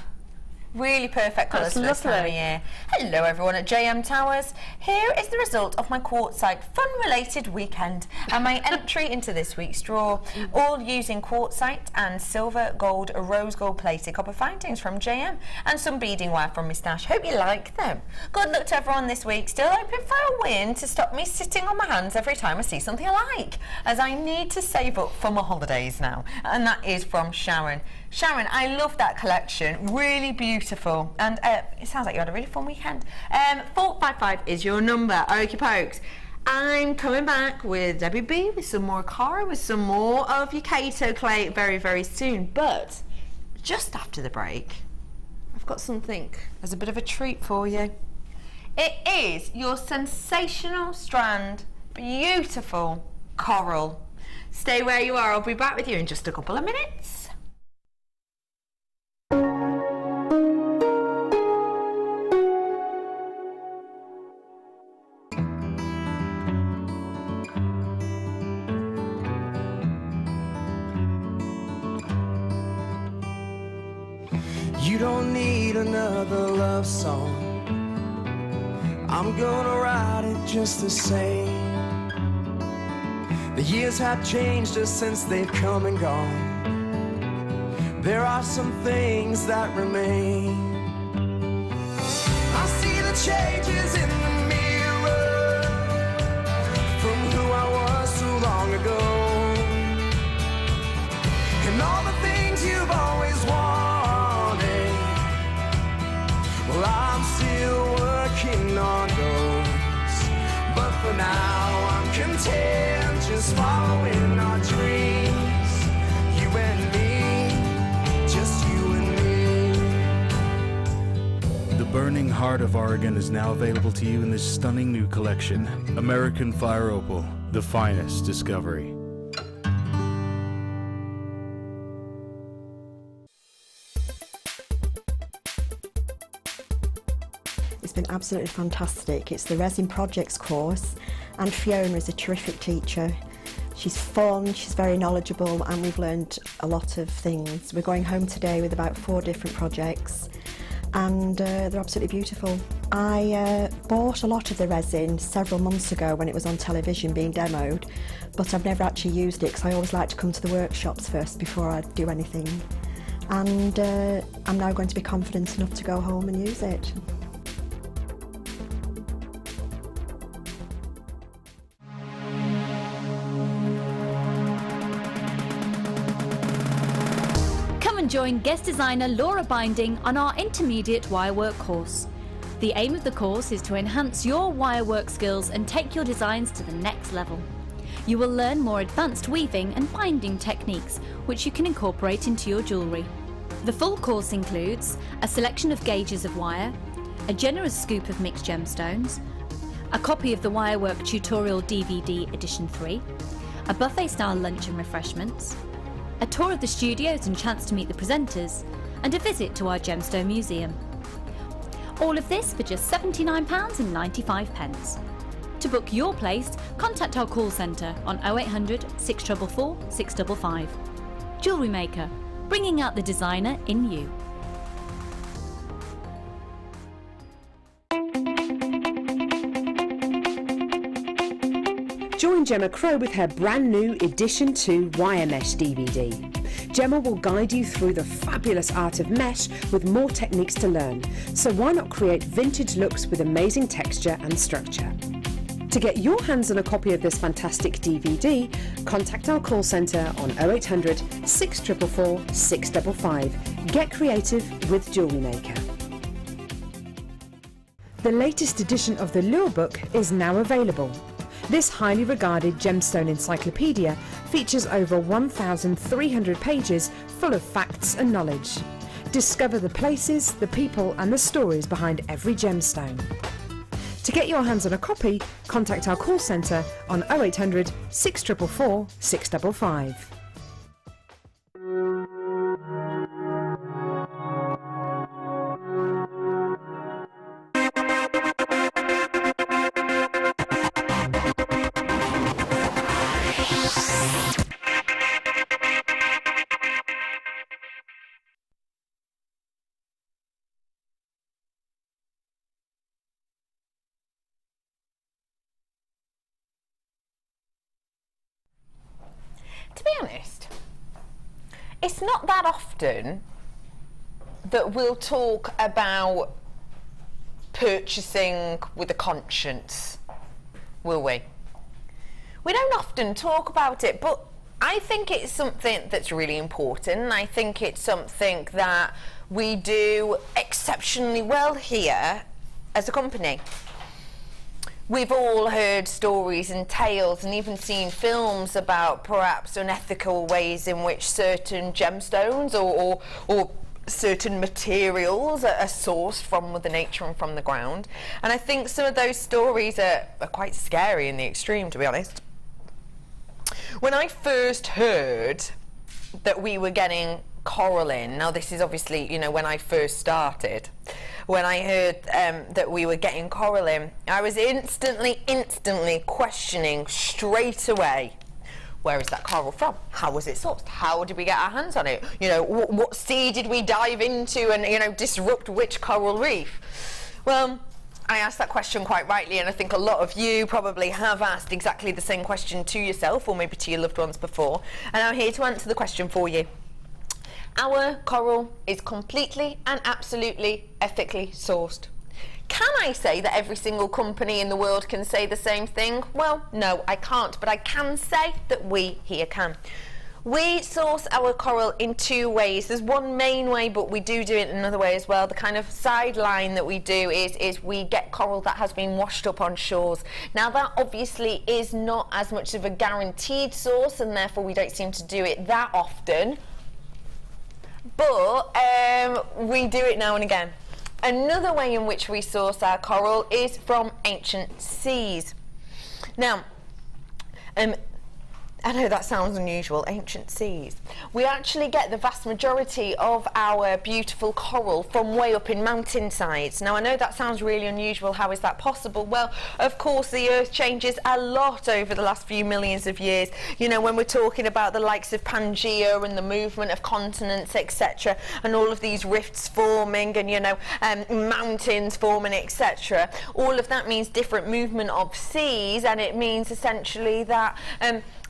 Really perfect colours for this time of year. Hello everyone at JM Towers. Here is the result of my quartzite fun-related weekend and my entry into this week's draw. All using quartzite and silver, gold, rose gold plated copper findings from JM and some beading wire from my stash. Hope you like them. Good luck to everyone this week. Still hoping for a win to stop me sitting on my hands every time I see something I like, as I need to save up for my holidays now. And that is from Sharon. Sharon, I love that collection, really beautiful, and it sounds like you had a really fun weekend. 455 is your number, okie pokes. I'm coming back with Debbie B, with some more Cara, with some more of your Kato clay very, very soon, but just after the break, I've got something as a bit of a treat for you. It is your sensational strand, beautiful coral. Stay where you are, I'll be back with you in just a couple of minutes. You don't need another love song. I'm gonna ride it just the same. The years have changed us since they've come and gone. There are some things that remain. I see the changes in the mirror from who I was so long ago, and all the things you've always wanted. Well, I'm still working on those, but for now I'm content just following our dreams. You and me, just you and me. The Burning Heart of Oregon is now available to you in this stunning new collection, American Fire Opal, the finest discovery. It's been absolutely fantastic. It's the Resin Projects course, and Fiona is a terrific teacher. She's fun, she's very knowledgeable, and we've learned a lot of things. We're going home today with about 4 different projects, and they're absolutely beautiful. I bought a lot of the resin several months ago when it was on television being demoed, but I've never actually used it because I always like to come to the workshops first before I do anything. And I'm now going to be confident enough to go home and use it. Join guest designer Laura Binding on our intermediate wirework course. The aim of the course is to enhance your wirework skills and take your designs to the next level. You will learn more advanced weaving and binding techniques which you can incorporate into your jewellery. The full course includes a selection of gauges of wire, a generous scoop of mixed gemstones, a copy of the Wirework Tutorial DVD Edition 3, a buffet-style lunch and refreshments, a tour of the studios and chance to meet the presenters, and a visit to our Gemstone Museum. All of this for just £79.95. To book your place, contact our call centre on 0800 644 655. Jewellery Maker, bringing out the designer in you. Join Gemma Crow with her brand new Edition 2 Wire Mesh DVD. Gemma will guide you through the fabulous art of mesh with more techniques to learn, so why not create vintage looks with amazing texture and structure? To get your hands on a copy of this fantastic DVD, contact our call centre on 0800 644 655. Get creative with Jewellery Maker. The latest edition of the Lure Book is now available. This highly regarded gemstone encyclopedia features over 1,300 pages full of facts and knowledge. Discover the places, the people and the stories behind every gemstone. To get your hands on a copy, contact our call centre on 0800 644 655. To be honest, it's not that often that we'll talk about purchasing with a conscience, will we? We don't often talk about it, but I think it's something that's really important. I think it's something that we do exceptionally well here as a company. We've all heard stories and tales and even seen films about perhaps unethical ways in which certain gemstones or certain materials are sourced from Mother Nature and from the ground. And I think some of those stories are quite scary in the extreme, to be honest. When I first heard that we were getting coral in, now this is obviously, you know, when I first started, when I heard that we were getting coral in, I was instantly questioning straight away, where is that coral from? How was it sourced? How did we get our hands on it? You know, what sea did we dive into and, you know, disrupt which coral reef? Well, I asked that question quite rightly, and I think a lot of you probably have asked exactly the same question to yourself or maybe to your loved ones before, and I'm here to answer the question for you. Our coral is completely and absolutely ethically sourced. Can I say that every single company in the world can say the same thing? Well, no, I can't, but I can say that we here can. We source our coral in two ways. There's one main way, but we do it in another way as well. The kind of sideline that we do is we get coral that has been washed up on shores. Now that obviously is not as much of a guaranteed source, and therefore we don't seem to do it that often. But we do it now and again. Another way in which we source our coral is from ancient seas. Now, I know that sounds unusual, ancient seas. We actually get the vast majority of our beautiful coral from way up in mountainsides. Now I know that sounds really unusual, how is that possible? Well, of course the earth changes a lot over the last few millions of years. You know, when we're talking about the likes of Pangea and the movement of continents, etc., and all of these rifts forming and, you know, mountains forming, etc., all of that means different movement of seas, and it means essentially that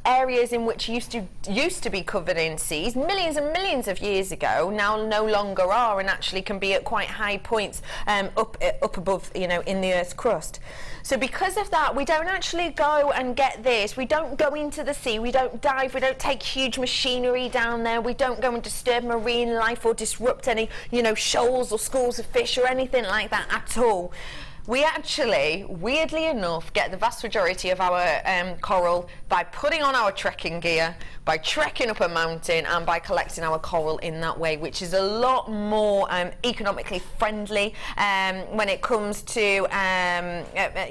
areas in which used to be covered in seas millions and millions of years ago now no longer are, and actually can be at quite high points up above, you know, in the Earth's crust. So because of that, we don't actually go and get this. We don't go into the sea, we don't dive, we don't take huge machinery down there, we don't go and disturb marine life or disrupt any, you know, shoals or schools of fish or anything like that at all. We actually, weirdly enough, get the vast majority of our coral by putting on our trekking gear, by trekking up a mountain, and by collecting our coral in that way, which is a lot more economically friendly when it comes to,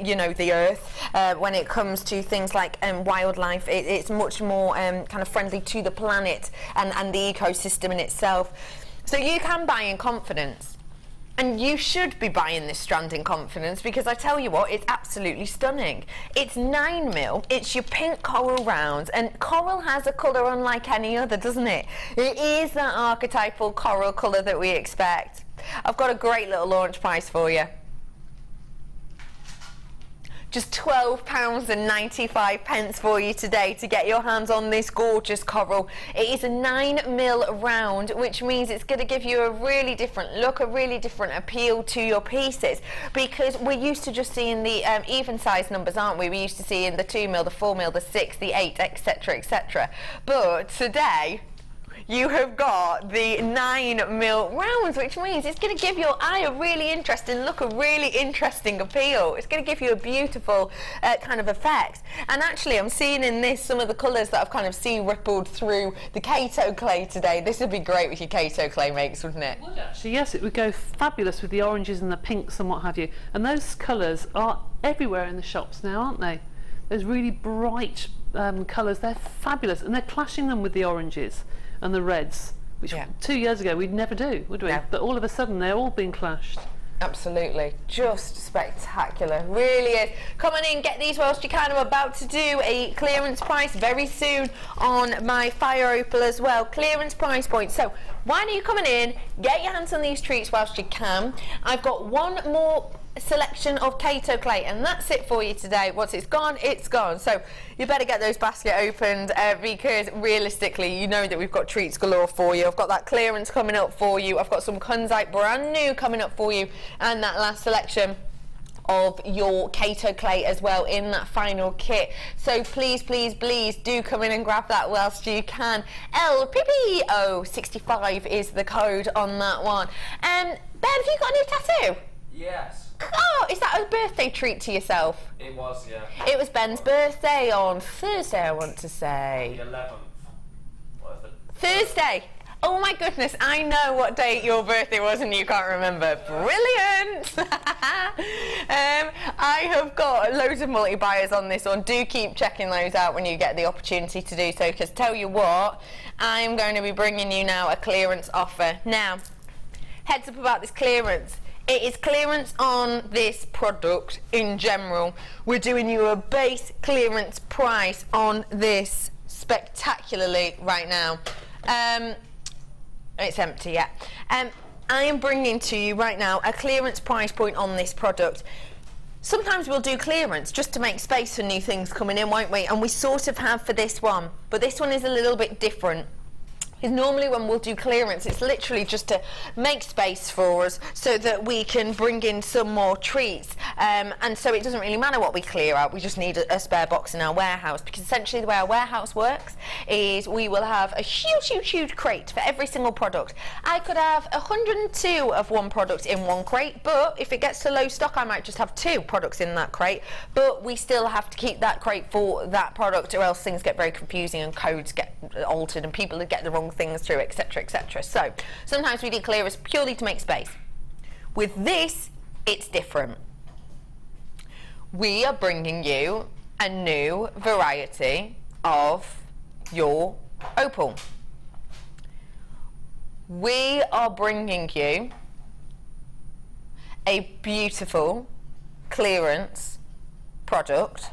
you know, the earth. When it comes to things like wildlife, it's much more kind of friendly to the planet and the ecosystem in itself. So you can buy in confidence. And you should be buying this strand in confidence, because I tell you what, it's absolutely stunning. It's 9mm, it's your pink coral rounds, and coral has a colour unlike any other, doesn't it? It is that archetypal coral colour that we expect. I've got a great little launch price for you. Just £12.95 for you today to get your hands on this gorgeous coral. It is a 9mm round, which means it's going to give you a really different look, a really different appeal to your pieces, because we're used to just seeing the even size numbers, aren't we? We're used to seeing the 2mm, the 4mm, the 6, the 8, etc, etc. But today you have got the 9mm rounds, which means it's going to give your eye a really interesting look, a really interesting appeal. It's going to give you a beautiful kind of effect. And actually, I'm seeing in this some of the colours that I've kind of seen rippled through the Kato clay today. This would be great with your Kato clay makes, wouldn't it? It would actually, yes, it would go fabulous with the oranges and the pinks and what have you. And those colours are everywhere in the shops now, aren't they? Those really bright colours, they're fabulous, and they're clashing them with the oranges and the reds, which 2 years ago we'd never do, would we? No. But all of a sudden they're all being clashed. Absolutely, just spectacular, really is. Come on in, get these whilst you can. I'm about to do a clearance price very soon on my fire opal as well. Clearance price point. So why don't you come on in, get your hands on these treats whilst you can. I've got one more selection of Kato clay, and that's it for you today. Once it's gone, it's gone. So you better get those baskets opened, because realistically, you know that we've got treats galore for you. I've got that clearance coming up for you. I've got some kunzite brand new coming up for you, and that last selection of your Kato clay as well in that final kit. So please, please, please do come in and grab that whilst you can. LPPO65 is the code on that one. Ben, have you got a new tattoo? Yes. Oh, is that a birthday treat to yourself? It was, yeah. It was Ben's birthday on Thursday, I want to say. The 11th. What is it? Thursday. Oh my goodness, I know what date your birthday was and you can't remember. Brilliant! I have got loads of multi-buyers on this one. Do keep checking those out when you get the opportunity to do so, because tell you what, I'm going to be bringing you now a clearance offer. Now, heads up about this clearance. It is clearance on this product in general. We're doing you a base clearance price on this spectacularly right now. It's empty, yeah. I am bringing to you right now a clearance price point on this product. sometimes we'll do clearance just to make space for new things coming in, won't we? And we sort of have for this one, but this one is a little bit different. Because normally when we'll do clearance, it's literally just to make space for us so that we can bring in some more treats. And so it doesn't really matter what we clear out, we just need a spare box in our warehouse, because essentially the way our warehouse works is we will have a huge crate for every single product. I could have 102 of one product in one crate, but if it gets to low stock, I might just have 2 products in that crate, but we still have to keep that crate for that product, or else things get very confusing and codes get altered and people get the wrong things through, etc, etc. So sometimes we do clearance purely to make space. With this, it's different. We are bringing you a new variety of your opal. We are bringing you a beautiful clearance product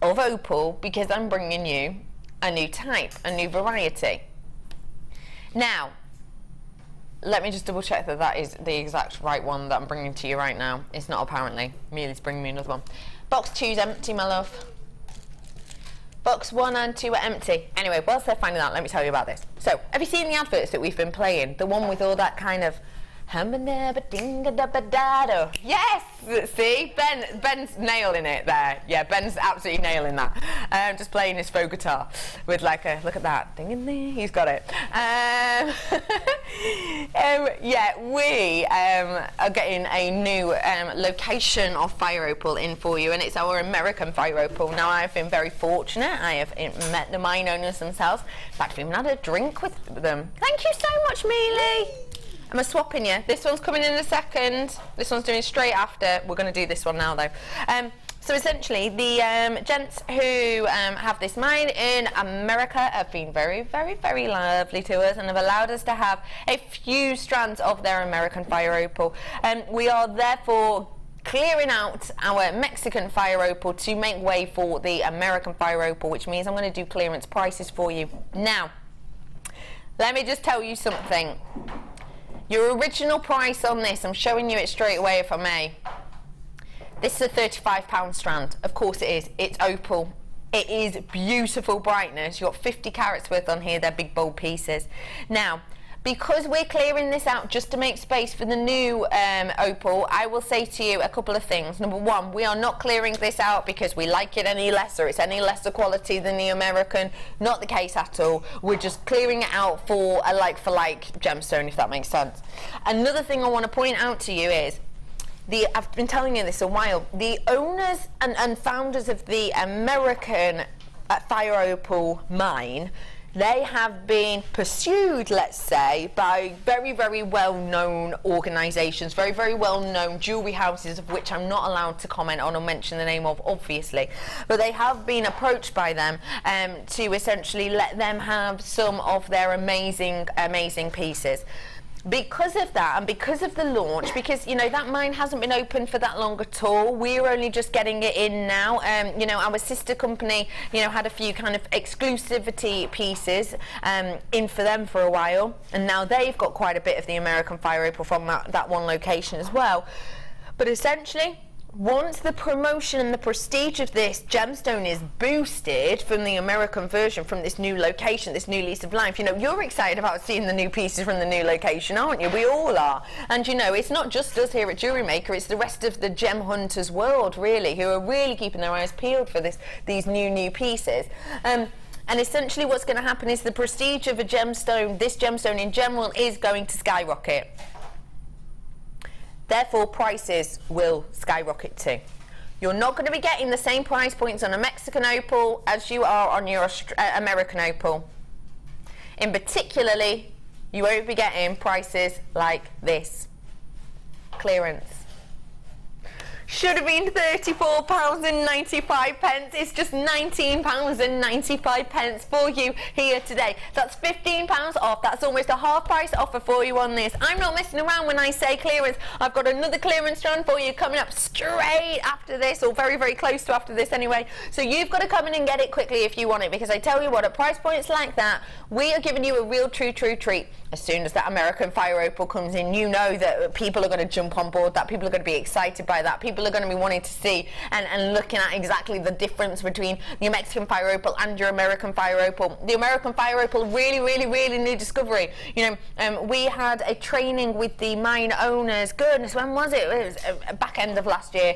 of opal, because I'm bringing you a new type, a new variety. Now, let me just double check that that is the exact right one that I'm bringing to you right now. It's not, apparently. Mealy's bringing me another one. Box 2's empty, my love. Box 1 and 2 are empty. Anyway, whilst they're finding out, let me tell you about this. So, have you seen the adverts that we've been playing? The one with all that kind of yes! See? Ben's nailing it there. Yeah, Ben's absolutely nailing that. Just playing his folk guitar with like a, look at that, ding in there, he's got it. Yeah, we are getting a new location of fire opal in for you, and it's our American fire opal. Now, I've been very fortunate. I have met the mine owners themselves. In fact, we've even had a drink with them. Thank you so much, Mealy. Am I swapping you? This one's coming in a second. This one's doing straight after. We're going to do this one now, though. So essentially, the gents who have this mine in America have been very, very lovely to us and have allowed us to have a few strands of their American fire opal. We are therefore clearing out our Mexican fire opal to make way for the American fire opal, which means I'm going to do clearance prices for you. Now, let me just tell you something. Your original price on this, I'm showing you it straight away if I may. This is a £35 strand. Of course it is. It's opal. It is beautiful brightness. You've got 50 carats worth on here. They're big bold pieces. Now, because we're clearing this out just to make space for the new opal, I will say to you a couple of things. Number one, we are not clearing this out because we like it any less or it's any lesser quality than the American. Not the case at all. We're just clearing it out for a like-for-like gemstone, if that makes sense. Another thing I want to point out to you is, I've been telling you this a while, the owners and founders of the American fire opal mine, they have been pursued, let's say, by very well-known organisations, very well-known jewellery houses, of which I'm not allowed to comment on or mention the name of, obviously. But they have been approached by them to essentially let them have some of their amazing pieces. Because of that, and because of the launch, because, you know, that mine hasn't been open for that long at all. We're only just getting it in now. You know, our sister company, you know, had a few kind of exclusivity pieces in for them for a while, and now they've got quite a bit of the American fire opal from that one location as well. But essentially, once the promotion and the prestige of this gemstone is boosted from the American version, from this new location, this new lease of life, you know, you're excited about seeing the new pieces from the new location, aren't you? We all are. And, you know, it's not just us here at JewelleryMaker, it's the rest of the gem hunters world, really, who are really keeping their eyes peeled for these new pieces. And essentially what's going to happen is the prestige of a gemstone, this gemstone in general, is going to skyrocket. Therefore, prices will skyrocket too. You're not going to be getting the same price points on a Mexican opal as you are on your American opal. In particularly, you won't be getting prices like this. Clearance. Should have been £34.95. It's just £19.95 for you here today. That's £15 off. That's almost a half price offer for you on this. I'm not messing around when I say clearance. I've got another clearance strand for you coming up straight after this, or very close to after this anyway. So you've got to come in and get it quickly if you want it, because I tell you what, at price points like that, we are giving you a real true treat. As soon as that American fire opal comes in, you know that people are going to jump on board that. People are going to be excited by that. People people are going to be wanting to see and looking at exactly the difference between your Mexican fire opal and your American fire opal. The American fire opal, really new discovery. You know, we had a training with the mine owners, goodness, when was it? It was back end of last year,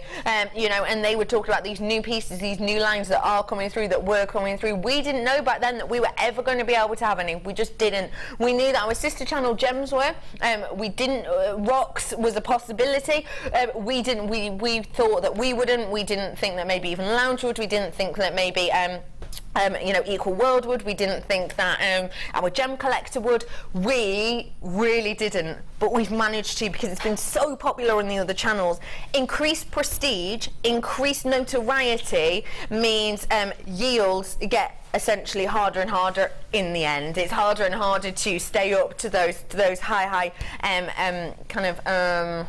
you know, and they were talking about these new pieces, these new lines that are coming through, that were coming through. We didn't know back then that we were ever going to be able to have any. We just didn't. We knew that our sister channel gems were. We didn't. Rocks was a possibility. We didn't. We thought that we wouldn't. We didn't think that maybe even lounge would. We didn't think that maybe you know, Equal World would. We didn't think that our gem collector would. We really didn't, but we've managed to, because it's been so popular on the other channels. Increased prestige, increased notoriety means yields get essentially harder and harder in the end. It's harder and harder to stay up to those high kind of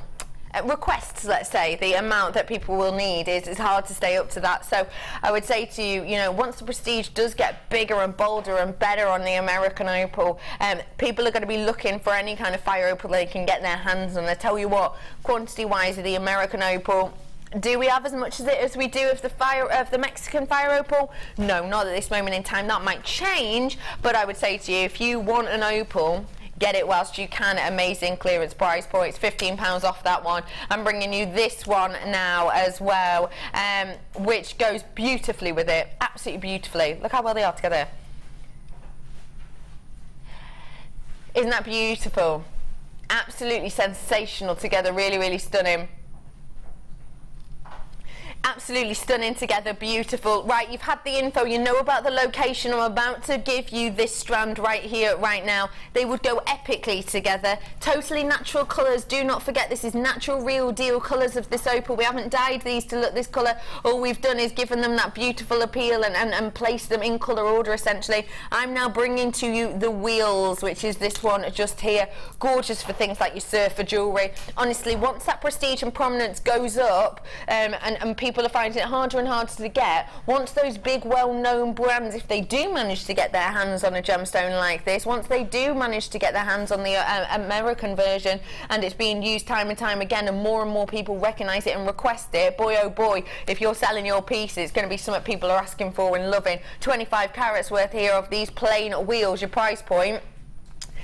requests, let's say. The amount that people will need is hard to stay up to that. So I would say to you, you know, once the prestige does get bigger and bolder and better on the American opal, people are going to be looking for any kind of fire opal they can get their hands on. I tell you what, quantity wise of the American opal, do we have as much of it as we do of the Mexican fire opal? No, not at this moment in time. That might change, but I would say to you, if you want an opal, get it whilst you can at amazing clearance price points. £15 off that one. I'm bringing you this one now as well, which goes beautifully with it, absolutely beautifully. Look how well they are together. Isn't that beautiful? Absolutely sensational together, really stunning. Absolutely stunning together, beautiful. Right, you've had the info, you know about the location. I'm about to give you this strand right here, right now. They would go epically together. Totally natural colours. Do not forget, this is natural, real deal colours of this opal. We haven't dyed these to look this colour. All we've done is given them that beautiful appeal and placed them in colour order, essentially. I'm now bringing to you the wheels, which is this one just here. Gorgeous for things like your surfer jewellery. Honestly, once that prestige and prominence goes up, and people are finding it harder and harder to get, once those big well-known brands, if they do manage to get their hands on a gemstone like this, once they do manage to get their hands on the American version, and it's being used time and time again, and more people recognise it and request it, boy oh boy, if you're selling your pieces, it's going to be something people are asking for and loving. 25 carats worth here of these plain wheels. Your price point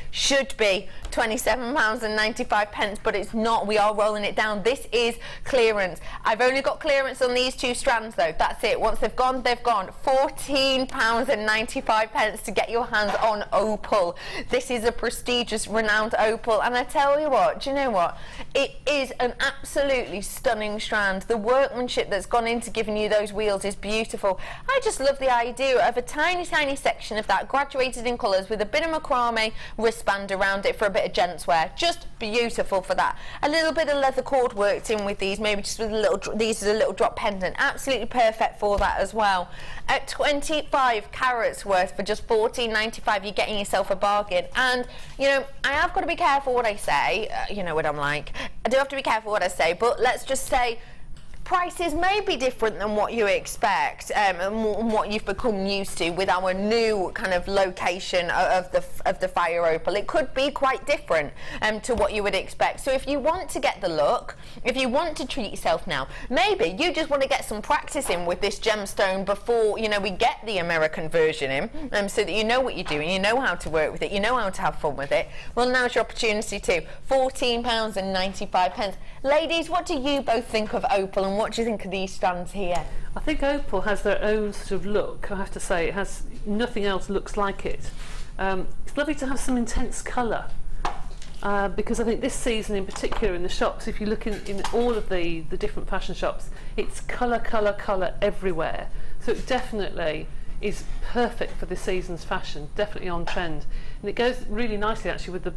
should be £27.95, but it's not. We are rolling it down. This is clearance. I've only got clearance on these two strands though. That's it. Once they've gone, they've gone. £14.95 to get your hands on opal. This is a prestigious, renowned opal, and I tell you what, do you know what? It is an absolutely stunning strand. The workmanship that's gone into giving you those wheels is beautiful. I just love the idea of a tiny section of that graduated in colours with a bit of macrame wristband around it for a bit of gents wear. Just beautiful for that. A little bit of leather cord worked in with these, maybe just with a little, these is a little drop pendant. Absolutely perfect for that as well. At 25 carats worth for just £14.95, you're getting yourself a bargain. And you know, I have got to be careful what I say. You know what I'm like. I do have to be careful what I say, but let's just say prices may be different than what you expect and what you've become used to with our new kind of location of the fire opal. It could be quite different to what you would expect. So if you want to get the look, if you want to treat yourself now, maybe you just want to get some practice in with this gemstone before, you know, we get the American version in, so that you know what you're doing, you know how to work with it, you know how to have fun with it. Well, now's your opportunity too. £14.95. Ladies, what do you both think of opal, and what do you think of these strands here? I think opal has their own sort of look. I have to say, it has nothing else looks like it. It's lovely to have some intense colour, because I think this season in particular in the shops, if you look in all of the different fashion shops, it's colour everywhere. So it definitely is perfect for this season's fashion, definitely on trend. And it goes really nicely actually with the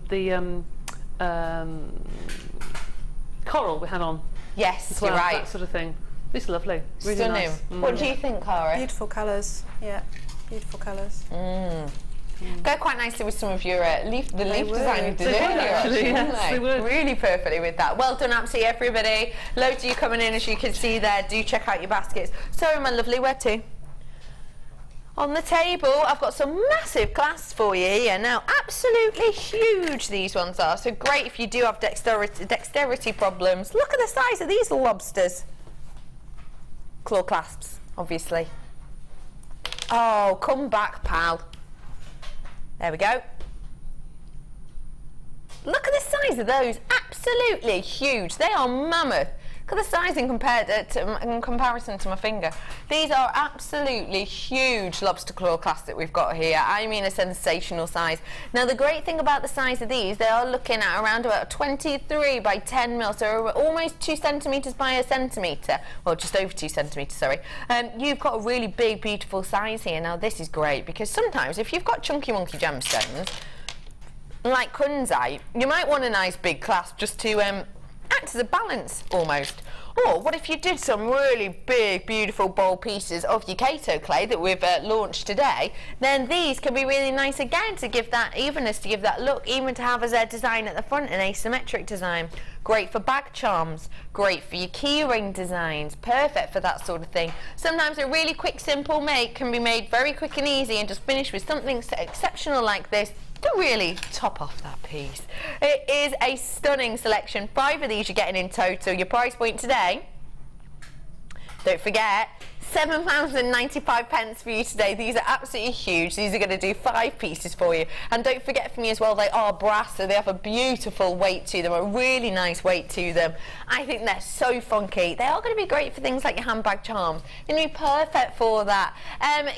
coral we had on. Yes, well, you're right. That sort of thing. It's lovely. Really stunning. Nice. What do you think, Cara? Beautiful colours. Yeah, beautiful colours. Go quite nicely with some of your leaf design you did earlier, actually. Yes, they would. Really perfectly with that. Well done, absolutely everybody. Loads of you coming in, as you can see there. Do check out your baskets. Sorry, my lovely, where to? On the table, I've got some massive clasps for you here. Now, absolutely huge these ones are. So great if you do have dexterity problems. Look at the size of these lobsters. claw clasps, obviously. Oh, come back, pal. There we go. Look at the size of those, absolutely huge. They are mammoth. Look at the size in comparison to my finger. These are absolutely huge lobster claw clasps that we've got here. I mean a sensational size. Now the great thing about the size of these, they are looking at around about 23 by 10 mil, so almost 2 centimetres by a centimetre. Well, just over 2 centimetres, sorry. You've got a really big, beautiful size here. Now this is great because sometimes if you've got chunky monkey gemstones, like kunzite, you might want a nice big clasp just to act as a balance almost. Or what if you did some really big, beautiful, bold pieces of your Kato clay that we've launched today, then these can be really nice again to give that evenness, to give that look, even to have as a design at the front, an asymmetric design. Great for bag charms, great for your key ring designs, perfect for that sort of thing. Sometimes a really quick, simple make can be made very quick and easy and just finish with something exceptional like this to really top off that piece. It is a stunning selection. 5 of these you're getting in total. Your price point today, don't forget, £7.95 for you today. These are absolutely huge. These are going to do 5 pieces for you. And don't forget for me as well, they are brass, so they have a beautiful weight to them, a really nice weight to them. I think they're so funky. They are going to be great for things like your handbag charms. They're going to be perfect for that.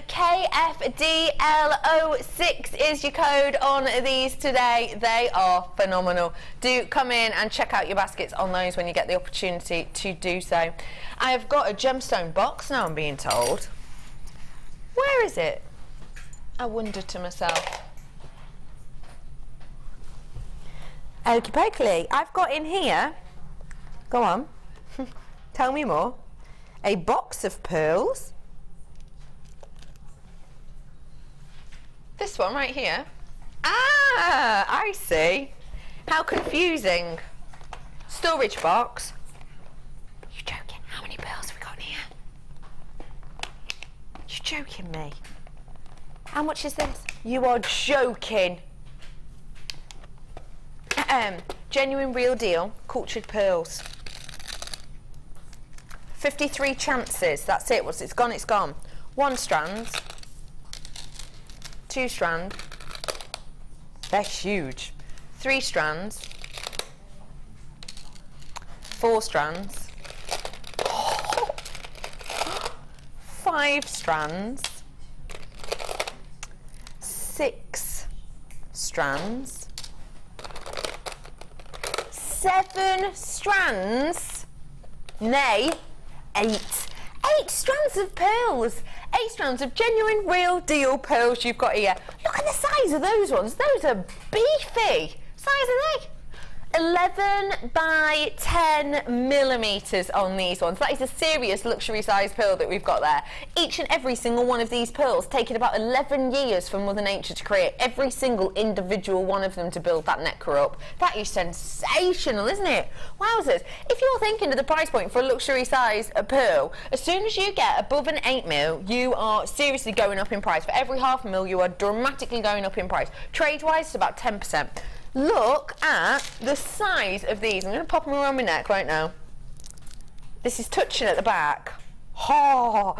KFDL06 is your code on these today. They are phenomenal. Do come in and check out your baskets on those when you get the opportunity to do so. I have got a gemstone box now, I'm being told. Where is it? I wonder to myself. Okie dokie. I've got in here, go on, tell me more, a box of pearls. This one right here. Ah, I see. How confusing. Storage box. You're joking. How many pearls have we got in here? You're joking me. How much is this? You are joking. Genuine real deal cultured pearls. 53 chances. That's it. Once it's gone, it's gone. 1 strand. 2 strand. They're huge. 3 strands. 4 strands. 5 strands. 6 strands. 7 strands. Nay, 8. 8 strands of pearls. 8 strands of genuine, real deal pearls you've got here. Look at the size of those ones. Those are beefy. Size are they? 11 by 10 millimetres on these ones. That is a serious luxury size pearl that we've got there. Each and every single one of these pearls taking about 11 years for Mother Nature to create every single individual one of them to build that necklace up. That is sensational, isn't it? Wowzers. If you're thinking of the price point for a luxury size pearl, as soon as you get above an 8 mil, you are seriously going up in price. For every half mil, you are dramatically going up in price. Trade-wise, it's about 10%. Look at the size of these. I'm going to pop them around my neck right now. This is touching at the back. Oh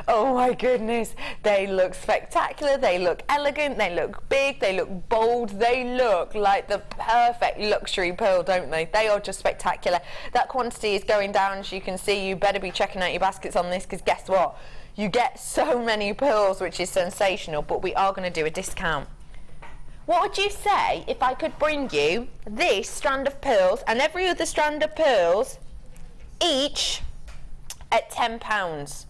my goodness. They look spectacular. They look elegant. They look big. They look bold. They look like the perfect luxury pearl, don't they? They are just spectacular. That quantity is going down, as you can see. You better be checking out your baskets on this, because guess what? You get so many pearls, which is sensational, but we are going to do a discount. What would you say if I could bring you this strand of pearls and every other strand of pearls each at £10?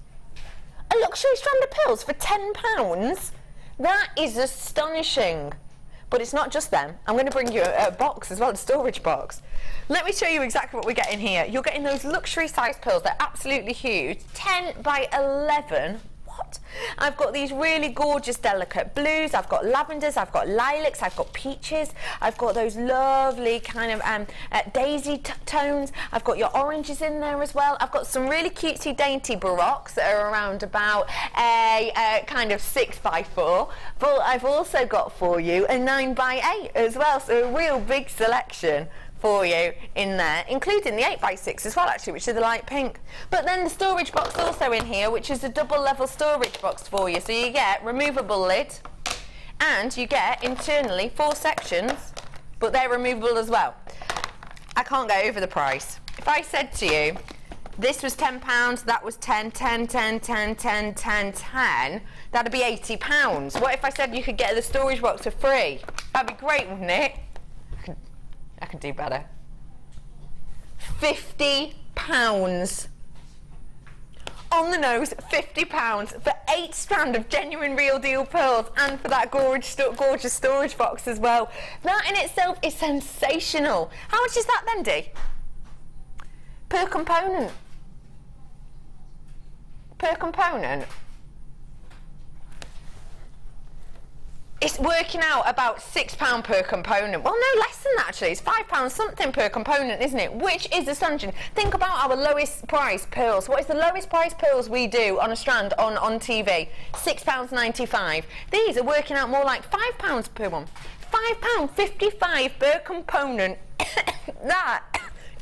A luxury strand of pearls for £10? That is astonishing. But it's not just them. I'm going to bring you a box as well, a storage box. Let me show you exactly what we're getting here. You're getting those luxury size pearls. They're absolutely huge. 10 by 11. What? I've got these really gorgeous delicate blues, I've got lavenders, I've got lilacs, I've got peaches, I've got those lovely kind of daisy tones, I've got your oranges in there as well, I've got some really cutesy dainty baroques that are around about a kind of 6 by 4, but I've also got for you a 9 by 8 as well, so a real big selection. for you in there, including the 8x6 as well, actually, which is the light pink. But then the storage box also in here, which is a double level storage box for you. So you get removable lid, and you get internally 4 sections, but they're removable as well. I can't go over the price. If I said to you, this was £10, that was 10, 10, 10, 10, 10, 10, 10, that'd be £80. What if I said you could get the storage box for free? That'd be great, wouldn't it? I can do better. £50. On the nose, £50 for 8 strand of genuine real deal pearls, and for that gorgeous storage box as well. That in itself is sensational. How much is that then, Dee? Per component? Per component? It's working out about £6 per component. Well, no less than that, actually. It's £5 something per component, isn't it? Which is astonishing. Think about our lowest price pearls. What is the lowest price pearls we do on a strand on TV? £6.95. These are working out more like £5 per one. £5.55 per component. That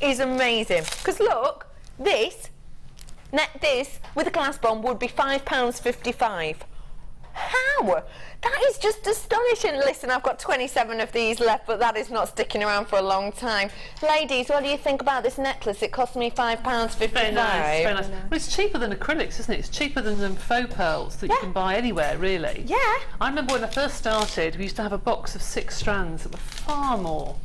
is amazing. Because look, this with a glass bond would be £5.55. How? That is just astonishing. Listen, I've got 27 of these left, but that is not sticking around for a long time. Ladies, what do you think about this necklace? It cost me £5.55. Very nice, very nice. Well, it's cheaper than acrylics, isn't it? It's cheaper than faux pearls that you can buy anywhere, really. Yeah. I remember when I first started, we used to have a box of 6 strands that were far more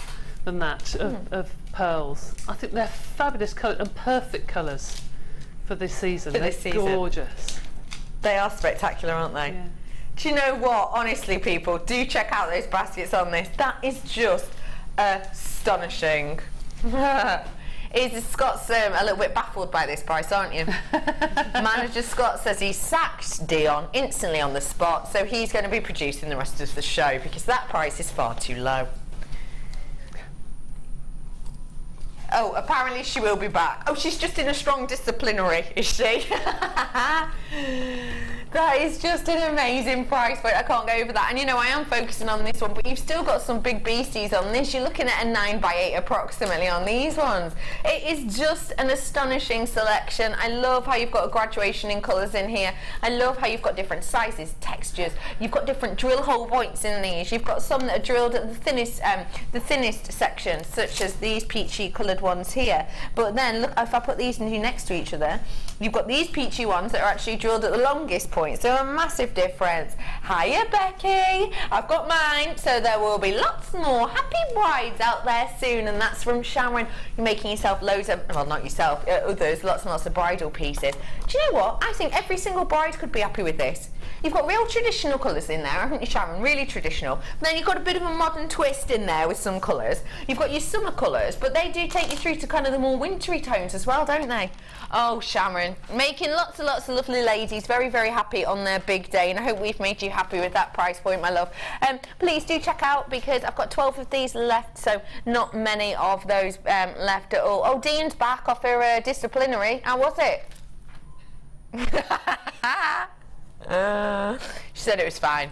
than that of pearls. I think they're fabulous colours and perfect colours for this season. For this season. Gorgeous. They are spectacular, aren't they? Yeah. Do you know what? Honestly, people, do check out those baskets on this. That is just astonishing. Scott's a little bit baffled by this price, aren't you? Manager Scott says he sacked Dion instantly on the spot, so he's going to be producing the rest of the show because that price is far too low. Oh, apparently she will be back. Oh, she's just in a strong disciplinary, is she? That is just an amazing price point. I can't go over that. And you know, I am focusing on this one, but you've still got some big beasties on this. You're looking at a 9x8 approximately on these ones. It is just an astonishing selection. I love how you've got a graduation in colours in here. I love how you've got different sizes, textures. You've got different drill hole points in these. You've got some that are drilled at the thinnest section, such as these peachy coloured ones here. But then look, if I put these next to each other, you've got these peachy ones that are actually drilled at the longest point. So a massive difference. Hiya, Becky. I've got mine, so there will be lots more happy brides out there soon, and that's from Sharon. You're making yourself loads of, well, not yourself, others, lots and lots of bridal pieces. Do you know what? I think every single bride could be happy with this. You've got real traditional colours in there, haven't you, Sharon? Really traditional. But then you've got a bit of a modern twist in there with some colours. You've got your summer colours, but they do take you through to kind of the more wintry tones as well, don't they? Oh, Sharon, making lots and lots of lovely ladies very, very happy on their big day, and I hope we've made you happy with that price point, my love. Please do check out, because I've got 12 of these left, so not many of those left at all. Oh, Dean's back off her disciplinary. How was it? She said it was fine.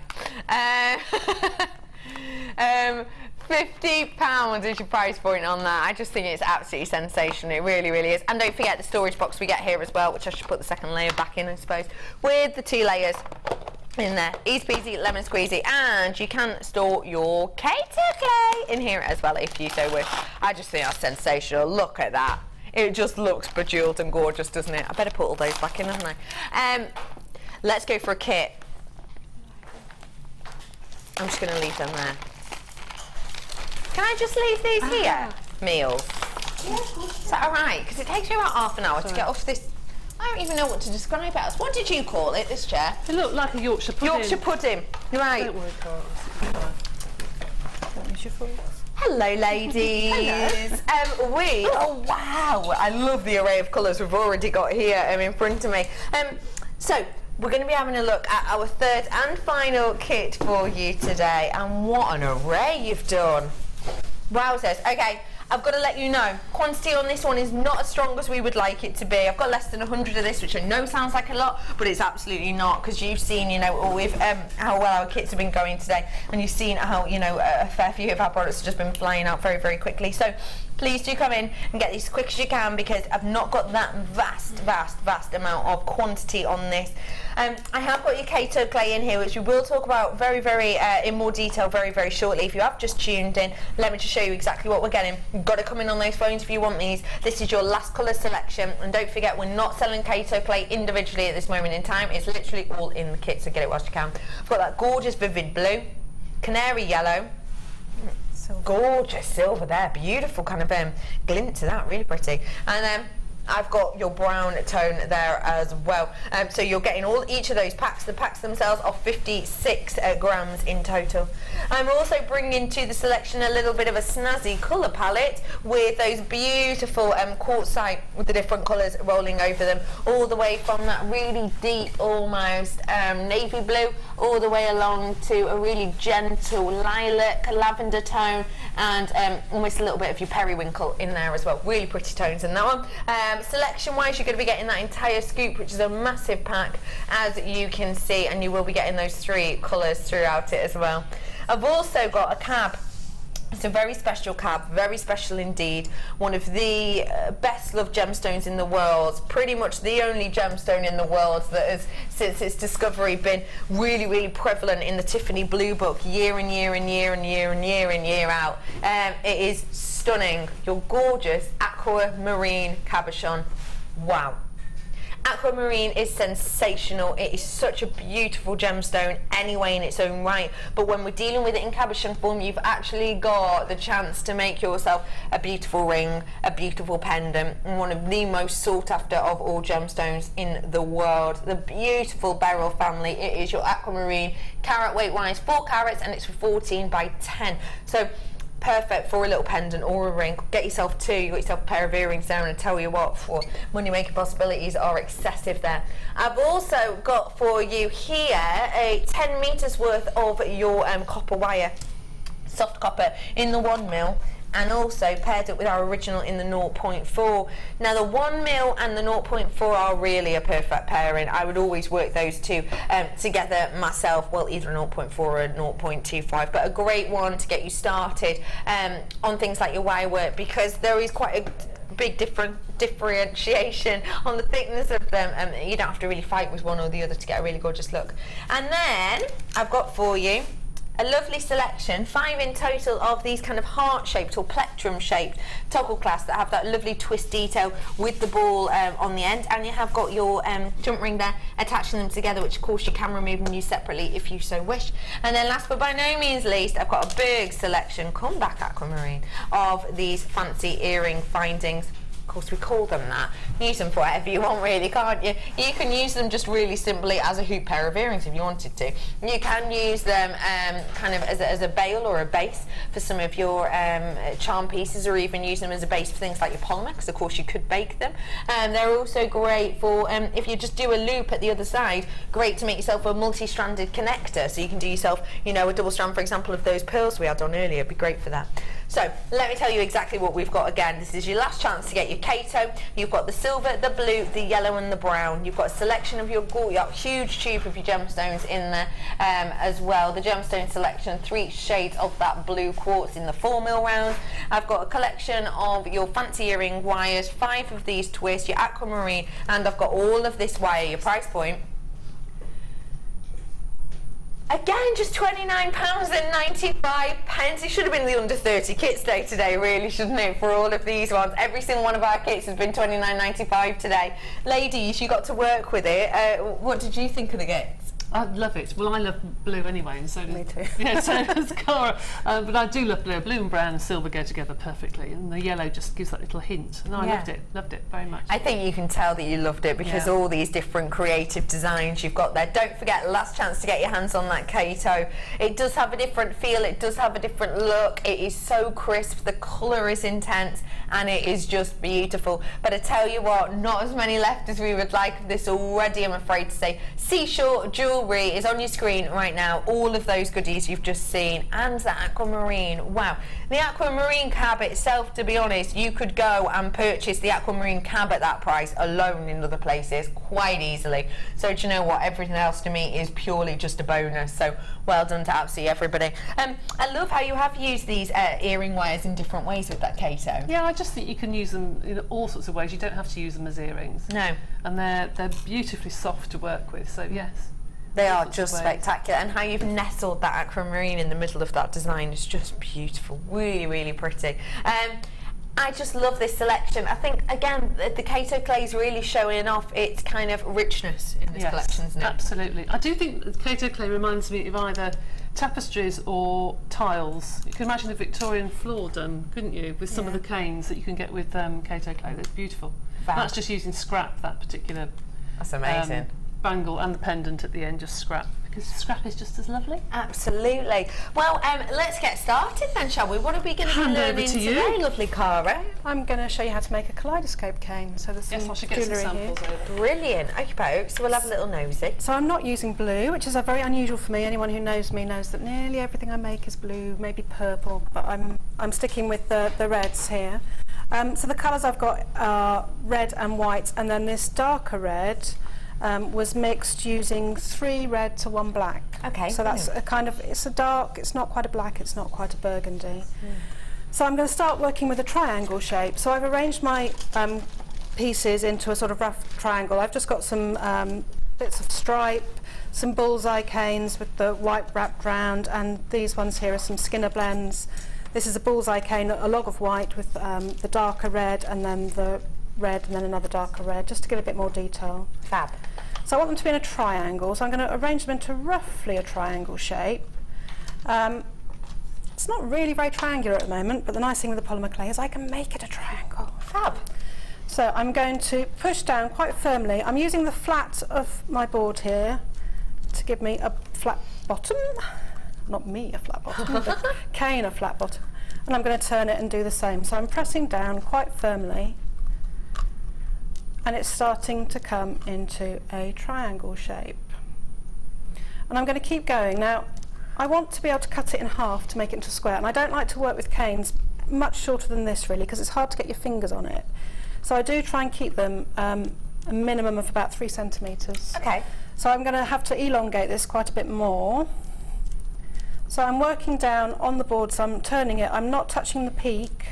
£50 is your price point on that. I just think it's absolutely sensational. It really, really is. And don't forget the storage box we get here as well, which I should put the second layer back in, I suppose, with the 2 layers in there. Easy peasy, lemon squeezy, and you can store your Kater clay in here as well if you so wish. I just think that's sensational. Look at that. It just looks bejewelled and gorgeous, doesn't it? I better put all those back in, haven't I? Let's go for a kit. I'm just going to leave them there. Can I just leave these here? Meals. Yeah, is that alright? Because it takes me about half an hour to get off this. I don't even know what to describe it as. What did you call it, this chair? It looked like a Yorkshire pudding. Yorkshire pudding. Right. Don't worry, Carl. What is your fault? Hello, ladies. Hello. Oh wow, I love the array of colours we've already got here in front of me. So we're going to be having a look at our third and final kit for you today, and what an array you've done. Wowzers. Okay, I've got to let you know, quantity on this one is not as strong as we would like it to be. I've got less than 100 of this, which I know sounds like a lot, but it's absolutely not, because you've seen, you know, how well our kits have been going today, and you've seen how, you know, a fair few of our products have just been flying out very, very quickly. So please do come in and get these as quick as you can, because I've not got that vast amount of quantity on this. I have got your Kato clay in here, which we will talk about very in more detail very shortly. If you have just tuned in, let me just show you exactly what we're getting. You've got to come in on those phones if you want these. This is your last colour selection, and don't forget, we're not selling Kato clay individually at this moment in time. It's literally all in the kit, so get it whilst you can. I've got that gorgeous vivid blue, canary yellow, gorgeous silver there, beautiful kind of glint to that, really pretty, and I've got your brown tone there as well. So you're getting each of those packs. The packs themselves are 56 grams in total. I'm also bringing to the selection a little bit of a snazzy colour palette with those beautiful quartzite with the different colours rolling over them, all the way from that really deep, almost navy blue, all the way along to a really gentle lilac, lavender tone, and almost a little bit of your periwinkle in there as well. Really pretty tones in that one. Selection wise, you're going to be getting that entire scoop, which is a massive pack, as you can see, and you will be getting those 3 colours throughout it as well. I've also got a cab. It's a very special cab, very special indeed. One of the best loved gemstones in the world, pretty much the only gemstone in the world that has, since its discovery, been really prevalent in the Tiffany Blue Book year in year out. It is stunning, your gorgeous aquamarine cabochon. Wow. Aquamarine is sensational. It is such a beautiful gemstone anyway in its own right, but when we're dealing with it in cabochon form, you've actually got the chance to make yourself a beautiful ring, a beautiful pendant, and one of the most sought after of all gemstones in the world. The beautiful beryl family. It is your aquamarine, carat weight wise 4 carats, and it's 14 by 10. So perfect for a little pendant or a ring. Get yourself 2, you got yourself a pair of earrings down, and tell you what, for money making possibilities are excessive there. I've also got for you here a 10 metres worth of your copper wire, soft copper in the 1 mil, and also paired it with our original in the 0.4. Now the 1 mil and the 0.4 are really a perfect pairing. I would always work those two together myself, well, either a 0.4 or a 0.25, but a great one to get you started on things like your wire work, because there is quite a big differentiation on the thickness of them. You don't have to really fight with one or the other to get a really gorgeous look. And then I've got for you a lovely selection, 5 in total, of these kind of heart-shaped or plectrum-shaped toggle clasps that have that lovely twist detail with the ball on the end, and you have got your jump ring there attaching them together, which of course you can remove and use separately if you so wish. And then last but by no means least, I've got a big selection, come back aquamarine, of these fancy earring findings. Of course, we call them that. Use them for whatever you want, really, can't you? You can use them just really simply as a hoop pair of earrings if you wanted to. You can use them kind of as a bail or a base for some of your charm pieces, or even use them as a base for things like your polymer, because of course you could bake them. They're also great for, if you just do a loop at the other side, great to make yourself a multi-stranded connector. So you can do yourself, you know, a double strand, for example, of those pearls we had on earlier. It'd be great for that. So let me tell you exactly what we've got again. This is your last chance to get your Kato. You've got the silver, the blue, the yellow and the brown. You've got a selection of your huge tube of your gemstones in there as well. The gemstone selection, 3 shades of that blue quartz in the 4 mil round. I've got a collection of your fancy earring wires, 5 of these twists, your aquamarine, and I've got all of this wire. Your price point, again, just £29.95. It should have been the under 30 kits day today, really, shouldn't it, for all of these ones? Every single one of our kits has been £29.95 today. Ladies, you got to work with it. What did you think of the kits? I love it. Well, I love blue anyway, and so does, me too. Yeah, so does Cara. But I do love blue. Blue and brown and silver go together perfectly, and the yellow just gives that little hint. And I loved it very much. I think you can tell that you loved it, because all these different creative designs you've got there. Don't forget, last chance to get your hands on that Kato. It does have a different feel. It does have a different look. It is so crisp. The colour is intense, and it is just beautiful. But I tell you what, not as many left as we would like of this already, I'm afraid to say. Seashore Jewellery jewellery is on your screen right now. All of those goodies you've just seen, and the aquamarine. Wow. The aquamarine cab itself, to be honest, you could go and purchase the aquamarine cab at that price alone in other places quite easily. So do you know what? Everything else to me is purely just a bonus. So well done to absolutely everybody. I love how you have used these earring wires in different ways with that Kato. Yeah, I just think you can use them in all sorts of ways. You don't have to use them as earrings. No. And they're beautifully soft to work with, so yes. They are just spectacular, and how you've nestled that aquamarine in the middle of that design is just beautiful. Really, really pretty. I just love this selection. I think, again, the Kato clay is really showing off its kind of richness in this collection, isn't it? Absolutely. I do think the Kato clay reminds me of either tapestries or tiles. You can imagine the Victorian floor done, couldn't you, with some of the canes that you can get with Kato clay. That's beautiful. That's just using scrap, that particular That's amazing. Bangle, and the pendant at the end, just scrap, because scrap is just as lovely. Absolutely. Well, let's get started then, shall we? What are we going to be learning today, lovely Cara? I'm going to show you how to make a kaleidoscope cane. So there's some I should get some samples over. Brilliant. Okay, so we'll have a little nosy. So I'm not using blue, which is very unusual for me. Anyone who knows me knows that nearly everything I make is blue, maybe purple, but I'm sticking with the reds here. So the colours I've got are red and white, and then this darker red was mixed using 3 red to 1 black. Okay. So that's a kind of, it's a dark, it's not quite a black, it's not quite a burgundy. So I'm going to start working with a triangle shape. So I've arranged my pieces into a sort of rough triangle. I've just got some bits of stripe, some bullseye canes with the white wrapped round, and these ones here are some Skinner blends. This is a bullseye cane, a log of white with the darker red, and then the red, and then another darker red, just to give a bit more detail. Fab. So I want them to be in a triangle, so I'm going to arrange them into roughly a triangle shape. It's not really very triangular at the moment, but the nice thing with the polymer clay is I can make it a triangle. Fab. So I'm going to push down quite firmly. I'm using the flat of my board here to give me a flat bottom. Not me a flat bottom, the cane a flat bottom. And I'm going to turn it and do the same. So I'm pressing down quite firmly, and it's starting to come into a triangle shape. And I'm going to keep going. Now, I want to be able to cut it in half to make it into a square, and I don't like to work with canes much shorter than this really, because it's hard to get your fingers on it. So I do try and keep them a minimum of about 3 centimetres. Okay. So I'm going to have to elongate this quite a bit more. So I'm working down on the board, so I'm turning it. I'm not touching the peak.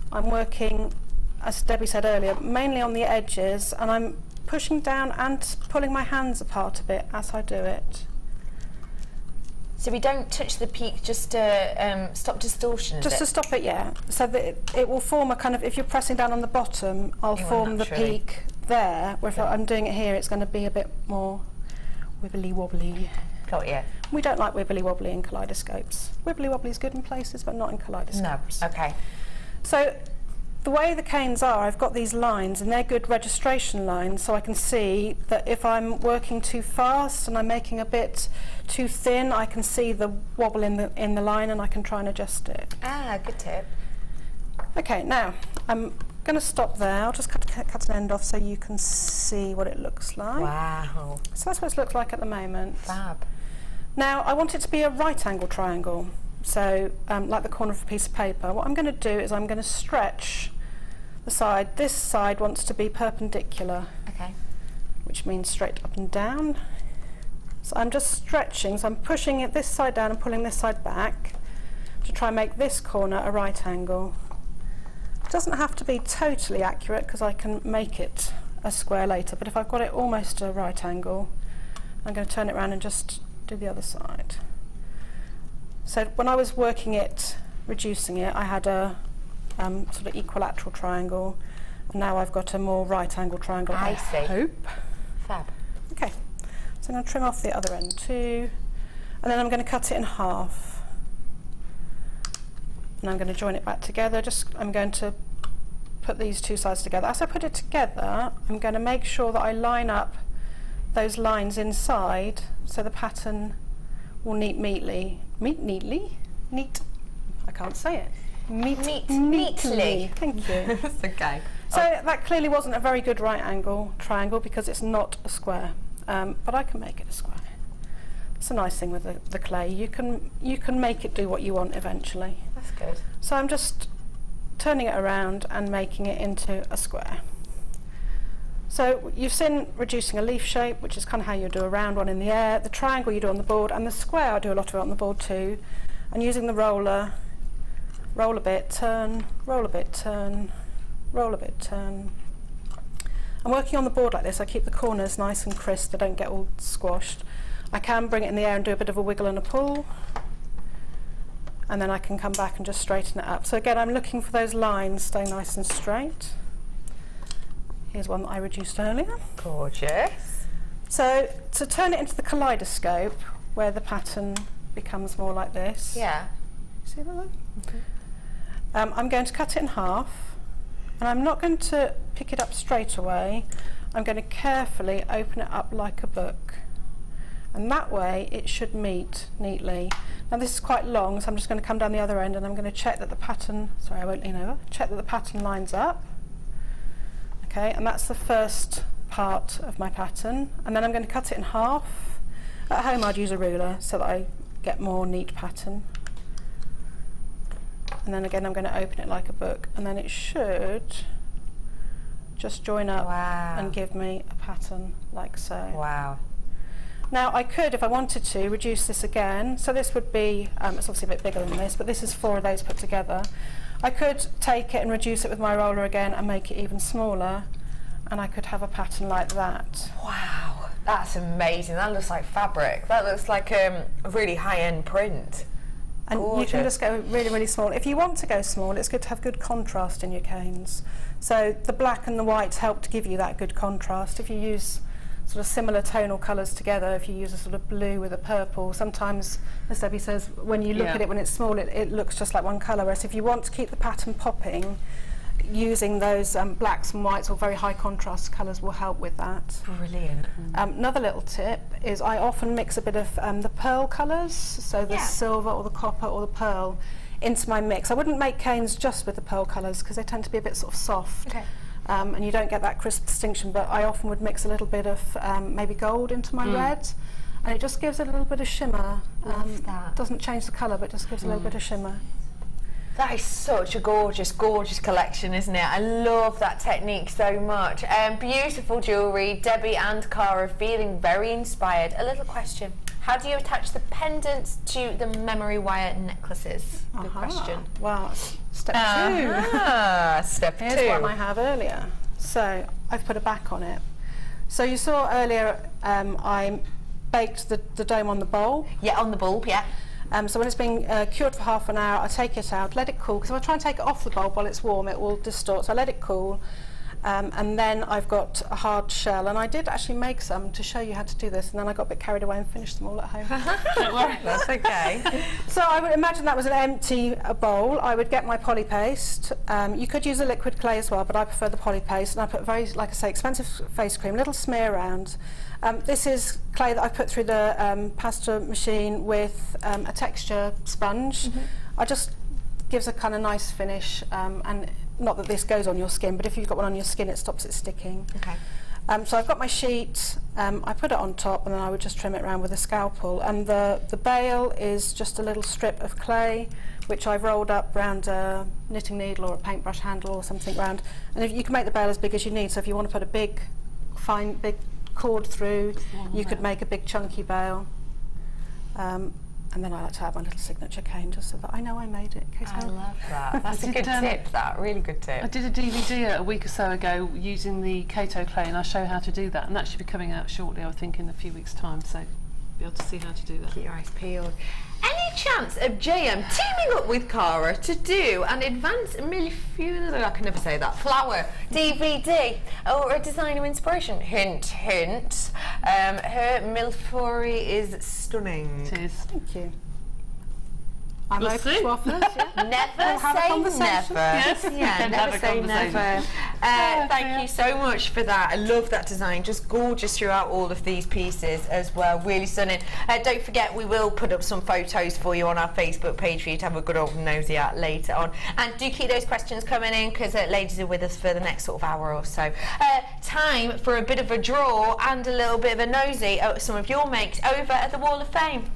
I'm working, as Debbie said earlier, mainly on the edges, and I'm pushing down and pulling my hands apart a bit as I do it. So we don't touch the peak just to stop distortion, Just to stop it, yeah. So that it will form a kind of, if you're pressing down on the bottom, I'll form the peak there, where if I'm doing it here, it's going to be a bit more wibbly wobbly. Got you. We don't like wibbly wobbly in kaleidoscopes. Wibbly wobbly is good in places, but not in kaleidoscopes. No. Okay. So the way the canes are, I've got these lines, and they're good registration lines, so I can see that if I'm working too fast and I'm making a bit too thin, I can see the wobble in the line, and I can try and adjust it. Ah, good tip. Okay, now I'm going to stop there. I'll just cut an end off so you can see what it looks like. Wow. So that's what it looks like at the moment. Fab. Now I want it to be a right angle triangle, so like the corner of a piece of paper. What I'm going to do is I'm going to stretch the side. This side wants to be perpendicular, okay, which means straight up and down. So I'm just stretching, so I'm pushing it this side down and pulling this side back to try and make this corner a right angle. It doesn't have to be totally accurate because I can make it a square later, but if I've got it almost a right angle, I'm going to turn it around and just do the other side. So when I was working it, reducing it, I had a sort of equilateral triangle, and now I've got a more right angle triangle. I see. Hope. Fab. Okay, so I'm going to trim off the other end too, and then I'm going to cut it in half, and I'm going to join it back together. I'm going to put these two sides together. As I put it together, I'm going to make sure that I line up those lines inside so the pattern will neatly. I can't say it. Neatly. Thank you. That's okay. So that clearly wasn't a very good right angle triangle because it's not a square, but I can make it a square. It's a nice thing with the clay. You can make it do what you want eventually. That's good. So I'm just turning it around and making it into a square. So you've seen reducing a leaf shape, which is kind of how you do a round one in the air. The triangle you do on the board, and the square I do a lot of it on the board too. And using the roller, roll a bit, turn, roll a bit, turn, roll a bit, turn. I'm working on the board like this. I keep the corners nice and crisp, they don't get all squashed. I can bring it in the air and do a bit of a wiggle and a pull, and then I can come back and just straighten it up. So again, I'm looking for those lines staying nice and straight. Here's one that I reduced earlier. Gorgeous. So to turn it into the kaleidoscope, where the pattern becomes more like this. Yeah. See that one? I'm going to cut it in half, and I'm not going to pick it up straight away. I'm going to carefully open it up like a book, and that way it should meet neatly. Now this is quite long, so I'm just going to come down the other end and I'm going to check that the pattern, sorry I won't lean over, check that the pattern lines up. Okay, and that's the first part of my pattern, and then I'm going to cut it in half. At home I'd use a ruler so that I get more neat pattern. And then again I'm going to open it like a book, and then it should just join up and give me a pattern like so. Wow. Now I could, if I wanted to, reduce this again. So this would be, it's obviously a bit bigger than this, but this is 4 of those put together. I could take it and reduce it with my roller again and make it even smaller, and I could have a pattern like that. Wow, that's amazing. That looks like fabric. That looks like a really high-end print. And you can just go really, really small. If you want to go small, it's good to have good contrast in your canes. So the black and the white help to give you that good contrast. If you use sort of similar tonal colours together, if you use a sort of blue with a purple, sometimes, as Debbie says, when you look at it when it's small, it looks just like one colour. Whereas if you want to keep the pattern popping, using those blacks and whites or very high contrast colours will help with that. Brilliant. Another little tip is I often mix a bit of the pearl colours, so the silver or the copper or the pearl, into my mix. I wouldn't make canes just with the pearl colours because they tend to be a bit sort of soft. Okay. And you don't get that crisp distinction, but I often would mix a little bit of maybe gold into my red, and it just gives it a little bit of shimmer. Doesn't change the colour, but just gives a little bit of shimmer. That is such a gorgeous, gorgeous collection, isn't it? I love that technique so much. Beautiful jewellery. Debbie and Cara feeling very inspired. A little question. How do you attach the pendants to the memory wire necklaces? Good question. Well, step two. Step two. Here's one I have earlier. So I've put a back on it. So you saw earlier I baked the dome on the bowl. Yeah, on the bulb, yeah. So when it's been cured for half an hour, I take it out, let it cool, because if I try and take it off the bulb while it's warm, it will distort. So I let it cool, and then I've got a hard shell, and I did actually make some to show you how to do this, and then I got a bit carried away and finished them all at home. Don't worry, that's okay. So I would imagine that was an empty bowl. I would get my poly paste. You could use a liquid clay as well, but I prefer the poly paste, and I put very, like I say, expensive face cream, little smear around. This is clay that I put through the pasta machine with a texture sponge. I just gives a kind of nice finish, and not that this goes on your skin, but if you've got one on your skin, it stops it sticking. Okay. So I've got my sheet, I put it on top, and then I would just trim it around with a scalpel. And the bail is just a little strip of clay, which I've rolled up round a knitting needle or a paintbrush handle or something round. And if you can make the bail as big as you need, so if you want to put a big, fine, big cord through, you could make a big chunky bail. And then I like to have my little signature cane just so that I know I made it. In case I love that. That's a good tip, that. Really good tip. I did a DVD a week or so ago using the Kato clay, and I show how to do that, and that should be coming out shortly, I think, in a few weeks' time, so be able to see how to do that. Keep your eyes peeled. Any chance of JM teaming up with Cara to do an advanced I can never say that, flower DVD or a designer inspiration? Hint, hint. Her milfory is stunning. It is. Thank you. I'm We'll open see. to offers, yeah. Never We'll have a say conversation. never. Yes, Yeah, never say never. Thank you so much for that. I love that design, just gorgeous throughout all of these pieces as well, really stunning. Don't forget, we will put up some photos for you on our Facebook page for you to have a good old nosy at later on. And do keep those questions coming in, because ladies are with us for the next sort of hour or so. Time for a bit of a draw and a little bit of a nosy at some of your makes over at the Wall of Fame.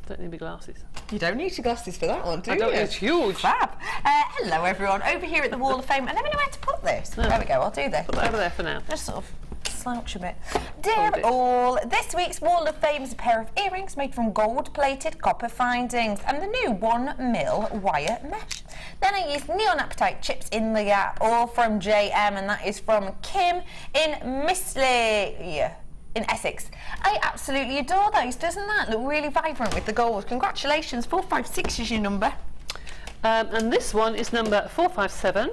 Don't need my glasses. You don't need your glasses for that one, do you? I don't. It's huge. Fab. Hello everyone, over here at the Wall of Fame. I never know where to put this. No. There we go, I'll do this. Put that over there for now. Just sort of slouch a bit. Dear all, this week's Wall of Fame is a pair of earrings made from gold-plated copper findings and the new 1mm wire mesh. Then I used neon apatite chips in the gap, all from JM, and that is from Kim in Misley in Essex. I absolutely adore those. Doesn't that look really vibrant with the gold? Congratulations, 456 is your number. And this one is number 457.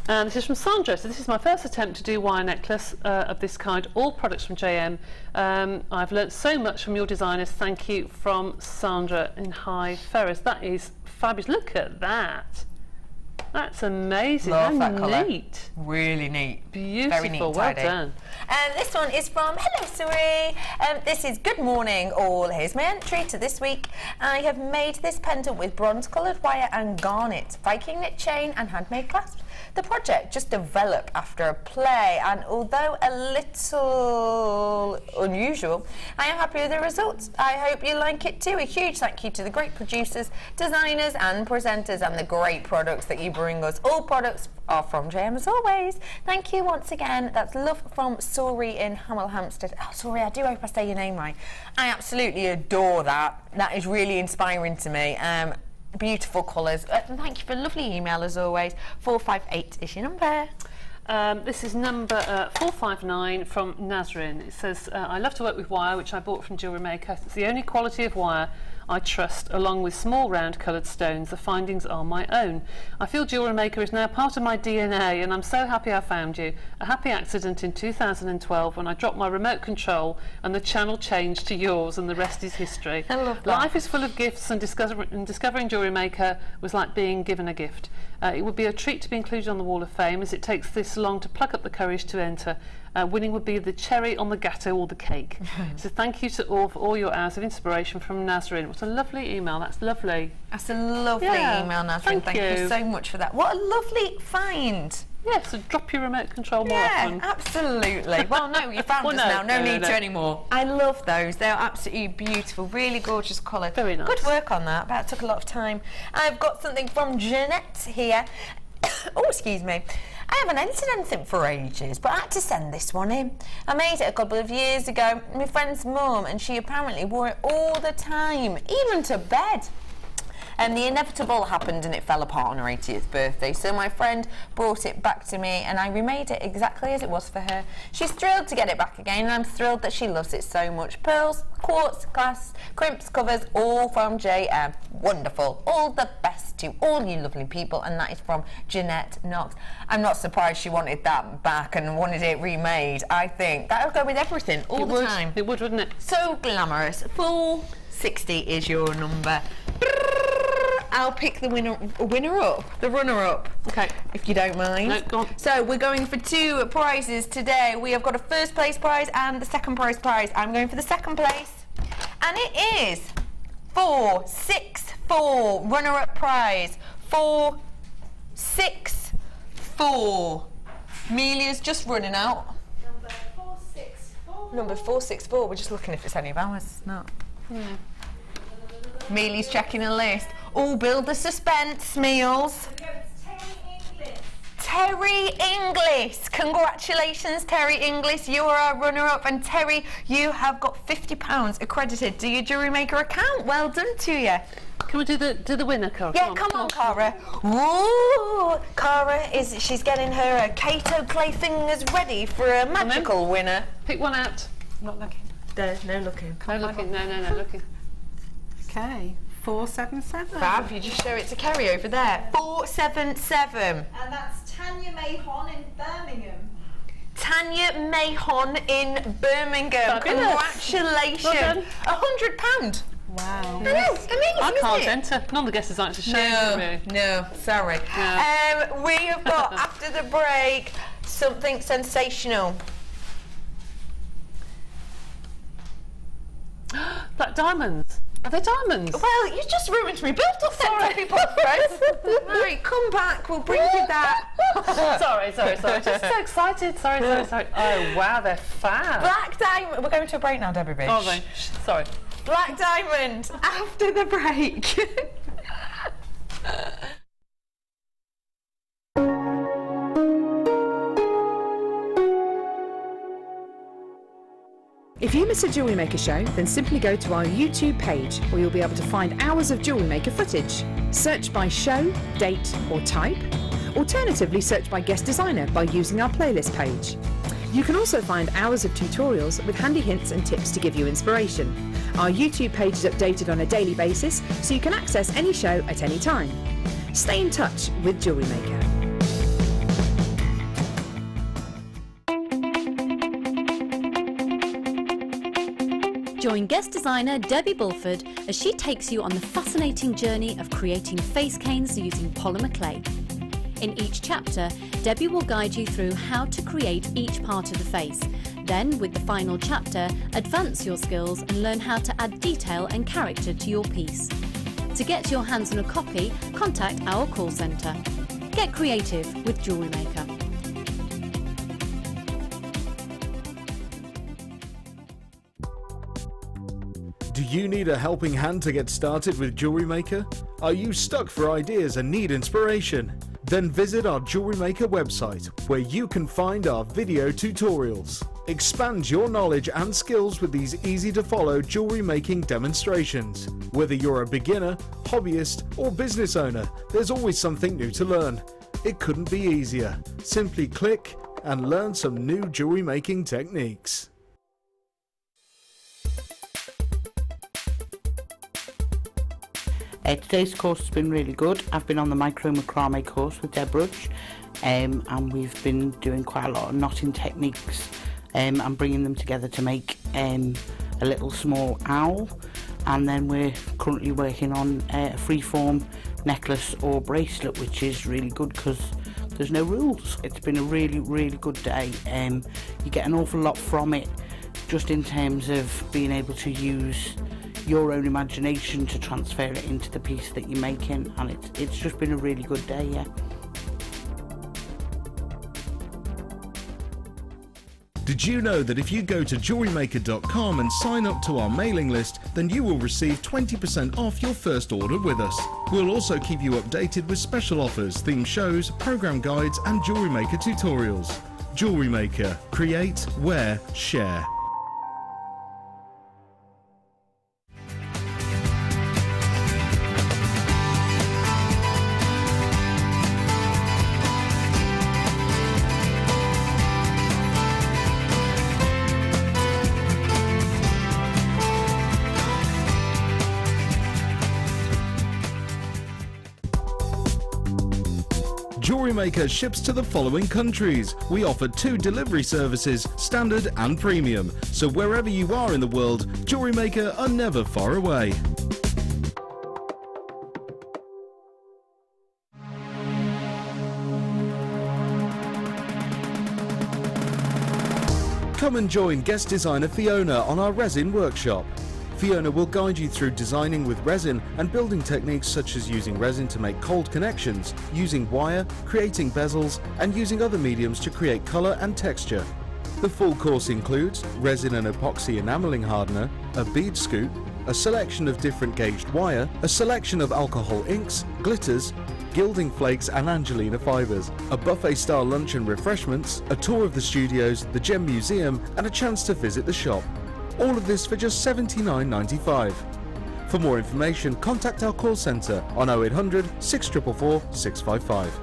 And this is from Sandra. So this is my first attempt to do wire necklace of this kind, all products from JM. I've learnt so much from your designers. Thank you, from Sandra in High Ferrers. That is fabulous. Look at that. That's amazing. Love that colour. Neat. Really neat. Beautiful. Very neat, well tidy. done. This one is from Hello Suri. This is good morning all. Here's my entry to this week. I have made this pendant with bronze coloured wire and garnet, Viking knit chain and handmade clasps. The project just developed after a play, and although a little unusual, I am happy with the results. I hope you like it too. A huge thank you to the great producers, designers and presenters, and the great products that you bring us. All products are from JM as always. Thank you once again. That's love from Suri in Hamel Hampstead. Oh, Suri, I do hope I say your name right. I absolutely adore that. That is really inspiring to me. Beautiful colours. Thank you for a lovely email as always. 458 is your number. This is number 459 from Nazrin. It says, I love to work with wire, which I bought from JewelleryMaker. It's the only quality of wire I trust, along with small round coloured stones. The findings are my own. I feel JewelleryMaker is now part of my DNA, and I'm so happy I found you. A happy accident in 2012 when I dropped my remote control and the channel changed to yours, and the rest is history. I love that. Life is full of gifts, and discovering JewelleryMaker was like being given a gift. It would be a treat to be included on the Wall of Fame, as it takes this long to pluck up the courage to enter. Winning would be the cherry on the gâteau or the cake. So thank you to all for all your hours of inspiration, from Nazrin. What a lovely email. That's lovely. That's a lovely email, Nazrin. Thank you so much for that. What a lovely find. Yeah, so drop your remote control more often. Yeah, absolutely. Well, no, you found us now. No need to anymore. I love those. They're absolutely beautiful. Really gorgeous colour. Very nice. Good work on that. That took a lot of time. I've got something from Jeanette here. Oh, excuse me. I haven't entered anything for ages, but I had to send this one in. I made it a couple of years ago. My friend's mum, and she apparently wore it all the time, even to bed. And the inevitable happened, and it fell apart on her 80th birthday. So my friend brought it back to me, and I remade it exactly as it was for her. She's thrilled to get it back again, and I'm thrilled that she loves it so much. Pearls, quartz, clasps, crimps, covers, all from JM. Wonderful. All the best to all you lovely people, and that is from Jeanette Knox. I'm not surprised she wanted that back and wanted it remade. I think that would go with everything all the time. It would, wouldn't it? So glamorous. 460 is your number. I'll pick the runner-up, okay, if you don't mind. No, go on. So we're going for two prizes today. We have got a first place prize and the second prize. I'm going for the second place, and it is 464 runner-up prize. 464. Amelia's just running out. Number 464. Number 464. We're just looking if it's any of ours. It's not. Amelia's checking a list. Oh, build the suspense, Meals. Terry Inglis. Congratulations, Terry Inglis. You are our runner-up, and Terry, you have got £50 accredited to your JewelleryMaker account. Well done to you. Can we do the winner, Cara? Yeah, come on, Cara. Ooh, Cara she's getting her Kato clay fingers ready for a magical winner. Pick one out. I'm not looking. There's no looking. No looking. No looking. Okay. 477. Fab, you just show it to Kerry over there. 477. And that's Tanya Mahon in Birmingham. Tanya Mahon in Birmingham. Fabulous. Congratulations. Well done. £100. Wow. I know, amazing, I can't isn't it? enter. None of the guests like to show me. No, sorry. No. We have got, after the break, something sensational. Like diamonds. Are they diamonds? Well, you just ruined me build-up then, people's friends. Right, come back, we'll bring you that. sorry. Just so excited. Sorry. Oh, wow, they're fab. Black diamond. We're going to a break now, Debbie Bitch. Oh, right. Sorry. Black diamond after the break. If you miss a Jewellery Maker show, then simply go to our YouTube page where you'll be able to find hours of Jewellery Maker footage. Search by show, date or type. Alternatively, search by guest designer by using our playlist page. You can also find hours of tutorials with handy hints and tips to give you inspiration. Our YouTube page is updated on a daily basis, so you can access any show at any time. Stay in touch with Jewellery Maker. Join guest designer Debbie Bulford as she takes you on the fascinating journey of creating face canes using polymer clay. In each chapter, Debbie will guide you through how to create each part of the face. Then, with the final chapter, advance your skills and learn how to add detail and character to your piece. To get your hands on a copy, contact our call centre. Get creative with Jewellery Maker. Do you need a helping hand to get started with Jewellery Maker? Are you stuck for ideas and need inspiration? Then visit our Jewellery Maker website, where you can find our video tutorials. Expand your knowledge and skills with these easy-to-follow jewellery making demonstrations. Whether you're a beginner, hobbyist or business owner, there's always something new to learn. It couldn't be easier. Simply click and learn some new jewellery making techniques. Today's course has been really good. I've been on the micro macrame course with Deb Rudge, and we've been doing quite a lot of knotting techniques and bringing them together to make a little small owl. And then we're currently working on a freeform necklace or bracelet, which is really good because there's no rules. It's been a really, really good day. You get an awful lot from it, just in terms of being able to use your own imagination to transfer it into the piece that you're making, and it's just been a really good day, yeah. Did you know that if you go to JewelleryMaker.com and sign up to our mailing list, then you will receive 20% off your first order with us. We'll also keep you updated with special offers, theme shows, program guides and Jewellery Maker tutorials. Jewellery Maker. Create, wear, share. Jewellery Maker ships to the following countries. We offer 2 delivery services, standard and premium. So wherever you are in the world, Jewellery Maker are never far away. Come and join guest designer Fiona on our resin workshop. Fiona will guide you through designing with resin and building techniques such as using resin to make cold connections, using wire, creating bezels, and using other mediums to create colour and texture. The full course includes resin and epoxy enamelling hardener, a bead scoop, a selection of different gauged wire, a selection of alcohol inks, glitters, gilding flakes and Angelina fibres, a buffet-style lunch and refreshments, a tour of the studios, the Gem Museum, and a chance to visit the shop. All of this for just $79.95. For more information, contact our call centre on 0800 644 655.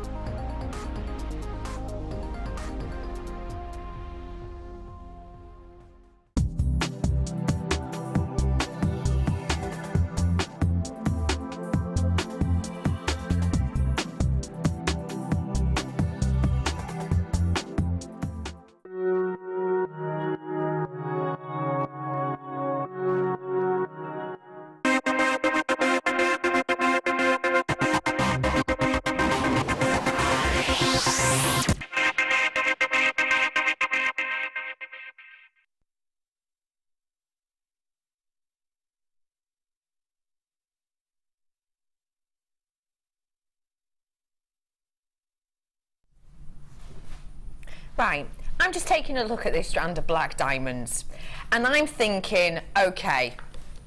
Right, I'm just taking a look at this strand of black diamonds, and I'm thinking, okay,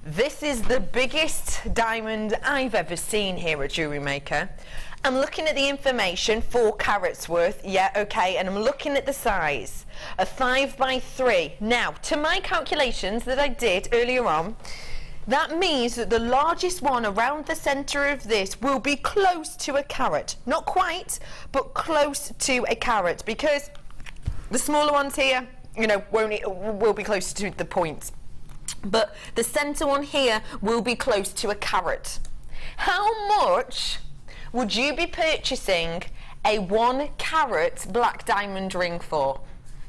this is the biggest diamond I've ever seen here at JewelleryMaker. I'm looking at the information, 4 carats worth, yeah, okay, and I'm looking at the size, a 5 by 3. Now, to my calculations that I did earlier on, that means that the largest one around the centre of this will be close to a carat. Not quite, but close to a carat, because the smaller ones here, you know, will be close to the point. But the centre one here will be close to a carat. How much would you be purchasing a 1 carat black diamond ring for?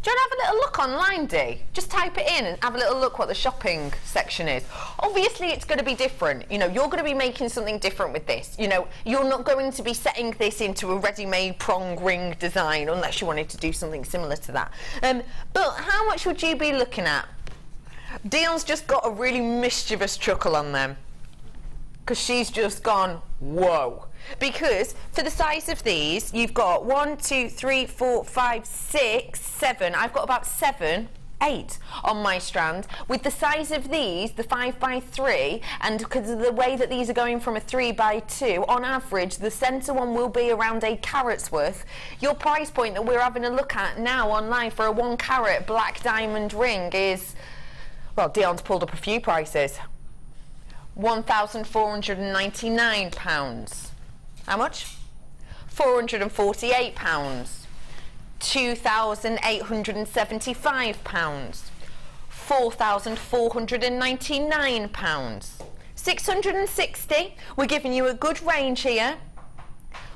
Do you want to have a little look online, Dee? Just type it in and have a little look what the shopping section is. Obviously, it's going to be different. You know, you're going to be making something different with this. You know, you're not going to be setting this into a ready-made prong ring design unless you wanted to do something similar to that. But how much would you be looking at? Dion's just got a really mischievous chuckle on them, because she's just gone, whoa. Because for the size of these, you've got 1, 2, 3, 4, 5, 6, 7. I've got about 7, 8 on my strand. With the size of these, the 5 by 3, and because of the way that these are going from a 3 by 2, on average, the centre one will be around a carat's worth. Your price point that we're having a look at now online for a 1 carat black diamond ring is, well, Dion's pulled up a few prices. £1,499. How much? £448. £2,875. £4,499. £660. We're giving you a good range here.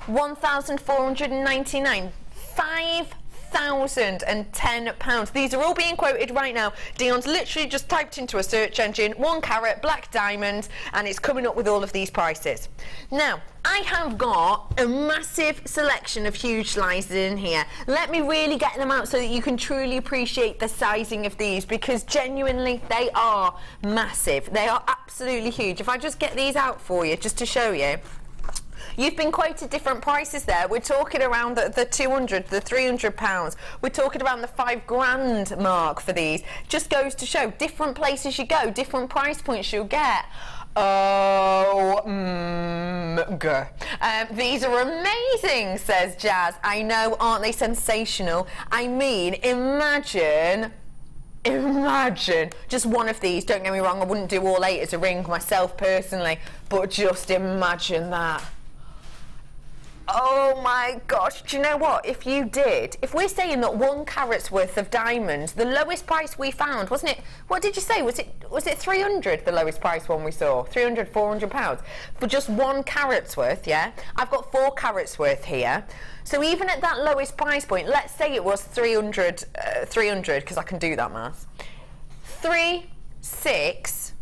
£1,499. £5,010. These are all being quoted right now. Dion's literally just typed into a search engine 1 carat black diamond, and it's coming up with all of these prices. Now, I have got a massive selection of huge slices in here. Let me really get them out so that you can truly appreciate the sizing of these, because genuinely they are massive. They are absolutely huge. If I just get these out for you, just to show you. You've been quoted different prices there. We're talking around the 200, the 300 pounds. We're talking around the 5 grand mark for these. Just goes to show, different places you go, different price points you'll get. Oh, these are amazing, says Jazz. I know, aren't they sensational? I mean, imagine just one of these. Don't get me wrong, I wouldn't do all 8 as a ring myself personally, but just imagine that. Oh my gosh, do you know what? If we're saying that 1 carat's worth of diamonds, the lowest price we found, wasn't it, what did you say, was it 300, the lowest price one we saw? 300, 400 pounds for just 1 carat's worth, yeah? I've got 4 carats worth here. So even at that lowest price point, let's say it was 300, because I can do that math. 3, 6,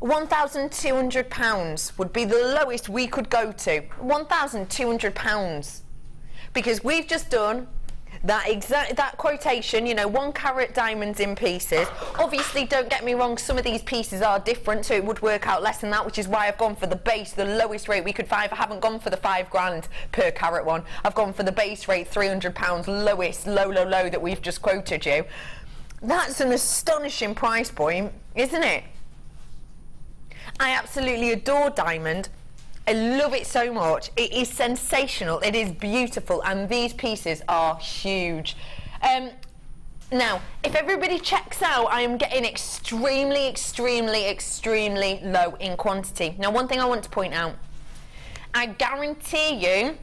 £1,200 would be the lowest we could go to. £1,200, because we've just done that quotation, you know, 1 carat diamonds in pieces. Obviously, don't get me wrong, some of these pieces are different, so it would work out less than that, which is why I've gone for the base, the lowest rate we could find. I haven't gone for the 5 grand per carat one. I've gone for the base rate, £300, lowest, low that we've just quoted you. That's an astonishing price point, isn't it? I absolutely adore diamond. I love it so much. It is sensational, it is beautiful, and these pieces are huge. Now, if everybody checks out, I am getting extremely low in quantity. Now, one thing I want to point out, I guarantee you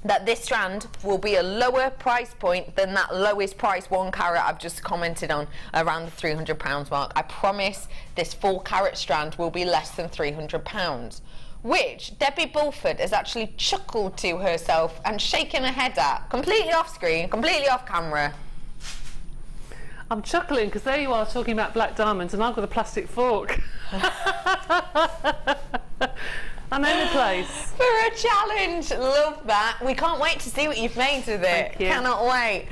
that this strand will be a lower price point than that lowest price 1 carat I've just commented on, around the £300 mark. I promise this 4 carat strand will be less than £300, which Debbie Bulford has actually chuckled to herself and shaken her head at, completely off screen, completely off camera. I'm chuckling because there you are talking about black diamonds and I've got a plastic fork. I'm in the place. For a challenge, love that. We can't wait to see what you've made with it. Thank you. Cannot wait.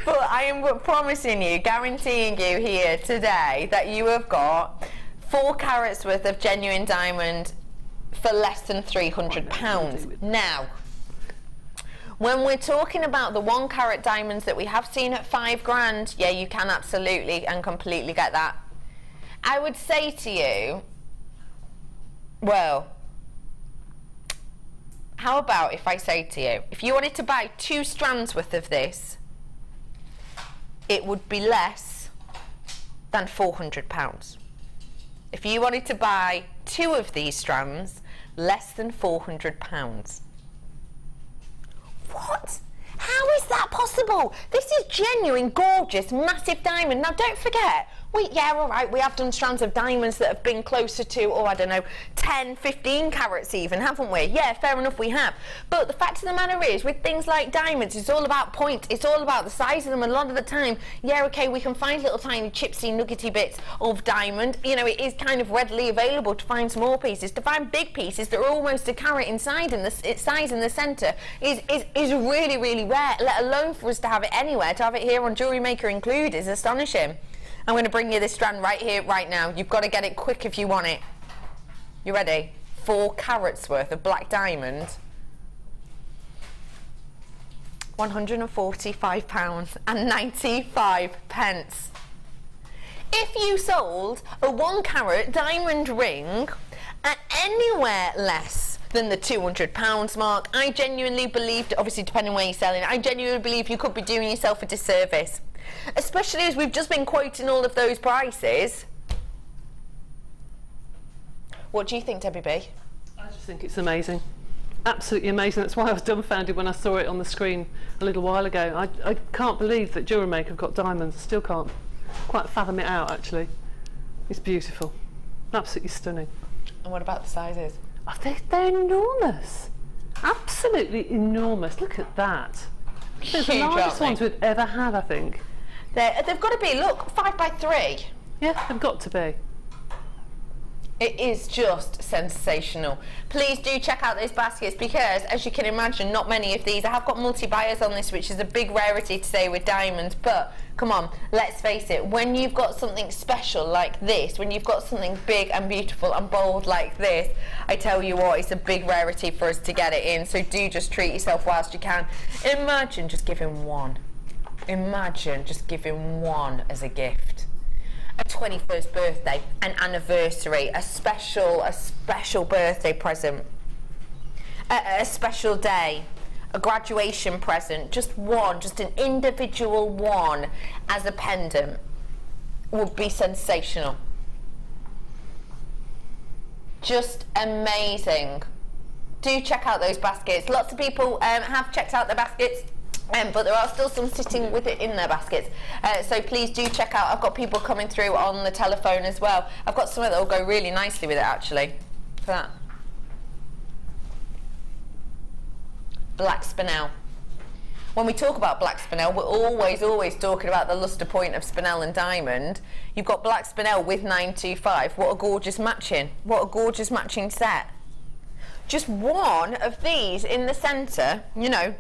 But I am promising you, guaranteeing you here today that you have got 4 carats worth of genuine diamond for less than £300. Now, When we're talking about the 1 carat diamonds that we have seen at 5 grand, yeah, you can absolutely and completely get that. I would say to you, well, how about if I say to you, if you wanted to buy 2 strands worth of this, it would be less than £400. If you wanted to buy 2 of these strands, less than £400. What? How is that possible? This is genuine, gorgeous, massive diamond. Now, don't forget, all right, we have done strands of diamonds that have been closer to, oh, I don't know, 10, 15 carats even, haven't we? Yeah, fair enough, we have. But the fact of the matter is, with things like diamonds, it's all about point. It's all about the size of them. And a lot of the time, yeah, okay, we can find little tiny chipsy, nuggety bits of diamond. You know, it is kind of readily available to find small pieces. To find big pieces that are almost a carat inside and the size in the centre is really, really rare, let alone for us to have it anywhere. To have it here on Jewellery Maker included is astonishing. I'm going to bring you this strand right here, right now. You've got to get it quick if you want it. You ready? 4 carats worth of black diamond. £145.95. If you sold a 1 carat diamond ring at anywhere less than the £200 mark, I genuinely believed, obviously depending where you're selling, I genuinely believe you could be doing yourself a disservice. Especially as we've just been quoting all of those prices. What do you think, Debbie B? I just think it's amazing. Absolutely amazing. That's why I was dumbfounded when I saw it on the screen a little while ago. I can't believe that JewelleryMaker have got diamonds. I still can't quite fathom it out, actually. It's beautiful. Absolutely stunning. And what about the sizes? Oh, they're enormous. Absolutely enormous. Look at that. They're the largest ones we've ever had, I think. They've got to be, look, 5 by 3. Yeah, they've got to be. It is just sensational. Please do check out those baskets because, as you can imagine, not many of these. I have got multi-buyers on this, which is a big rarity to say with diamonds, but come on, let's face it, when you've got something special like this, when you've got something big and beautiful and bold like this, I tell you what, it's a big rarity for us to get it in, so do just treat yourself whilst you can. Imagine just giving 1. Imagine just giving 1 as a gift. A 21st birthday, an anniversary, a special birthday present, a special day, a graduation present, just 1, just an individual 1 as a pendant would be sensational. Just amazing. Do check out those baskets. Lots of people have checked out the baskets. But there are still some sitting with it in their baskets, so please do check out. I've got people coming through on the telephone as well. I've got some that will go really nicely with it, actually. Look at that. Black spinel. When we talk about black spinel, we're always talking about the luster point of spinel and diamond. You've got black spinel with 925. What a gorgeous matching. What a gorgeous matching set. Just 1 of these in the centre, you know,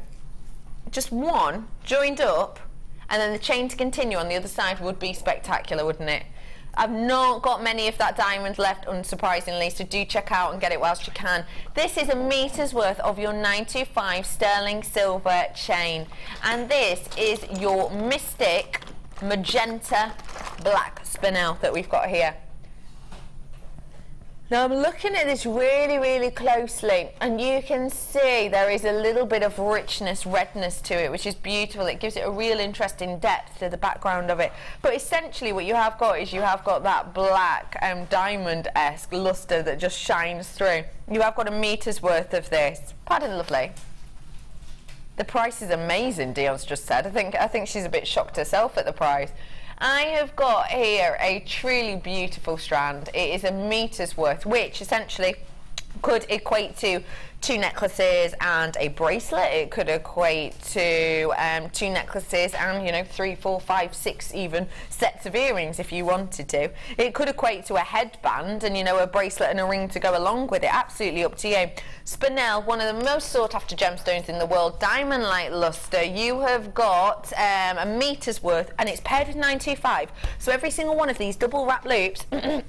just 1 joined up, and then the chain to continue on the other side would be spectacular, wouldn't it? I've not got many of that diamond left, unsurprisingly, so do check out and get it whilst you can. This is a meter's worth of your 925 sterling silver chain, and this is your Mystic magenta black spinel that we've got here. Now I'm looking at this really closely, and you can see there is a little bit of richness, redness to it, which is beautiful. It gives it a real interesting depth to the background of it. But essentially what you have got is you have got that black diamond-esque luster that just shines through. You have got a meter's worth of this. Pardon, lovely. The price is amazing, Dion's just said. I think she's a bit shocked herself at the price. I have got here a truly beautiful strand. It is a meter's worth, which essentially could equate to 2 necklaces and a bracelet. It could equate to 2 necklaces and, you know, 3, 4, 5, 6 even sets of earrings if you wanted to. It could equate to a headband and, you know, a bracelet and a ring to go along with it. Absolutely up to you. Spinel, one of the most sought after gemstones in the world, diamond light luster. You have got a meter's worth, and it's paired with 925. So every single one of these double wrap loops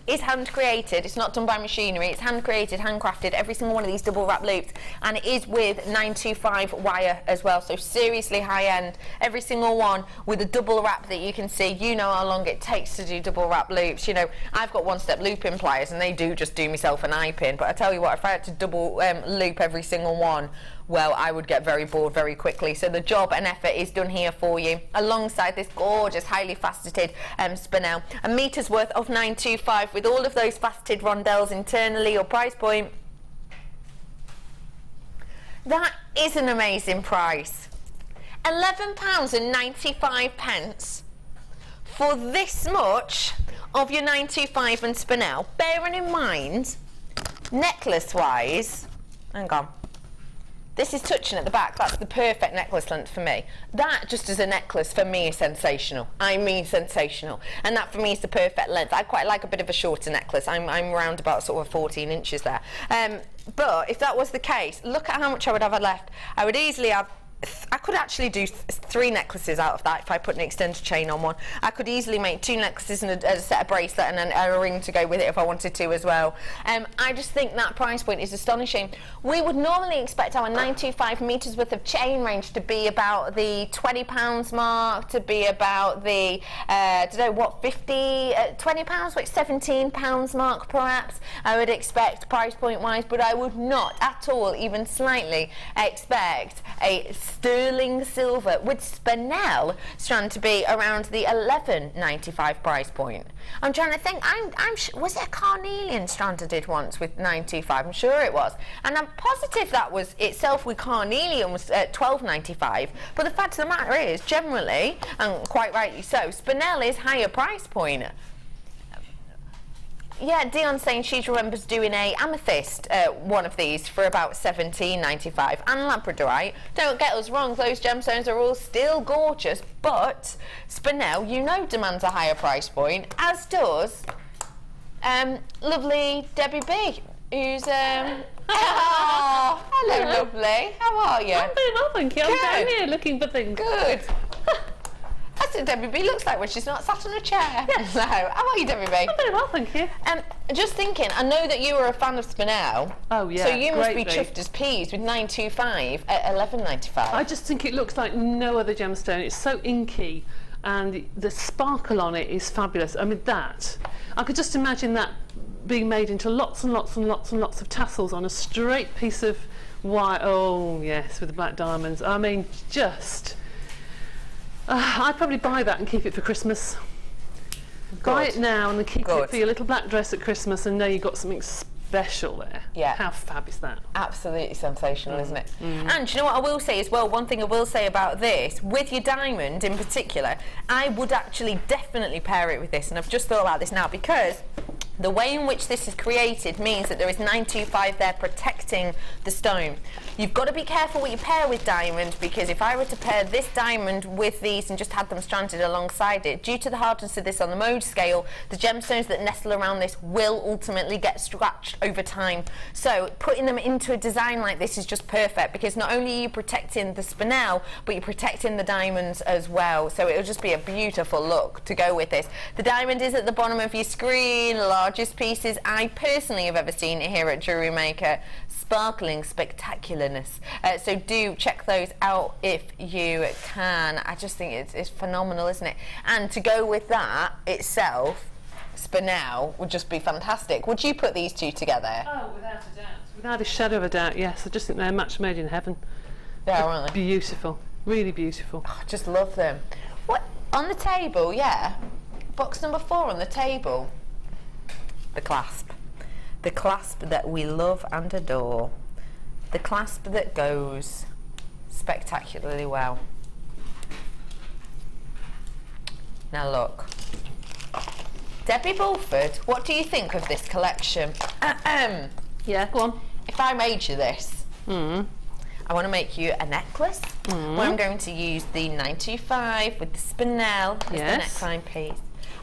is hand created. It's not done by machinery. It's hand created, handcrafted handcrafted, every single one of these double wrap loops, and it is with 925 wire as well, so seriously high end. Every single one with a double wrap that you can see. You know how long it takes to do double wrap loops. You know, I've got one-step looping pliers and they just do myself an eye pin, but I tell you what, if I had to double loop every single one, well, I would get very bored very quickly. So the job and effort is done here for you, alongside this gorgeous, highly faceted spinel. A metre's worth of 925 with all of those faceted rondelles internally. Your price point, that is an amazing price. £11.95 for this much of your 925 and spinel. Bearing in mind, necklace-wise, hang on. This is touching at the back. That's the perfect necklace length for me. That, just as a necklace, for me is sensational. I mean sensational. And that, for me, is the perfect length. I quite like a bit of a shorter necklace. I'm around about sort of 14 inches there. But if that was the case, look at how much I would have left. I would easily have... I could actually do 3 necklaces out of that if I put an extended chain on one. I could easily make 2 necklaces and a set of bracelet and a ring to go with it if I wanted to as well. I just think that price point is astonishing. We would normally expect our 925 metres worth of chain range to be about the £20 mark, to be about the, I don't know, what, £20, like £17 mark perhaps, I would expect price point wise, but I would not at all, even slightly, expect a sterling silver with spinel strand to be around the £11.95 price point. I'm trying to think. Was it a carnelian strand I did once with 925? I'm sure it was, and I'm positive that was itself with carnelian was £12.95. But the fact of the matter is, generally, and quite rightly so, spinel is higher price point. Yeah, Dion's saying she remembers doing a Amethyst, one of these, for about £17.95, and Labradorite. Don't get us wrong, those gemstones are all still gorgeous, but spinel, you know, demands a higher price point, as does lovely Debbie B, who's oh, hello, lovely. How are you? I'm very well, thank you. I'm down here looking for things. Good. That's what Debbie B looks like when she's not sat on a chair. Yes. So, how are you, Debbie B? I'm very well, thank you. Just thinking, I know that you were a fan of spinel. Oh, yeah. So you must be chuffed as peas with 925 at £11.95. I just think it looks like no other gemstone. It's so inky, and the sparkle on it is fabulous. I mean, I could just imagine that being made into lots and lots and lots and lots of tassels on a straight piece of wire. Oh, yes, with the black diamonds. I mean, just... I'd probably buy that and keep it for Christmas. Buy it now and then keep it for your little black dress at Christmas, and know you've got something special there. Yeah. How fab is that? Absolutely sensational, isn't it? And you know what I will say as well, one thing I will say about this, with your diamond in particular, I would actually definitely pair it with this, and I've just thought about this now, because the way in which this is created means that there is 925 there protecting the stone. You've got to be careful what you pair with diamond, because if I were to pair this diamond with these and just had them stranded alongside it, due to the hardness of this on the mode scale, the gemstones that nestle around this will ultimately get scratched over time. So putting them into a design like this is just perfect, because not only are you protecting the spinel, but you're protecting the diamonds as well. So it'll just be a beautiful look to go with this. The diamond is at the bottom of your screen, largest pieces I personally have ever seen here at JewelleryMaker. Sparkling spectacularness. So do check those out if you can. I just think it's phenomenal, isn't it? And to go with that itself, spinel would just be fantastic. Would you put these two together? Oh, without a doubt. Without a shadow of a doubt, yes. I just think they're a match made in heaven. Yeah, aren't they? Beautiful. Really beautiful. Oh, I just love them. What? On the table, yeah. Box number 4 on the table. The clasp. The clasp that we love and adore. The clasp that goes spectacularly well. Now look. Debbie Bulford, what do you think of this collection? Yeah, go on. If I made you this, I want to make you a necklace where I'm going to use the 925 with the spinel as the neckline piece.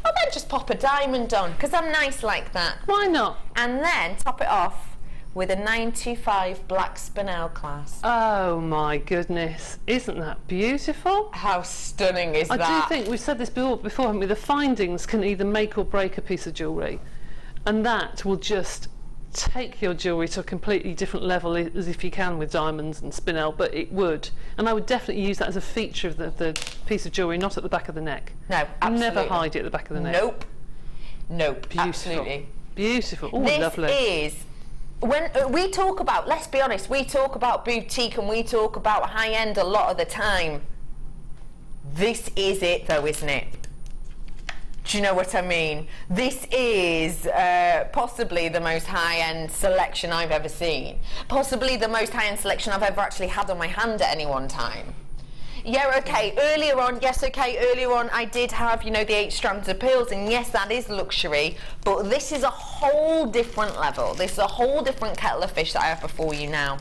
I'll then just pop a diamond on, because I'm nice like that. Why not? And then top it off with a 925 black spinel clasp. Oh my goodness, isn't that beautiful? How stunning is that? I do think, we've said this before, haven't we? The findings can either make or break a piece of jewellery, and that will just take your jewellery to a completely different level as if you can with diamonds and spinel, but it would. And I would definitely use that as a feature of the piece of jewellery, not at the back of the neck. No, absolutely. Never hide it at the back of the neck. Nope. Nope, Beautiful. absolutely. Beautiful. Oh, this lovely. Is, when we talk about, let's be honest, we talk about boutique and we talk about high-end a lot of the time. This is it though, isn't it? Do you know what I mean? This is possibly the most high-end selection I've ever seen. Possibly the most high-end selection I've ever actually had on my hand at any one time. Yeah, okay, earlier on, yes, okay, earlier on I did have, you know, the 8 strands of pearls, and yes, that is luxury, but this is a whole different level. This is a whole different kettle of fish that I have before you now.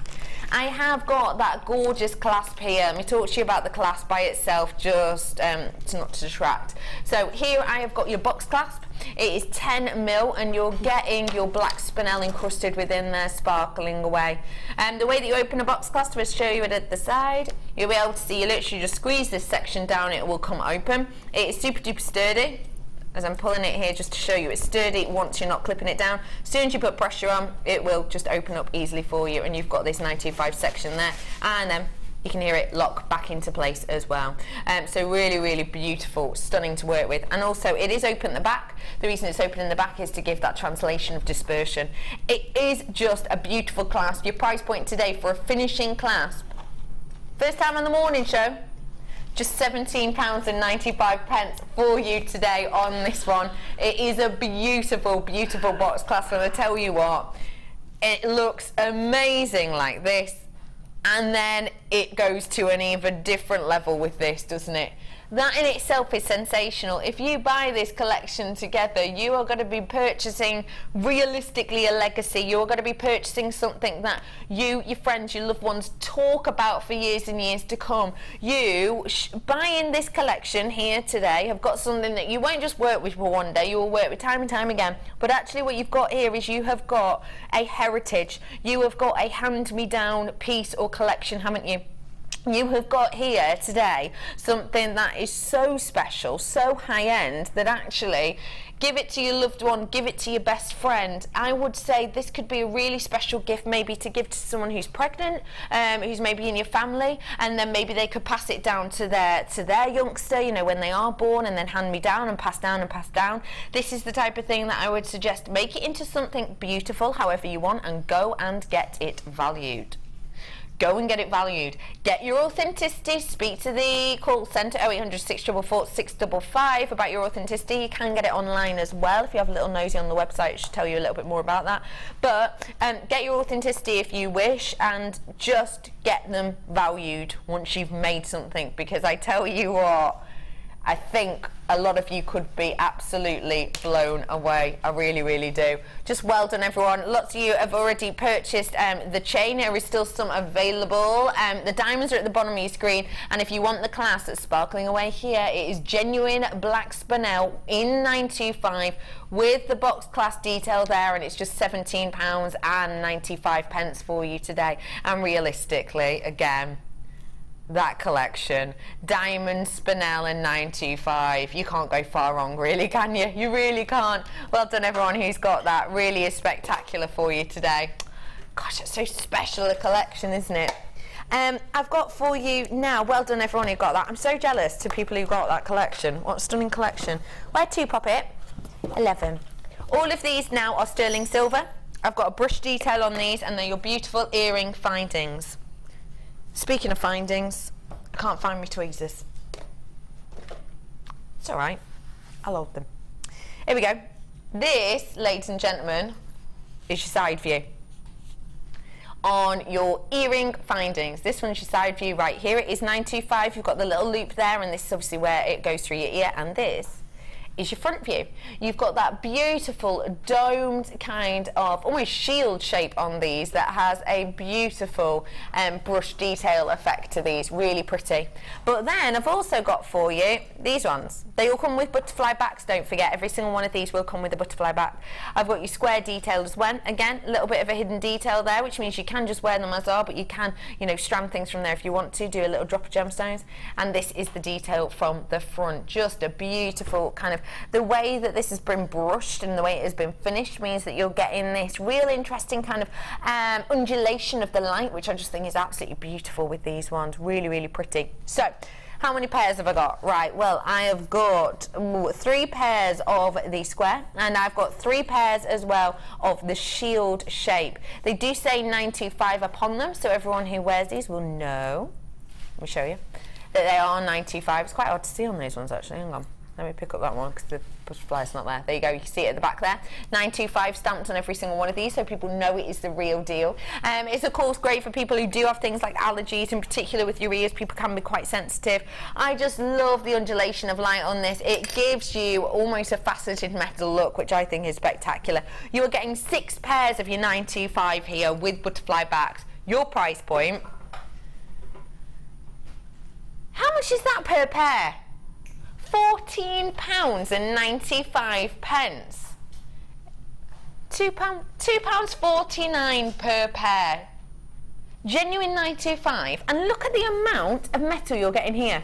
I have got that gorgeous clasp here. Let me talk to you about the clasp by itself, just to not to distract. So here I have got your box clasp. It is 10mm, and you're getting your black spinel encrusted within there, sparkling away. The way that you open a box clasp, I'll show you it at the side. You'll be able to see, you literally just squeeze this section down, it will come open. It is super duper sturdy. As I'm pulling it here just to show you, it's sturdy once you're not clipping it down. As soon as you put pressure on, it will just open up easily for you, and you've got this 925 section there, and then you can hear it lock back into place as well. So really, really beautiful, stunning to work with. And also it is open at the back. The reason it's open in the back is to give that translation of dispersion. It is just a beautiful clasp. Your price point today for a finishing clasp, first time on the morning show, just £17.95 for you today on this one. It is a beautiful, beautiful box clasp, and I tell you what, it looks amazing like this, and then it goes to an even different level with this, doesn't it? That in itself is sensational. If you buy this collection together, you are going to be purchasing realistically a legacy. You're going to be purchasing something that you, your friends, your loved ones talk about for years and years to come. You, buying this collection here today, have got something that you won't just work with for one day, you will work with time and time again. But actually what you've got here is you have got a heritage. You have got a hand-me-down piece or collection, haven't you? You have got here today something that is so special, so high-end, that actually give it to your loved one, give it to your best friend. I would say this could be a really special gift, maybe to give to someone who's pregnant, who's maybe in your family, and then maybe they could pass it down to their youngster, you know, when they are born, and then hand me down and pass down and pass down. This is the type of thing that I would suggest. Make it into something beautiful, however you want, and go and get it valued. Go and get it valued. Get your authenticity. Speak to the call centre 0800 644 655 about your authenticity. You can get it online as well. If you have a little nosy on the website, it should tell you a little bit more about that. But get your authenticity if you wish, and just get them valued once you've made something, because I tell you what, I think a lot of you could be absolutely blown away. I really, really do. Just well done, everyone. Lots of you have already purchased the chain. There is still some available. The diamonds are at the bottom of your screen, and if you want the class that's sparkling away here, it is genuine black spinel in 925 with the box class detail there, and it's just £17.95 for you today. And realistically, again, that collection, diamond spinel in 925, you can't go far wrong, really, can you? You really can't. Well done, everyone who's got that. Really is spectacular for you today. Gosh, it's so special a collection, isn't it? I've got for you now, well done everyone who got that. I'm so jealous to people who got that collection. What a stunning collection. Where to pop it? 11. All of these now are sterling silver. I've got a brush detail on these, and they're your beautiful earring findings. Speaking of findings, I can't find my tweezers. It's all right, I'll hold them. Here we go. This, ladies and gentlemen, is your side view on your earring findings. This one's your side view right here. It is 925. You've got the little loop there, and this is obviously where it goes through your ear, and this is your front view. You've got that beautiful domed kind of almost shield shape on these that has a beautiful brush detail effect to these, really pretty. But then I've also got for you these ones. They all come with butterfly backs, don't forget. Every single one of these will come with a butterfly back. I've got your square detail as well. Again, a little bit of a hidden detail there, which means you can just wear them as are, but you can, you know, strand things from there if you want to, do a little drop of gemstones. And this is the detail from the front. Just a beautiful kind of The way that this has been brushed and the way it has been finished means that you're getting this real interesting kind of undulation of the light, which I just think is absolutely beautiful with these ones. Really, really pretty. So, how many pairs have I got? Right, well, I have got 3 pairs of the square, and I've got 3 pairs as well of the shield shape. They do say 925 upon them, so everyone who wears these will know. Let me show you that they are 925. It's quite hard to see on these ones, actually. Hang on. Let me pick up that one because the butterfly's not there. There you go. You can see it at the back there. 925 stamped on every single one of these, so people know it is the real deal. It's of course great for people who do have things like allergies, in particular with your ears. People can be quite sensitive. I just love the undulation of light on this. It gives you almost a faceted metal look, which I think is spectacular. You are getting 6 pairs of your 925 here with butterfly backs. Your price point. How much is that per pair? £14.95. £2.49 per pair. Genuine 925. And look at the amount of metal you're getting here.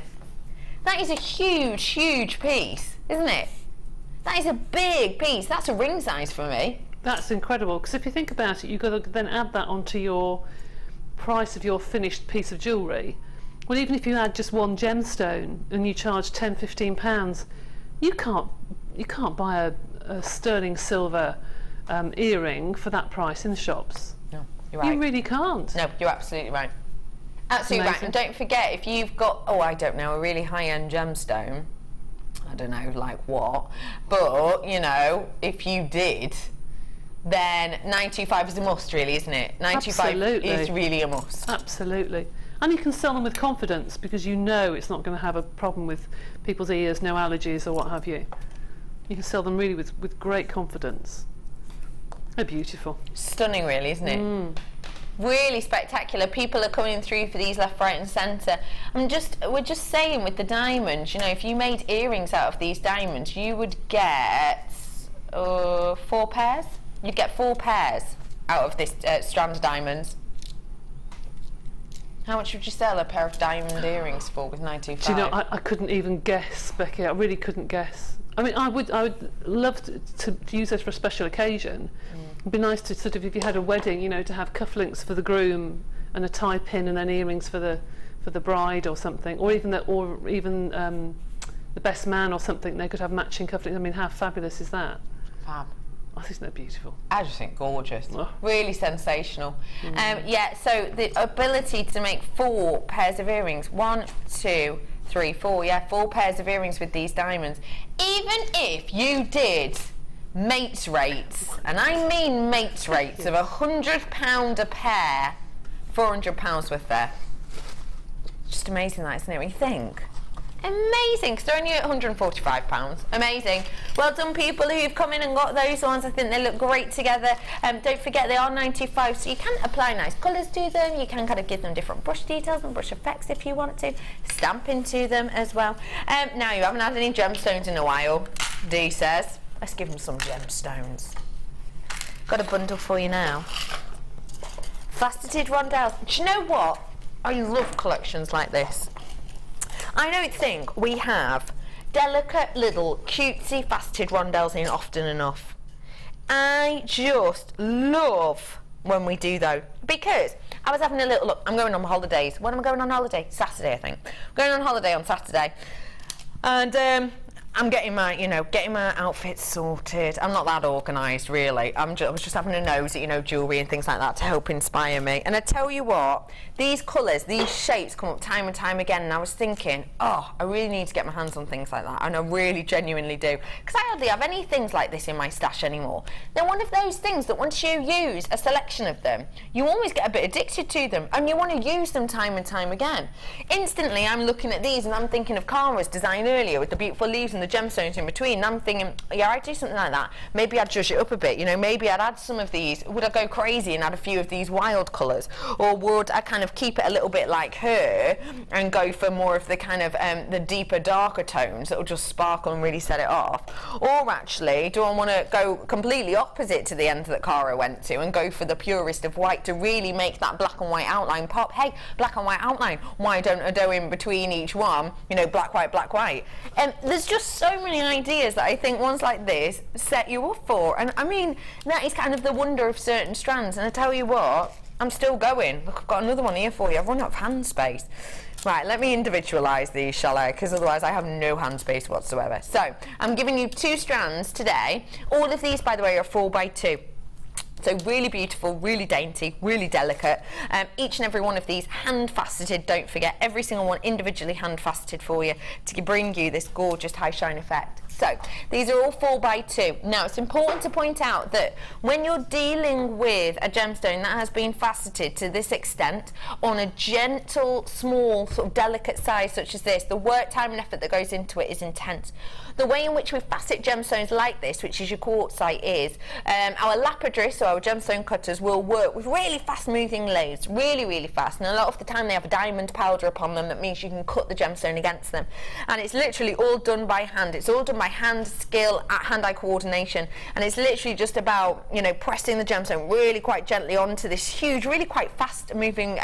That is a huge, huge piece, isn't it? That is a big piece. That's a ring size for me. That's incredible, because if you think about it, you've got to then add that onto your price of your finished piece of jewellery. Well, even if you add just one gemstone and you charge £10–15, you can't buy a sterling silver earring for that price in the shops. No, you're right. You really can't. No, you're absolutely right. Absolutely right. And don't forget, if you've got, I don't know, a really high-end gemstone, I don't know, like what, but, you know, if you did, then 925 is a must, really, isn't it? 925 is really a must. Absolutely. And you can sell them with confidence because you know it's not going to have a problem with people's ears, no allergies or what have you. You can sell them really with great confidence. They're beautiful. Stunning, really, isn't it? Really spectacular. People are coming through for these left, right and centre. We're just saying with the diamonds, you know, if you made earrings out of these diamonds, you would get 4 pairs. You'd get 4 pairs out of this strand diamonds. How much would you sell a pair of diamond earrings for with 925? Do you know, I couldn't even guess, Becky. I really couldn't guess. I mean, I would love to use this for a special occasion. It'd be nice to sort of, if you had a wedding, you know, to have cufflinks for the groom and a tie pin and then earrings for the bride or something, or even the best man or something. They could have matching cufflinks. I mean, how fabulous is that? Fab. I think they're beautiful. I just think gorgeous. Really sensational. Yeah, so the ability to make 4 pairs of earrings. 1, 2, 3, 4. Yeah, 4 pairs of earrings with these diamonds. Even if you did mates rates, and I mean mates rates of £100 a pair, £400 worth there. Just amazing that, isn't it, when you think? Amazing, because they're only at £145. Amazing. Well done, people who've come in and got those ones. I think they look great together. Don't forget, they are 95, so you can apply nice colours to them. You can kind of give them different brush details and brush effects if you want to. Stamp into them as well. Now, you haven't had any gemstones in a while, Dee says. Let's give them some gemstones. Got a bundle for you now. Faceted rondelles. Do you know what? I love collections like this. I don't think we have delicate little cutesy faceted rondelles in often enough. I just love when we do though, because I was having a little look. I'm going on holidays. When am I going on holiday? Saturday, I think. I'm going on holiday on Saturday, and I'm getting my, outfits sorted. I'm not that organised, really. I was just having a nose at, jewellery and things like that to help inspire me. And I tell you what, these colours, these shapes come up time and time again, and I was thinking, I really need to get my hands on things like that, and I really genuinely do. Because I hardly have any things like this in my stash anymore. They're one of those things that once you use a selection of them, you always get a bit addicted to them, and you want to use them time and time again. Instantly, I'm looking at these, and I'm thinking of Cara's design earlier with the beautiful leaves and the gemstones in between, and I'm thinking, yeah, I'd do something like that. Maybe I'd judge it up a bit, maybe I'd add some of these. Would I go crazy and add a few of these wild colours, or would I kind of keep it a little bit like her and go for more of the kind of the deeper, darker tones that will just sparkle and really set it off? Or actually, do I want to go completely opposite to the end that Cara went to and go for the purest of white to really make that black and white outline pop? Hey, black and white outline, why don't I do in between each one, black, white, black, white? And there's just so many ideas that I think ones like this set you up for. And I mean, that is kind of the wonder of certain strands. And I tell you what, I'm still going. Look, I've got another one here for you. I've run out of hand space. Right, let me individualise these, shall I? Because otherwise I have no hand space whatsoever. So, I'm giving you 2 strands today. All of these, by the way, are 4x2. So really beautiful, really dainty, really delicate. Each and every one of these hand faceted, don't forget, every single one individually hand faceted for you to bring you this gorgeous high shine effect. So these are all 4x2. Now it's important to point out that when you're dealing with a gemstone that has been faceted to this extent on a gentle, small, sort of delicate size such as this, the work, time and effort that goes into it is intense. The way in which we facet gemstones like this, which is your quartzite, is our lapidary, so our gemstone cutters, will work with really fast moving lathes, really fast, and a lot of the time they have a diamond powder upon them. That means you can cut the gemstone against them, and it's literally all done by hand. It's all done by hand skill, hand-eye coordination, and it's literally just about, you know, pressing the gemstone really quite gently onto this huge, really quite fast moving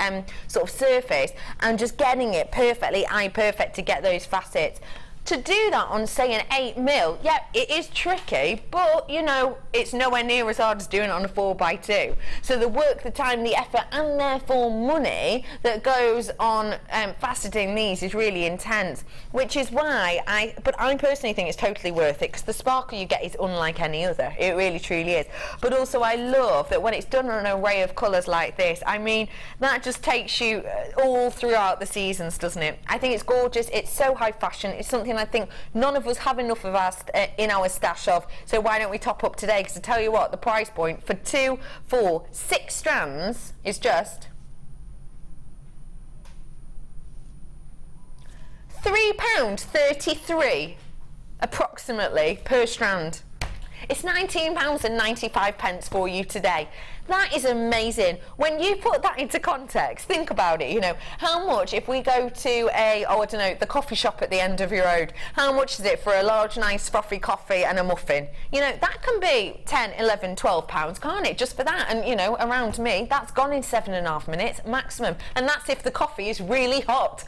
sort of surface, and just getting it perfectly eye perfect to get those facets. To do that on, say, an 8mm, yeah, it is tricky, but, you know, it's nowhere near as hard as doing it on a 4x2. So the work, the time, the effort, and therefore money that goes on faceting these is really intense, which is why I personally think it's totally worth it, because the sparkle you get is unlike any other. It really, truly is. But also I love that when it's done on an array of colours like this, I mean, that just takes you all throughout the seasons, doesn't it? I think it's gorgeous. It's so high fashion. It's something I think none of us have enough of us in our stash of, so why don't we top up today? Because I tell you what, the price point for 2, 4, 6 strands is just £3.33 approximately per strand. It's £19.95 for you today. That is amazing. When you put that into context, think about it, you know, how much if we go to a, oh, I don't know, the coffee shop at the end of your road, how much is it for a large, nice, frothy coffee and a muffin? You know, that can be 10, 11, 12 pounds, can't it, just for that? And, you know, around me, that's gone in 7.5 minutes maximum. And that's if the coffee is really hot.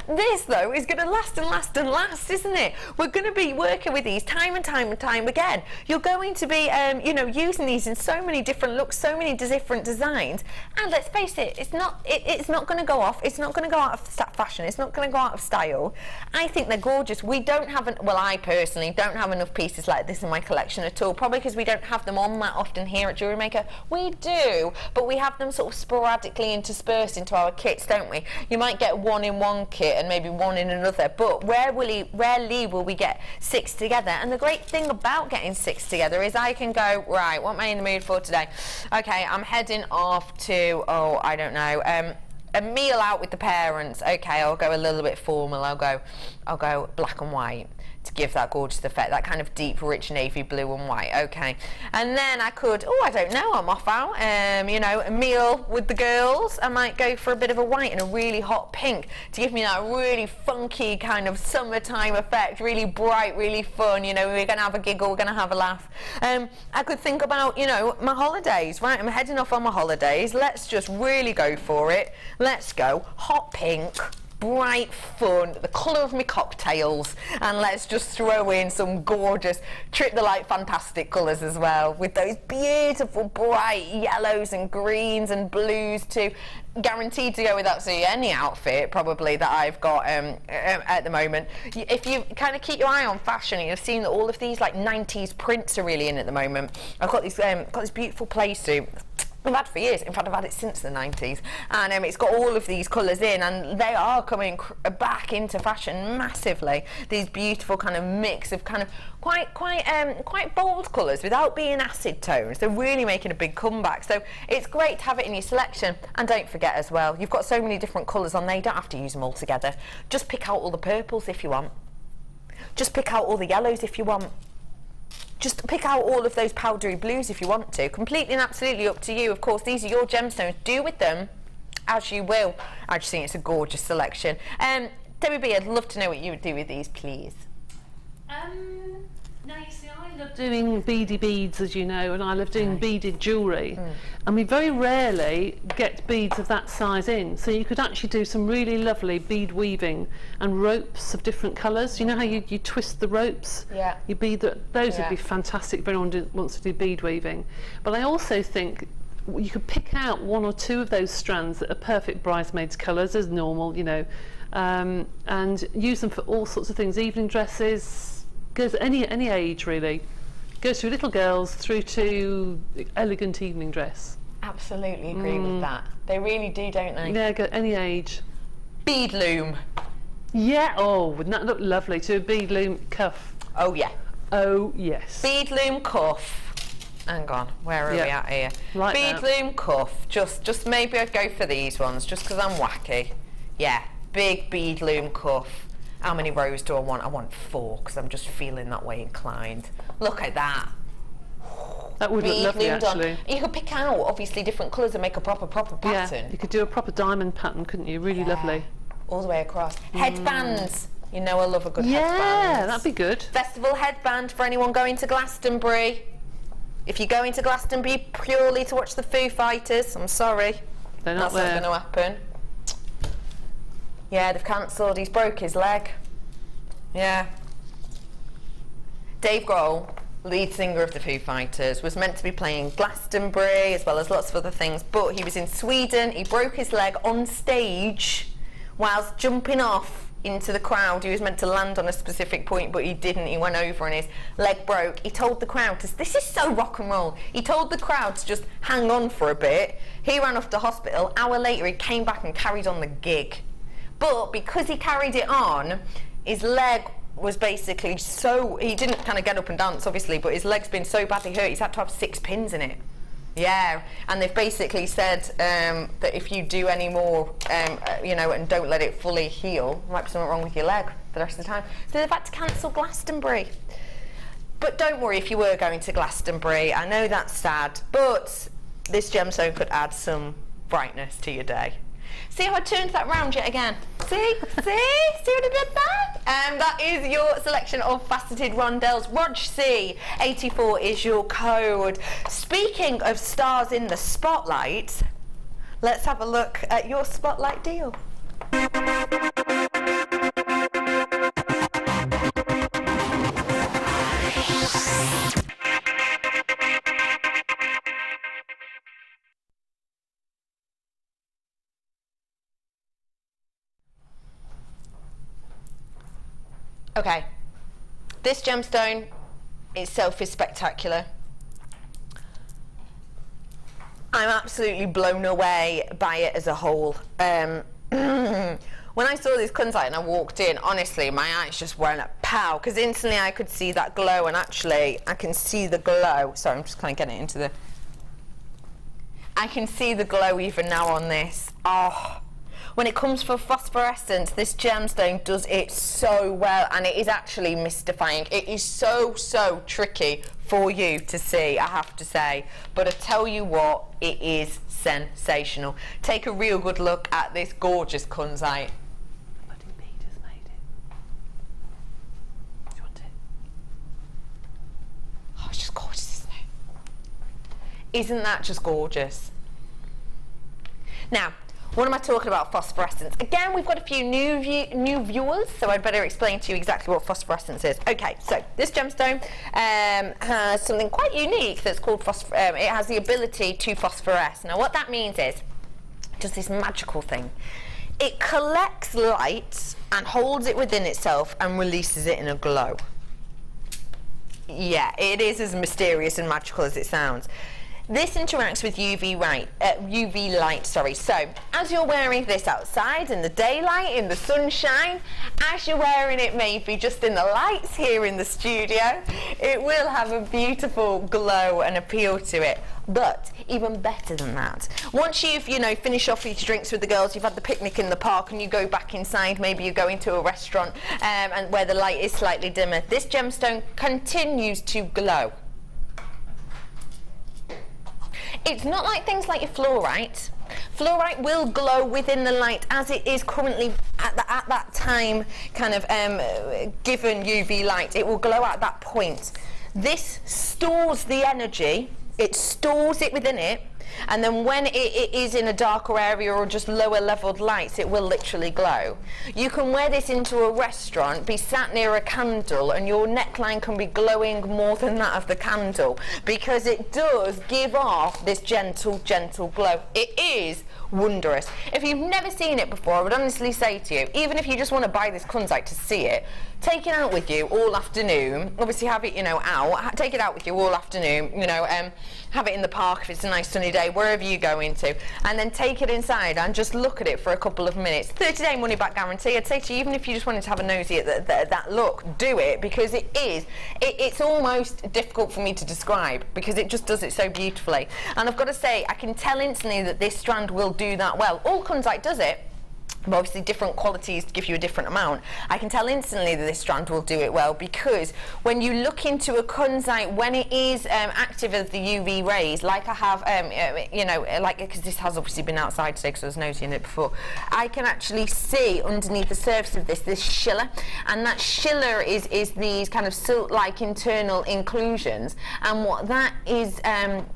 This, though, is going to last and last and last, isn't it? We're going to be working with these time and time and time again. You're going to be, you know, using these in so many different looks, so many different designs, and let's face it, it's not going to go off. It's not going to go out of fashion. It's not going to go out of style. I think they're gorgeous. We don't have, well, I personally don't have enough pieces like this in my collection at all. Probably because we don't have them on that often here at Jewellerymaker. We do, but we have them sort of sporadically interspersed into our kits, don't we? You might get one in one kit and maybe one in another, but rarely will we get 6 together. And the great thing about getting 6 together is I can go, right, what am I in the mood for today? Okay, I'm heading off to, oh, I don't know, a meal out with the parents. Okay, I'll go a little bit formal. I'll go black and white to give that gorgeous effect, that kind of deep, rich navy blue and white. Okay, and then I could, oh, I don't know, I'm off out, you know, a meal with the girls. I might go for a bit of a white and a really hot pink to give me that really funky kind of summertime effect, really bright, really fun. You know, we're going to have a giggle, we're going to have a laugh. I could think about, you know, my holidays, right? I'm heading off on my holidays. Let's just really go for it. Let's go hot pink, bright fun, the colour of my cocktails, and let's just throw in some gorgeous Trip the Light fantastic colours as well, with those beautiful bright yellows and greens and blues too. Guaranteed to go with absolutely any outfit probably that I've got at the moment. If you kind of keep your eye on fashion, you've seen that all of these like 90s prints are really in at the moment. I've got this beautiful play suit I've had for years. In fact, I've had it since the 90s, and it's got all of these colours in, and they are coming back into fashion massively. These beautiful kind of mix of kind of quite bold colours without being acid tones. They're really making a big comeback, so it's great to have it in your selection. And don't forget as well, you've got so many different colours on there, you don't have to use them all together. Just pick out all the purples if you want. Just pick out all the yellows if you want. Just pick out all of those powdery blues if you want to. Completely and absolutely up to you. Of course, these are your gemstones. Do with them as you will. I just think it's a gorgeous selection. Debbie B, I'd love to know what you would do with these, please. Now you see, I love doing beady beads, as you know, and I love doing beaded jewellery, and we very rarely get beads of that size in, so you could actually do some really lovely bead weaving and ropes of different colours. You know how you twist the ropes? Yeah. You bead those would be fantastic if anyone wants to do bead weaving. But I also think you could pick out 1 or 2 of those strands that are perfect bridesmaids colours as normal, you know, and use them for all sorts of things. Evening dresses, goes any age really. Goes through little girls through to elegant evening dress. Absolutely agree with that. They really do, don't they? Yeah, go any age. Bead loom. Yeah, oh, wouldn't that look lovely? To a bead loom cuff. Oh yeah. Oh yes. Bead loom cuff. Hang on, where are we at here? Like bead loom cuff. Just maybe I'd go for these ones, just because I'm wacky. Yeah, big bead loom cuff. How many rows do I want? I want 4, because I'm just feeling that way inclined. Look at that. That would look lovely, actually. You could pick out, obviously, different colours and make a proper pattern. Yeah, you could do a proper diamond pattern, couldn't you? Really lovely. All the way across. Headbands. You know I love a good headband. Yeah, that'd be good. Festival headband for anyone going to Glastonbury. If you're going to Glastonbury purely to watch the Foo Fighters, I'm sorry. That's not going to happen. Yeah, they've cancelled. He's broke his leg. Yeah. Dave Grohl, lead singer of the Foo Fighters, was meant to be playing Glastonbury as well as lots of other things, but he was in Sweden. He broke his leg on stage whilst jumping off into the crowd. He was meant to land on a specific point, but he didn't. He went over and his leg broke. He told the crowd to, this is so rock and roll, he told the crowd to just hang on for a bit. He ran off to hospital. Hour later he came back and carried on the gig, but because he carried it on, his leg was basically so, he didn't kind of get up and dance obviously, but his leg's been so badly hurt he's had to have 6 pins in it. Yeah, and they've basically said that if you do any more, you know, and don't let it fully heal, there might be something wrong with your leg for the rest of the time. So they've had to cancel Glastonbury. But don't worry if you were going to Glastonbury. I know that's sad, but this gemstone could add some brightness to your day. See how I turned that round yet again? See what I did there? That is your selection of faceted rondelles. ROGC84 is your code. Speaking of stars in the spotlight, let's have a look at your spotlight deal. Okay, this gemstone itself is spectacular. I'm absolutely blown away by it as a whole. When I saw this kunzite and I walked in, honestly, my eyes just went up, pow, because instantly I could see that glow, and actually I can see the glow. Sorry, I'm just kind of getting it into the... I can see the glow even now on this. Oh. When it comes for phosphorescence, this gemstone does it so well, and it is actually mystifying. It is so tricky for you to see, I have to say. But I tell you what, it is sensational. Take a real good look at this gorgeous kunzite. Budding bead has made it. Do you want it? Oh, it's just gorgeous, isn't it? Isn't that just gorgeous? Now, what am I talking about phosphorescence? Again, we've got a few new viewers, so I'd better explain to you exactly what phosphorescence is. Okay, so this gemstone has something quite unique that's called it has the ability to phosphoresce. Now, what that means is, just this magical thing. It collects light and holds it within itself and releases it in a glow. Yeah, it is as mysterious and magical as it sounds. This interacts with UV light, sorry. So, as you're wearing this outside in the daylight, in the sunshine, as you're wearing it maybe just in the lights here in the studio, it will have a beautiful glow and appeal to it. But even better than that, once you've, you know, finished off your drinks with the girls, you've had the picnic in the park and you go back inside, maybe you go into a restaurant and where the light is slightly dimmer, this gemstone continues to glow. It's not like things like your fluorite. Fluorite will glow within the light as it is currently at that time kind of given UV light. It will glow at that point. This stores the energy, it stores it within it, and then when it is in a darker area or just lower leveled lights, it will literally glow. You can wear this into a restaurant, be sat near a candle, and your neckline can be glowing more than that of the candle, because it does give off this gentle, gentle glow. It is wondrous. If you've never seen it before, I would honestly say to you, even if you just want to buy this kunzite to see it, take it out with you all afternoon. Obviously have it, you know, out. Take it out with you all afternoon, you know, have it in the park if it's a nice sunny day, wherever you go into, and then take it inside and just look at it for a couple of minutes. 30-day money back guarantee. I'd say to you, even if you just wanted to have a nosy at that look, do it, because it's almost difficult for me to describe, because it just does it so beautifully. And I've got to say, I can tell instantly that this strand will do that well. All kunzite does it, but obviously different qualities give you a different amount. I can tell instantly that this strand will do it well, because when you look into a kunzite, when it is active of the UV rays, like I have, you know, like, because this has obviously been outside today because I was noting it before, I can actually see underneath the surface of this schiller, and that schiller is these kind of silt-like internal inclusions, and what that is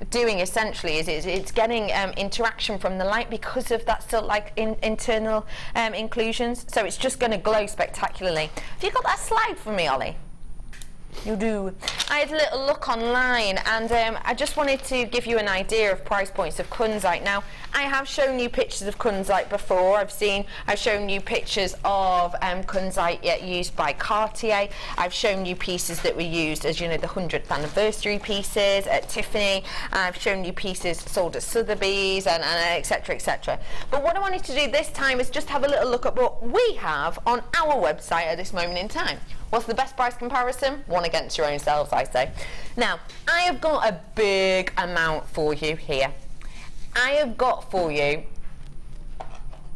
doing essentially is it's getting interaction from the light because of that silt-like internal inclusions, so it's just going to glow spectacularly. Have you got that slide for me, Ollie? You do. I had a little look online, and I just wanted to give you an idea of price points of kunzite. Now, I have shown you pictures of kunzite before. I've shown you pictures of kunzite used by Cartier. I've shown you pieces that were used as, you know, the 100th anniversary pieces at Tiffany. I've shown you pieces sold at Sotheby's, and etc, etc. But what I wanted to do this time is just have a little look at what we have on our website at this moment in time. What's the best price comparison? One against your own selves, I say. Now, I have got a big amount for you here. I have got for you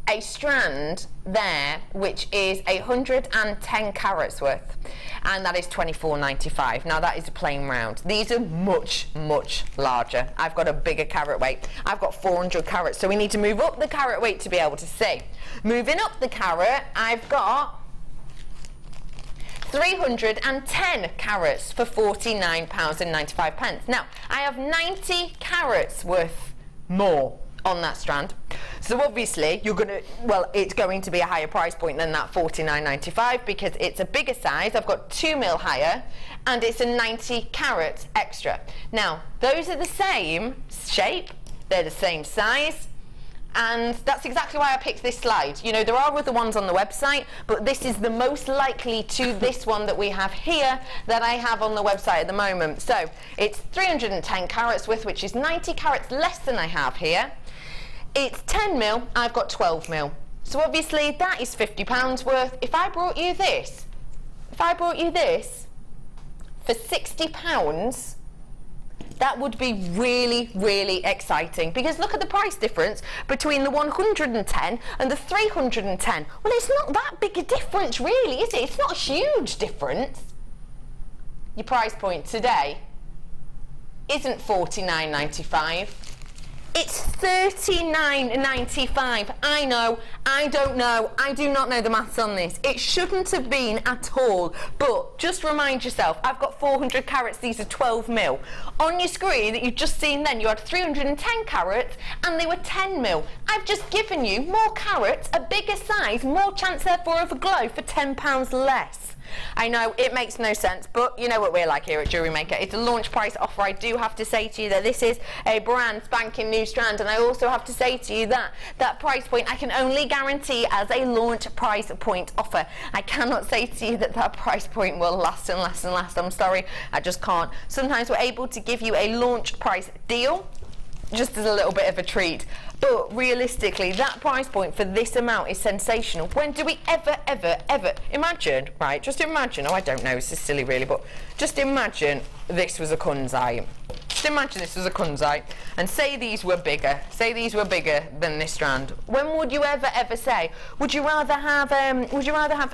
a strand there which is 110 carats worth, and that is £24.95. Now that is a plain round. These are much, much larger. I've got a bigger carat weight. I've got 400 carats, so we need to move up the carat weight to be able to see. Moving up the carat, I've got 310 carats for £49.95. Now, I have 90 carats worth more on that strand. So obviously, you're going to, well, it's going to be a higher price point than that £49.95 because it's a bigger size. I've got 2 mil higher, and it's a 90 carat extra. Now, those are the same shape, they're the same size, and that's exactly why I picked this slide. You know, there are other ones on the website, but this is the most likely to this one that we have here that I have on the website at the moment. So it's 310 carats worth, which is 90 carats less than I have here. It's 10 mil, I've got 12 mil. So obviously that is £50 worth. If I brought you this for £60, that would be really, really exciting, because look at the price difference between the 110 and the 310. Well, it's not that big a difference, really, is it? It's not a huge difference. Your price point today isn't £49.95. It's £39.95. I know, I don't know, I do not know the maths on this. It shouldn't have been at all, but just remind yourself, I've got 400 carats, these are 12 mil. On your screen that you've just seen then, you had 310 carats and they were 10 mil. I've just given you more carats, a bigger size, more chance therefore of a glow for £10 less. I know it makes no sense, but you know what we're like here at JewelleryMaker. It's a launch price offer. I do have to say to you that this is a brand spanking new strand, and I also have to say to you that that price point I can only guarantee as a launch price point offer. I cannot say to you that that price point will last and last and last. I'm sorry, I just can't. Sometimes we're able to give you a launch price deal just as a little bit of a treat, but realistically that price point for this amount is sensational. When do we ever imagine, right, just imagine, oh I don't know, this is silly really, but just imagine this was a kunzite. Just imagine this was a kunzite, and say these were bigger than this strand. When would you ever say, would you rather have,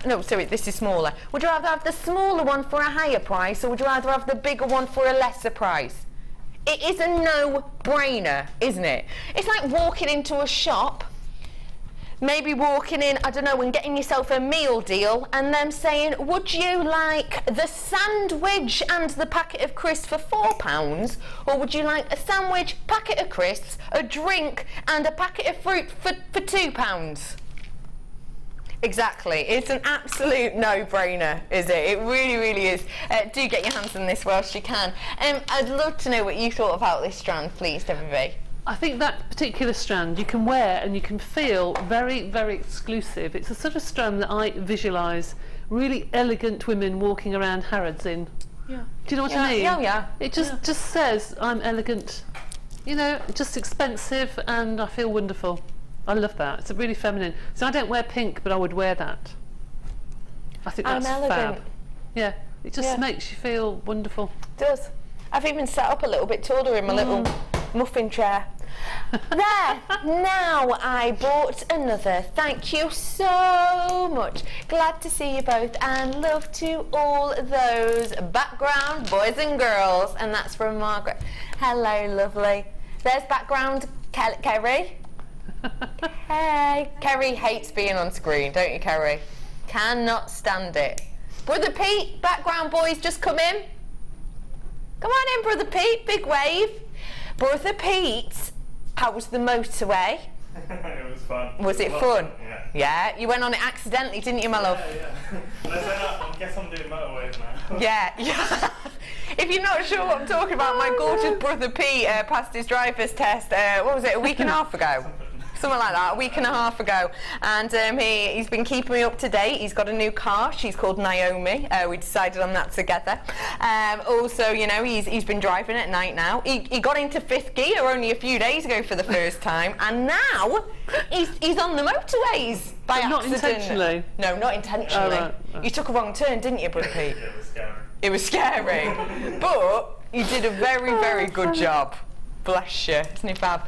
no sorry, this is smaller, would you rather have the smaller one for a higher price, or would you rather have the bigger one for a lesser price? It is a no-brainer, isn't it? It's like walking into a shop. maybe walking in, I don't know, and getting yourself a meal deal and them saying, would you like the sandwich and the packet of crisps for £4, or would you like a sandwich, packet of crisps, a drink and a packet of fruit for £2? Exactly, it's an absolute no-brainer, is it? It really, really is. Do get your hands on this whilst you can. I'd love to know what you thought about this strand, please, WB. I think that particular strand you can wear and you can feel very, very exclusive. It's a sort of strand that I visualise really elegant women walking around Harrods in. Yeah. Do you know what I mean? Yeah, yeah. It just says I'm elegant. You know, just expensive, and I feel wonderful. I love that. It's a really feminine. So I don't wear pink, but I would wear that. I think that's fab. Yeah. It just makes you feel wonderful. It does. I've even sat up a little bit taller in my little muffin chair. There, now I bought another. Thank you so much. Glad to see you both, and love to all those background boys and girls. And that's from Margaret. Hello, lovely. There's background Kerry. Hey, Kerry hates being on screen, don't you, Kerry? Cannot stand it. Brother Pete, background boys, just come in. Come on in, Brother Pete, big wave. Brother Pete, how was the motorway? It was fun. Was it fun? Yeah. Yeah, you went on it accidentally, didn't you, my love? Yeah. I guess I'm doing motorways now. Yeah. If you're not sure what I'm talking about, my gorgeous Brother Pete passed his driver's test, what was it, a week and a half ago? Something like that, a week and a half ago, and he's been keeping me up to date. He's got a new car. She's called Naomi. We decided on that together. Also, you know, he's been driving at night now. He got into 5th gear only a few days ago for the first time, and now he's on the motorways by accident. Not intentionally? No, not intentionally. Oh, right. You took a wrong turn, didn't you, Brother Pete? Yeah, it was scary. It was scary, but you did a very, very good job. Bless you, isn't it fab?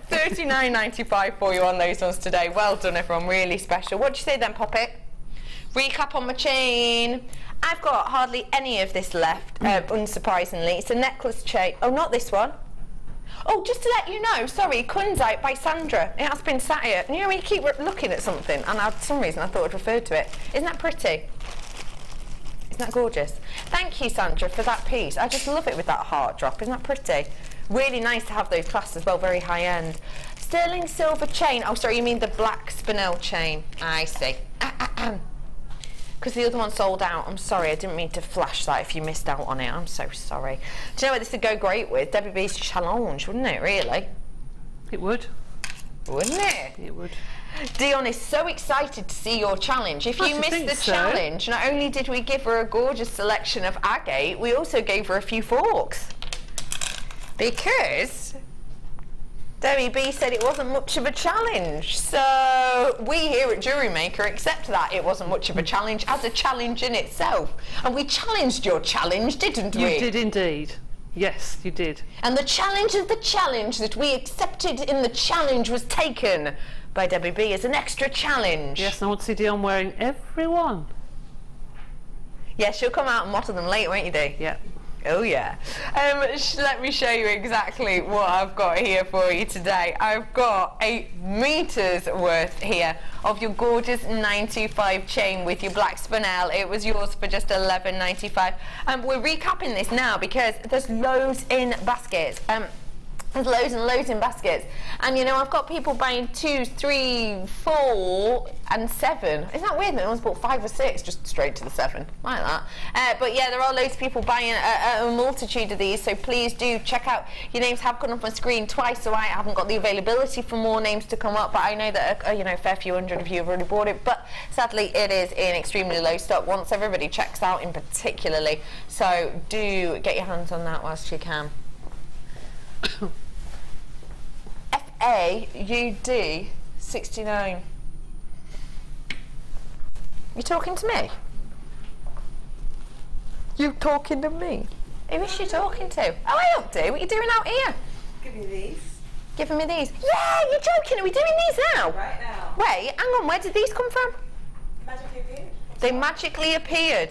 $39.95 for you on those ones today. Well done, everyone, really special. What'd you say then, Poppet? Recap on my chain. I've got hardly any of this left, unsurprisingly. It's a necklace chain. Oh, not this one. Oh, just to let you know, sorry, Kunzite by Sandra. It has been sat here. You know when you keep looking at something, and for some reason I thought I'd referred to it. Isn't that pretty? Isn't that gorgeous? Thank you, Sandra, for that piece. I just love it with that heart drop. Isn't that pretty? Really nice to have those clasps as well, very high end. Sterling silver chain. Oh, sorry, you mean the black spinel chain. I see. Because the other one sold out. I'm sorry, I didn't mean to flash that if you missed out on it. I'm so sorry. Do you know what this would go great with? Debbie B's challenge, wouldn't it, really? It would. Wouldn't it? It would. Dion is so excited to see your challenge. If you missed the challenge, not only did we give her a gorgeous selection of agate, we also gave her a few forks. Because Debbie B said it wasn't much of a challenge. So we here at JewelleryMaker accept that it wasn't much of a challenge as a challenge in itself. And we challenged your challenge, didn't we? You did indeed. Yes, you did. And the challenge of the challenge that we accepted in the challenge was taken by Debbie B as an extra challenge. Yes, and I want to see Dion wearing every one. Yeah, she'll come out and model them later, won't you, Dee? Yeah. Oh yeah. Let me show you exactly what I've got here for you today. I've got 8 meters worth here of your gorgeous 925 chain with your black spinel. It was yours for just $11.95. We're recapping this now because there's loads in baskets. There's loads and loads in baskets, and you know I've got people buying 2, 3, 4 and 7. Isn't that weird? No one's bought 5 or 6 just straight to the 7 like that. But yeah, there are loads of people buying a multitude of these, so please do check out. Your names have gone up on screen twice, so I haven't got the availability for more names to come up, but I know that you know, a fair few hundred of you have already bought it, but sadly it is in extremely low stock once everybody checks out in particularly, so do get your hands on that whilst you can. FAUD 69. You talking to me? You talking to me? Who is she talking to? Oh, I don't do. What are you doing out here? Give me these. Giving me these? Yeah, you're joking. Are we doing these now? Right now. Wait, hang on. Where did these come from? Magically appeared. They magically appeared.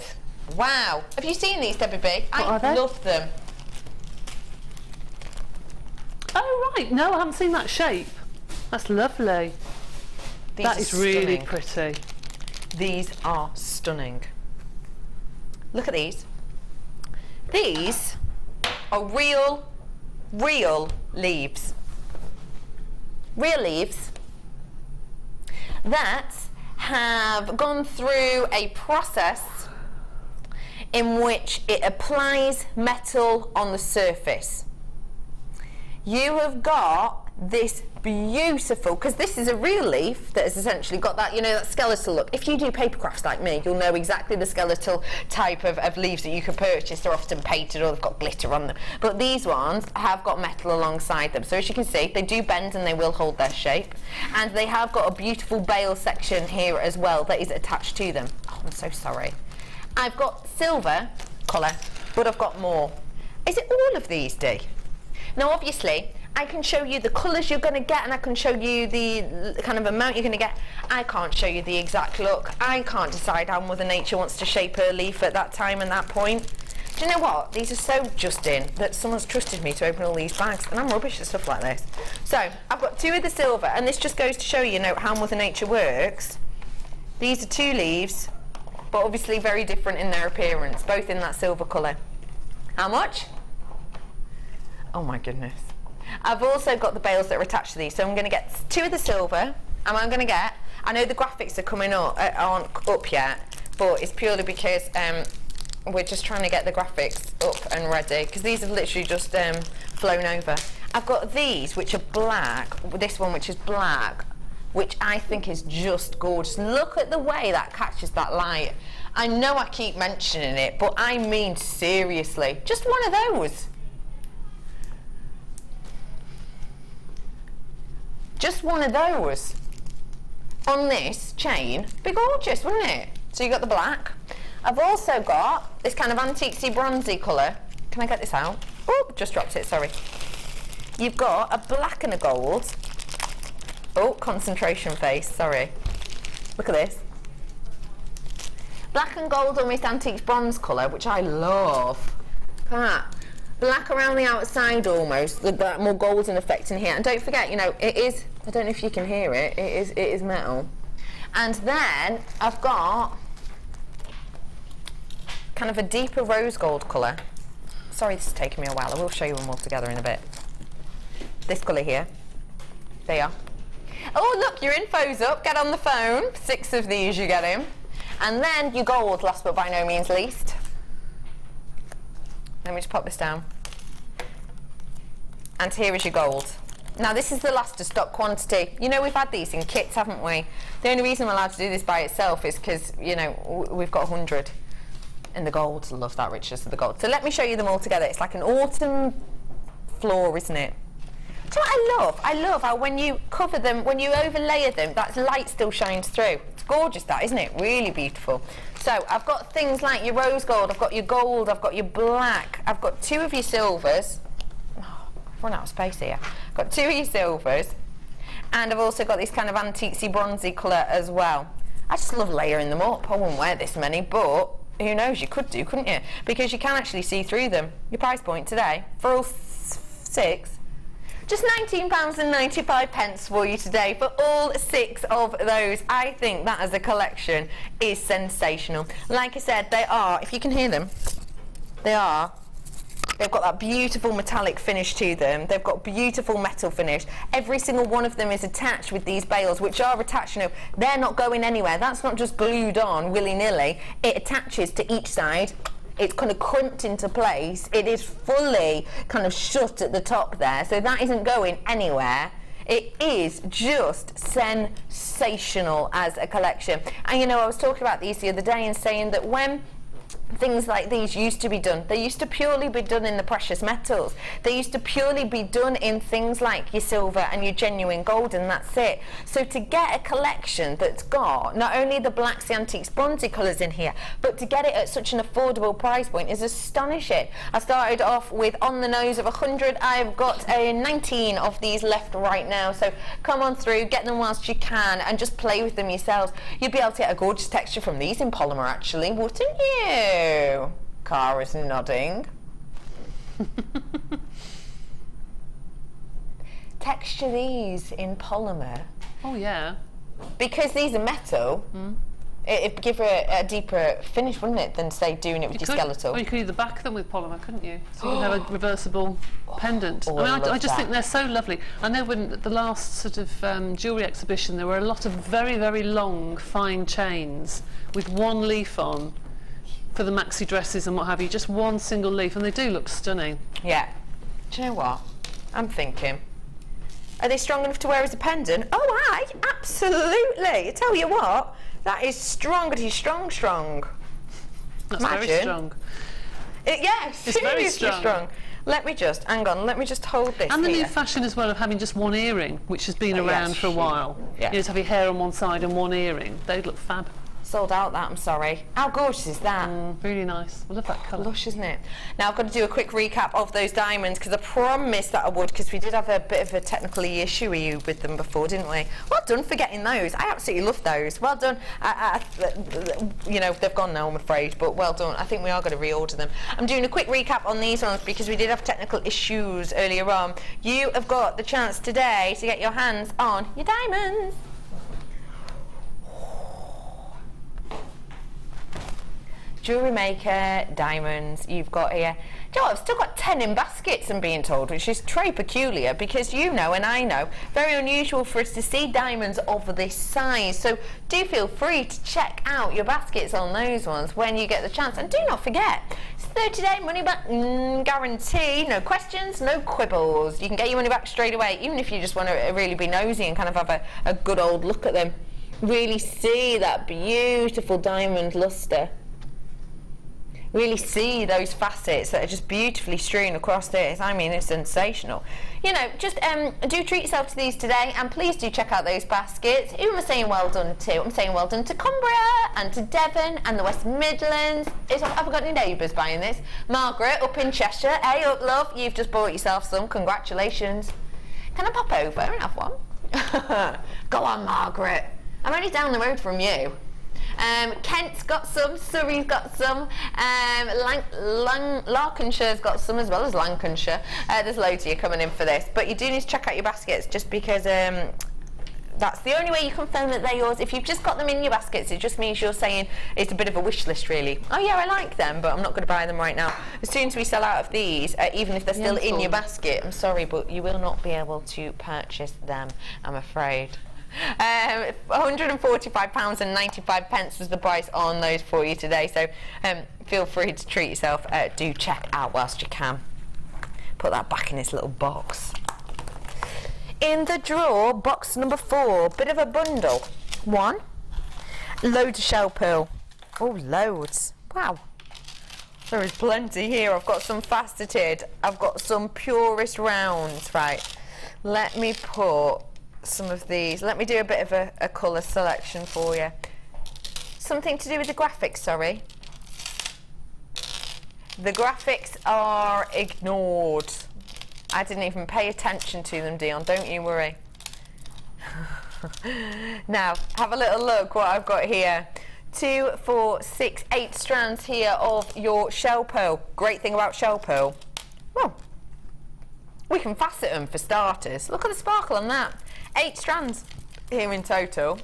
Wow. Have you seen these, Debbie B? I love them. Oh right, no, I haven't seen that shape. That's lovely. That is really stunning. pretty. These are stunning. Look at these. These are real leaves. Real leaves that have gone through a process in which it applies metal on the surface. You have got this beautiful, because this is a real leaf that has essentially got that, you know, that skeletal look. If you do paper crafts like me, you'll know exactly the skeletal type of leaves that you can purchase. They're often painted or they've got glitter on them. But these ones have got metal alongside them. So as you can see, they do bend and they will hold their shape. And they have got a beautiful bail section here as well that is attached to them. Oh, I'm so sorry. I've got silver colour, but I've got more. Is it all of these, Dee? Now, obviously, I can show you the colours you're going to get, and I can show you the kind of amount you're going to get. I can't show you the exact look. I can't decide how Mother Nature wants to shape her leaf at that time and that point. Do you know what? These are so just in that someone's trusted me to open all these bags, and I'm rubbish at stuff like this. So, I've got 2 of the silver, and this just goes to show you know, how Mother Nature works. These are 2 leaves, but obviously very different in their appearance, both in that silver colour. How much? Oh my goodness. I've also got the bales that are attached to these, so I'm going to get 2 of the silver, and I'm going to get, I know the graphics are coming up, aren't up yet, but it's purely because we're just trying to get the graphics up and ready, because these have literally just flown over. I've got these, which are black, this one which is black, which I think is just gorgeous. Look at the way that catches that light. I know I keep mentioning it, but I mean seriously, just one of those. Just one of those on this chain. Be gorgeous, wouldn't it? So you got the black. I've also got this kind of antiquey bronzy colour. Can I get this out? Oh, just dropped it, sorry. You've got a black and a gold. Oh, concentration face, sorry. Look at this. Black and gold, almost antique bronze colour, which I love. Look at that. Black around the outside almost, that more golden effect in here. And don't forget, you know, it is, I don't know if you can hear it, it is metal. And then I've got kind of a deeper rose gold colour. Sorry, this is taking me a while. I will show you them all together in a bit. This colour here. There you are. Oh, look, your info's up. Get on the phone. 6 of these you're getting. And then your gold, last but by no means least. Let me just pop this down. And here is your gold. Now this is the last of stock quantity. You know, we've had these in kits, haven't we? The only reason I'm allowed to do this by itself is because, you know, we've got 100 in the gold. I love that richness of the gold. So let me show you them all together. It's like an autumn floor, isn't it? So what I love? I love how when you cover them, when you overlay them, that light still shines through. It's gorgeous, that, isn't it? Really beautiful. So I've got things like your rose gold, I've got your gold, I've got your black, I've got 2 of your silvers. Oh, I've run out of space here. I've got 2 of your silvers, and I've also got this kind of antiquey bronzy colour as well. I just love layering them up. I wouldn't wear this many, but who knows, you could do, couldn't you? Because you can actually see through them. Your price point today, for all 6, just £19.95 for you today for all 6 of those. I think that as a collection is sensational. Like I said, they are, if you can hear them, they've got that beautiful metallic finish to them. They've got beautiful metal finish. Every single one of them is attached with these bales, which are attached, you know, they're not going anywhere. That's not just glued on willy-nilly. It attaches to each side. It's kind of crimped into place. It is fully kind of shut at the top there, so that isn't going anywhere. It is just sensational as a collection. And you know, I was talking about these the other day and saying that when things like these used to be done, they used to purely be done in the precious metals. They used to purely be done in things like your silver and your genuine gold, and that's it. So to get a collection that's got not only the blacks, the antiques, bronzy colours in here, but to get it at such an affordable price point is astonishing. I started off with on the nose of 100. I've got 19 of these left right now, so come on through, get them whilst you can, and just play with them yourselves. You'll be able to get a gorgeous texture from these in polymer, actually, wouldn't you? Cara's nodding. Texture these in polymer. Oh yeah. because these are metal, it'd give a deeper finish, wouldn't it, than say doing it with your skeletal? Or you could either back them with polymer, couldn't you? So you can have a reversible pendant. I just think they're so lovely. I know when at the last sort of jewellery exhibition, there were a lot of very, very long, fine chains with one leaf on for the maxi dresses and what have you, just one single leaf, and they do look stunning. Yeah. Do you know what? I'm thinking, are they strong enough to wear as a pendant? Oh, aye, absolutely. I tell you what, that is strong. It is strong, strong. That's very strong. Yes, it's very strong. Let me just, hang on, let me just hold this. And the new fashion as well of having just one earring, which has been around for a while. Yeah. You just have your hair on one side and one earring. They look fab. Sold out that, I'm sorry. How gorgeous is that? Really nice. I love that colour. Lush, isn't it? Now I've got to do a quick recap of those diamonds because I promised that I would, because we did have a bit of a technical issue with them before, didn't we? Well done for getting those. I absolutely love those. Well done. You know, they've gone now, I'm afraid, but well done. I think we are going to reorder them. I'm doing a quick recap on these ones because we did have technical issues earlier on. You have got the chance today to get your hands on your diamonds. JewelleryMaker diamonds you've got here. Do you know what, I've still got 10 in baskets, I'm being told, which is very peculiar because you know and I know, very unusual for us to see diamonds of this size. So do feel free to check out your baskets on those ones when you get the chance. And do not forget, it's 30-day money back guarantee, no questions, no quibbles. You can get your money back straight away, even if you just want to really be nosy and kind of have a good old look at them. Really see that beautiful diamond lustre. Really see those facets that are just beautifully strewn across this. I mean, it's sensational. You know, just do treat yourself to these today, and please do check out those baskets. Who am I saying well done to? I'm saying well done to Cumbria and to Devon and the West Midlands. Have I got any neighbours buying this? Margaret up in Cheshire. Hey up, love, you've just bought yourself some. Congratulations. Can I pop over and have one? Go on, Margaret. I'm only down the road from you. Kent's got some, Surrey's got some, Lancashire's got some as well as Lancashire. There's loads of you coming in for this, but you do need to check out your baskets just because that's the only way you confirm that they're yours. If you've just got them in your baskets, it just means you're saying it's a bit of a wish list really. Oh yeah, I like them, but I'm not going to buy them right now. As soon as we sell out of these, even if they're still in your basket, I'm sorry, but you will not be able to purchase them, I'm afraid. £145.95 was the price on those for you today, so feel free to treat yourself. Do check out whilst you can. Put that back in its little box. In the drawer, box number 4, bit of a bundle. 1, loads of shell pearl. Oh, loads. Wow. There is plenty here. I've got some faceted, I've got some purest rounds. Right, let me put some of these. Let me do a bit of a colour selection for you. Something to do with the graphics, sorry. The graphics are ignored. I didn't even pay attention to them, Dion, don't you worry. Now, have a little look what I've got here. 2, 4, 6, 8 strands here of your shell pearl. Great thing about shell pearl, well, we can facet them for starters. Look at the sparkle on that. 8 strands here in total.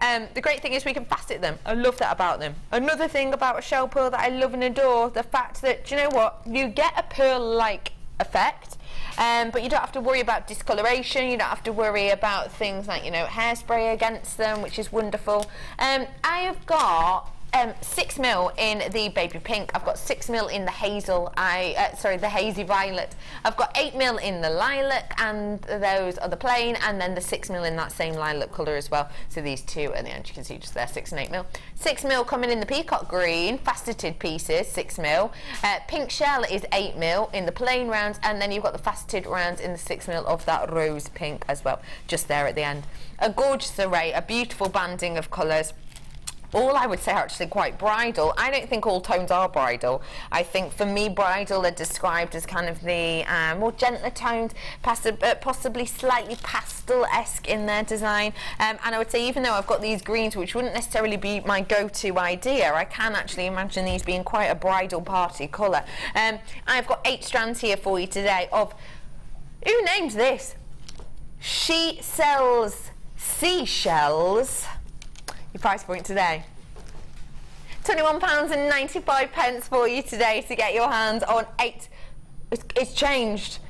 The great thing is we can facet them. I love that about them. Another thing about a shell pearl that I love and adore, the fact that, do you know what, you get a pearl-like effect, but you don't have to worry about discoloration, you don't have to worry about things like, you know, hairspray against them, which is wonderful. I have got 6mm in the baby pink. I've got 6mm in the hazel. The hazy violet. I've got 8mm in the lilac, and those are the plain, and then the 6mm in that same lilac colour as well. So these two at the end, you can see just there, 6 and 8mm. 6mm coming in the peacock green, faceted pieces, 6mm. Pink shell is 8mm in the plain rounds, and then you've got the faceted rounds in the 6mm of that rose pink as well, just there at the end. A gorgeous array, a beautiful banding of colours. All I would say are actually quite bridal. I don't think all tones are bridal. I think for me bridal are described as kind of the more gentler tones, possibly slightly pastel-esque in their design. And I would say even though I've got these greens, which wouldn't necessarily be my go-to idea, I can actually imagine these being quite a bridal party colour. I've got 8 strands here for you today of, who names this? She sells seashells. Your price point today, £21.95 for you today to get your hands on 8. It's changed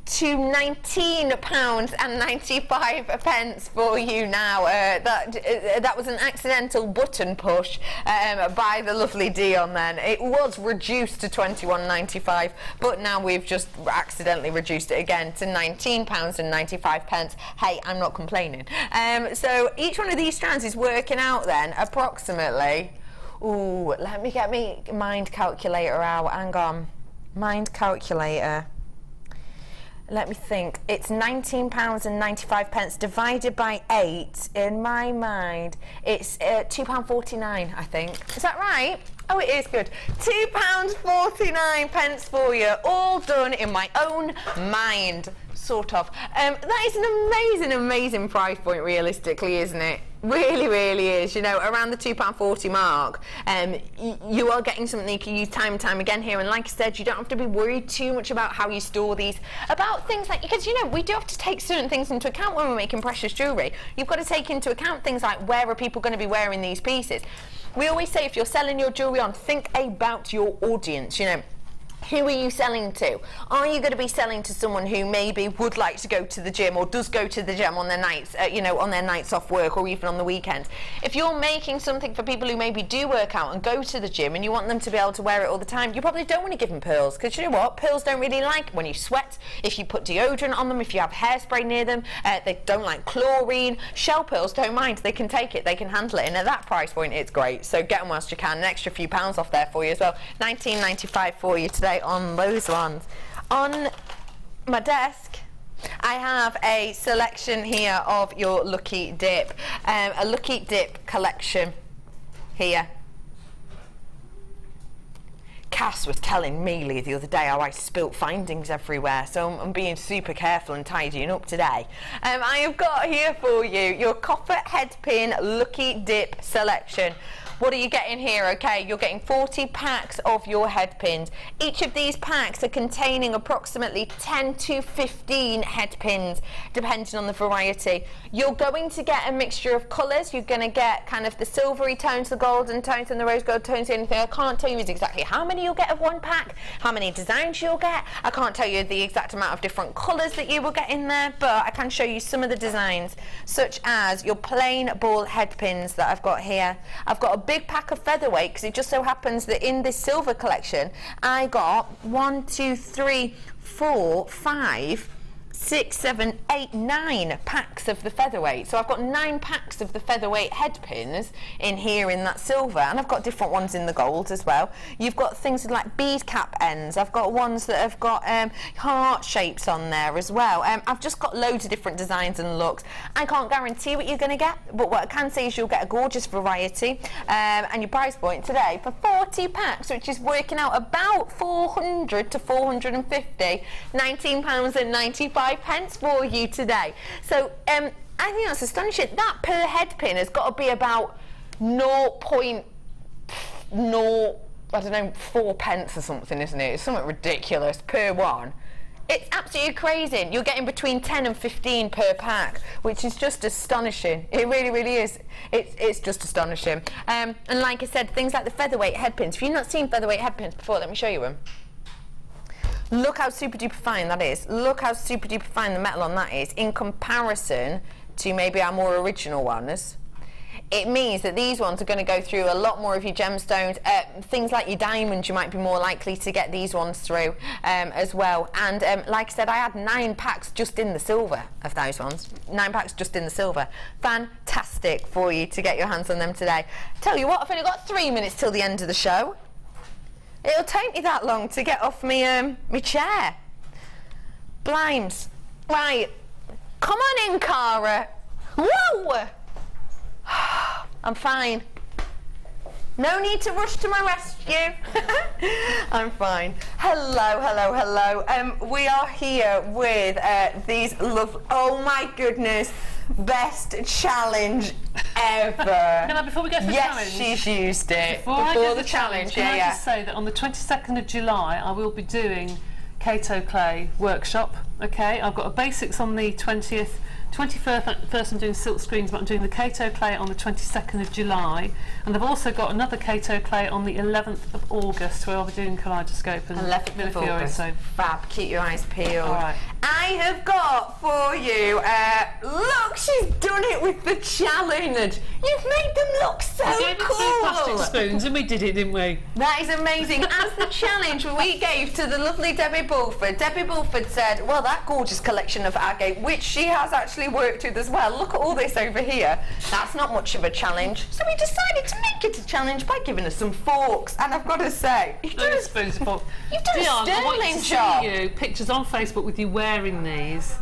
to £19.95 for you now. That was an accidental button push by the lovely Dion then. It was reduced to £21.95, but now we've just accidentally reduced it again to £19.95. Hey, I'm not complaining. So each one of these strands is working out then approximately, ooh, let me get me mind calculator out, hang on. Mind calculator. Let me think. It's £19.95 divided by 8. In my mind, it's £2.49, I think. Is that right? Oh, it is good. £2.49 for you, all done in my own mind, sort of. That is an amazing, amazing price point, realistically, isn't it? Really, really is. You know, around the £2.40 mark, you are getting something you can use time and time again here. And like I said, you don't have to be worried too much about how you store these, about things like, because you know, we do have to take certain things into account when we're making precious jewellery. You've got to take into account things like, where are people going to be wearing these pieces? We always say, if you're selling your jewellery on, think about your audience, you know. Who are you selling to? Are you going to be selling to someone who maybe would like to go to the gym or does go to the gym on their nights, you know, on their nights off work or even on the weekends? If you're making something for people who maybe do work out and go to the gym and you want them to be able to wear it all the time, you probably don't want to give them pearls, because you know what? Pearls don't really like when you sweat, if you put deodorant on them, if you have hairspray near them, they don't like chlorine. Shell pearls don't mind. They can take it, they can handle it, and at that price point it's great. So get them whilst you can. An extra few pounds off there for you as well. £19.95 for you today on those ones. On my desk I have a selection here of your Lucky Dip, a Lucky Dip collection here. Cass was telling Mealy the other day how I spilt findings everywhere, so I'm being super careful and tidying up today. I have got here for you your copper headpin Lucky Dip selection. What are you getting here? Okay, you're getting 40 packs of your headpins. Each of these packs are containing approximately 10 to 15 headpins, depending on the variety. You're going to get a mixture of colours. You're going to get kind of the silvery tones, the golden tones, and the rose gold tones. Anything I can't tell you is exactly how many you'll get of one pack, how many designs you'll get. I can't tell you the exact amount of different colours that you will get in there, but I can show you some of the designs, such as your plain ball headpins that I've got here. I've got a big pack of featherweight, because it just so happens that in this silver collection I got 1, 2, 3, 4, 5, 6, 7, 8, 9 packs of the featherweight. So I've got 9 packs of the featherweight headpins in here in that silver, and I've got different ones in the gold as well. You've got things like bead cap ends. I've got ones that have got heart shapes on there as well. I've just got loads of different designs and looks. I can't guarantee what you're going to get, but what I can say is you'll get a gorgeous variety, and your price point today for 40 packs, which is working out about 400 to 450, £19.95 for you today. So I think that's astonishing. That per headpin has got to be about 0.0, I don't know, 4 pence or something, isn't it? It's something ridiculous per one. It's absolutely crazy. You're getting between 10 and 15 per pack, which is just astonishing. It really, really is. It's just astonishing. And like I said, things like the featherweight headpins. If you've not seen featherweight headpins before, let me show you them. Look how super duper fine that is. Look how super duper fine the metal on that is in comparison to maybe our more original ones. It means that these ones are going to go through a lot more of your gemstones. Things like your diamonds, you might be more likely to get these ones through as well. And like I said, I had 9 packs just in the silver of those ones. 9 packs just in the silver. Fantastic for you to get your hands on them today. Tell you what, I've only got 3 minutes till the end of the show. It'll take me that long to get off me chair. Blimes. Right. Come on in, Cara. Whoa! I'm fine. No need to rush to my rescue. I'm fine. Hello, hello, hello. We are here with these oh my goodness, best challenge ever. Can I, before we go for the challenge? Yes, she's used it. Before the challenge, can I just say that on the 22nd of July I will be doing Kato Clay workshop. Okay, I've got a basics on the 20th, 21st I'm doing silk screens, but I'm doing the Kato clay on the 22nd of July, and I've also got another Kato clay on the 11th of August where I'll be doing kaleidoscope and 11th of August. So fab, keep your eyes peeled. All right. I have got for you, look, she's done it with the challenge. You've made them look so we gave cool. 2 plastic spoons and we did it, didn't we? That is amazing. As the challenge we gave to the lovely Debbie Bulford. Debbie Bulford said, well, that gorgeous collection of agate, which she has actually worked with as well. Look at all this over here. That's not much of a challenge. So we decided to make it a challenge by giving us some forks. And I've got to say, you've done a spoons and forks. You've done Dion, a I want sterling to job. see you pictures on Facebook with you wearing these.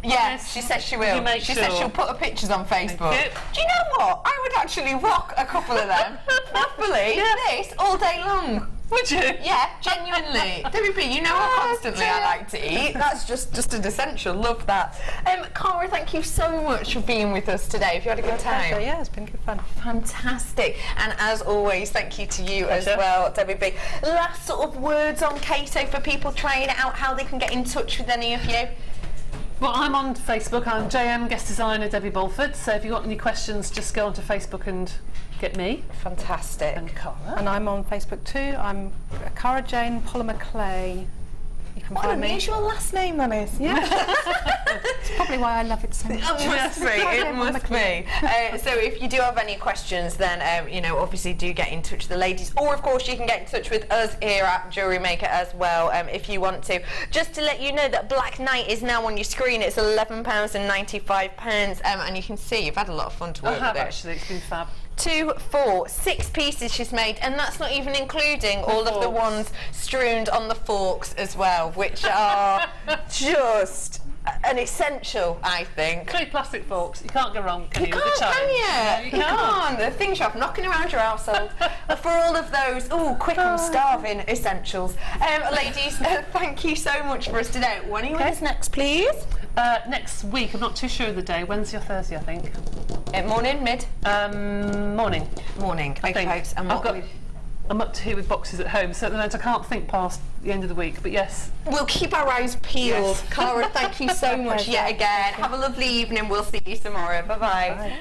Yes, she said she will. She said she'll put her pictures on Facebook. Do you know what? I would actually rock a couple of them. Properly. This all day long. Would you? Yeah, genuinely. Debbie B, you know how constantly I like to eat. That's just an essential. Love that. Cara, thank you so much for being with us today. Have you had a good time? Pleasure, yeah, it's been good fun. Fantastic. And as always, thank you to you as well, Debbie B. Last sort of words on Kato for people trying it out, how they can get in touch with any of you. Well, I'm on Facebook. I'm JM Guest Designer Debbie Bulford. So if you've got any questions, just go onto Facebook and get me. Fantastic. And Cara. And I'm on Facebook too. I'm Cara Jane Polymer Clay. You can What find an me. unusual last name that is. Yeah. It's probably why I love it so much. It must be. It must be. So if you do have any questions, then you know, obviously do get in touch with the ladies, or of course you can get in touch with us here at JewelleryMaker as well, if you want to. Just to let you know that Black Knight is now on your screen. It's £11.95, and you can see you've had a lot of fun to work with it. Actually, it's been fab. 2, 4, 6 pieces she's made, and that's not even including all of the ones strewn on the forks as well, which are just an essential, I think. 3 plastic forks. You can't go wrong, can you? You with the can't, challenge? can you? No, you can't. The things you have knocking around your household. For all of those, quick and starving essentials. Ladies, thank you so much for us today. When are you with us next, please? Next week, I'm not too sure of the day. Wednesday or Thursday, I think. Morning, mid? Morning. Morning. I think. I'm up to here with boxes at home, so at the moment I can't think past the end of the week, but yes. We'll keep our eyes peeled. Yes. Cara, thank you so much yet again. Have a lovely evening. We'll see you tomorrow. Bye-bye.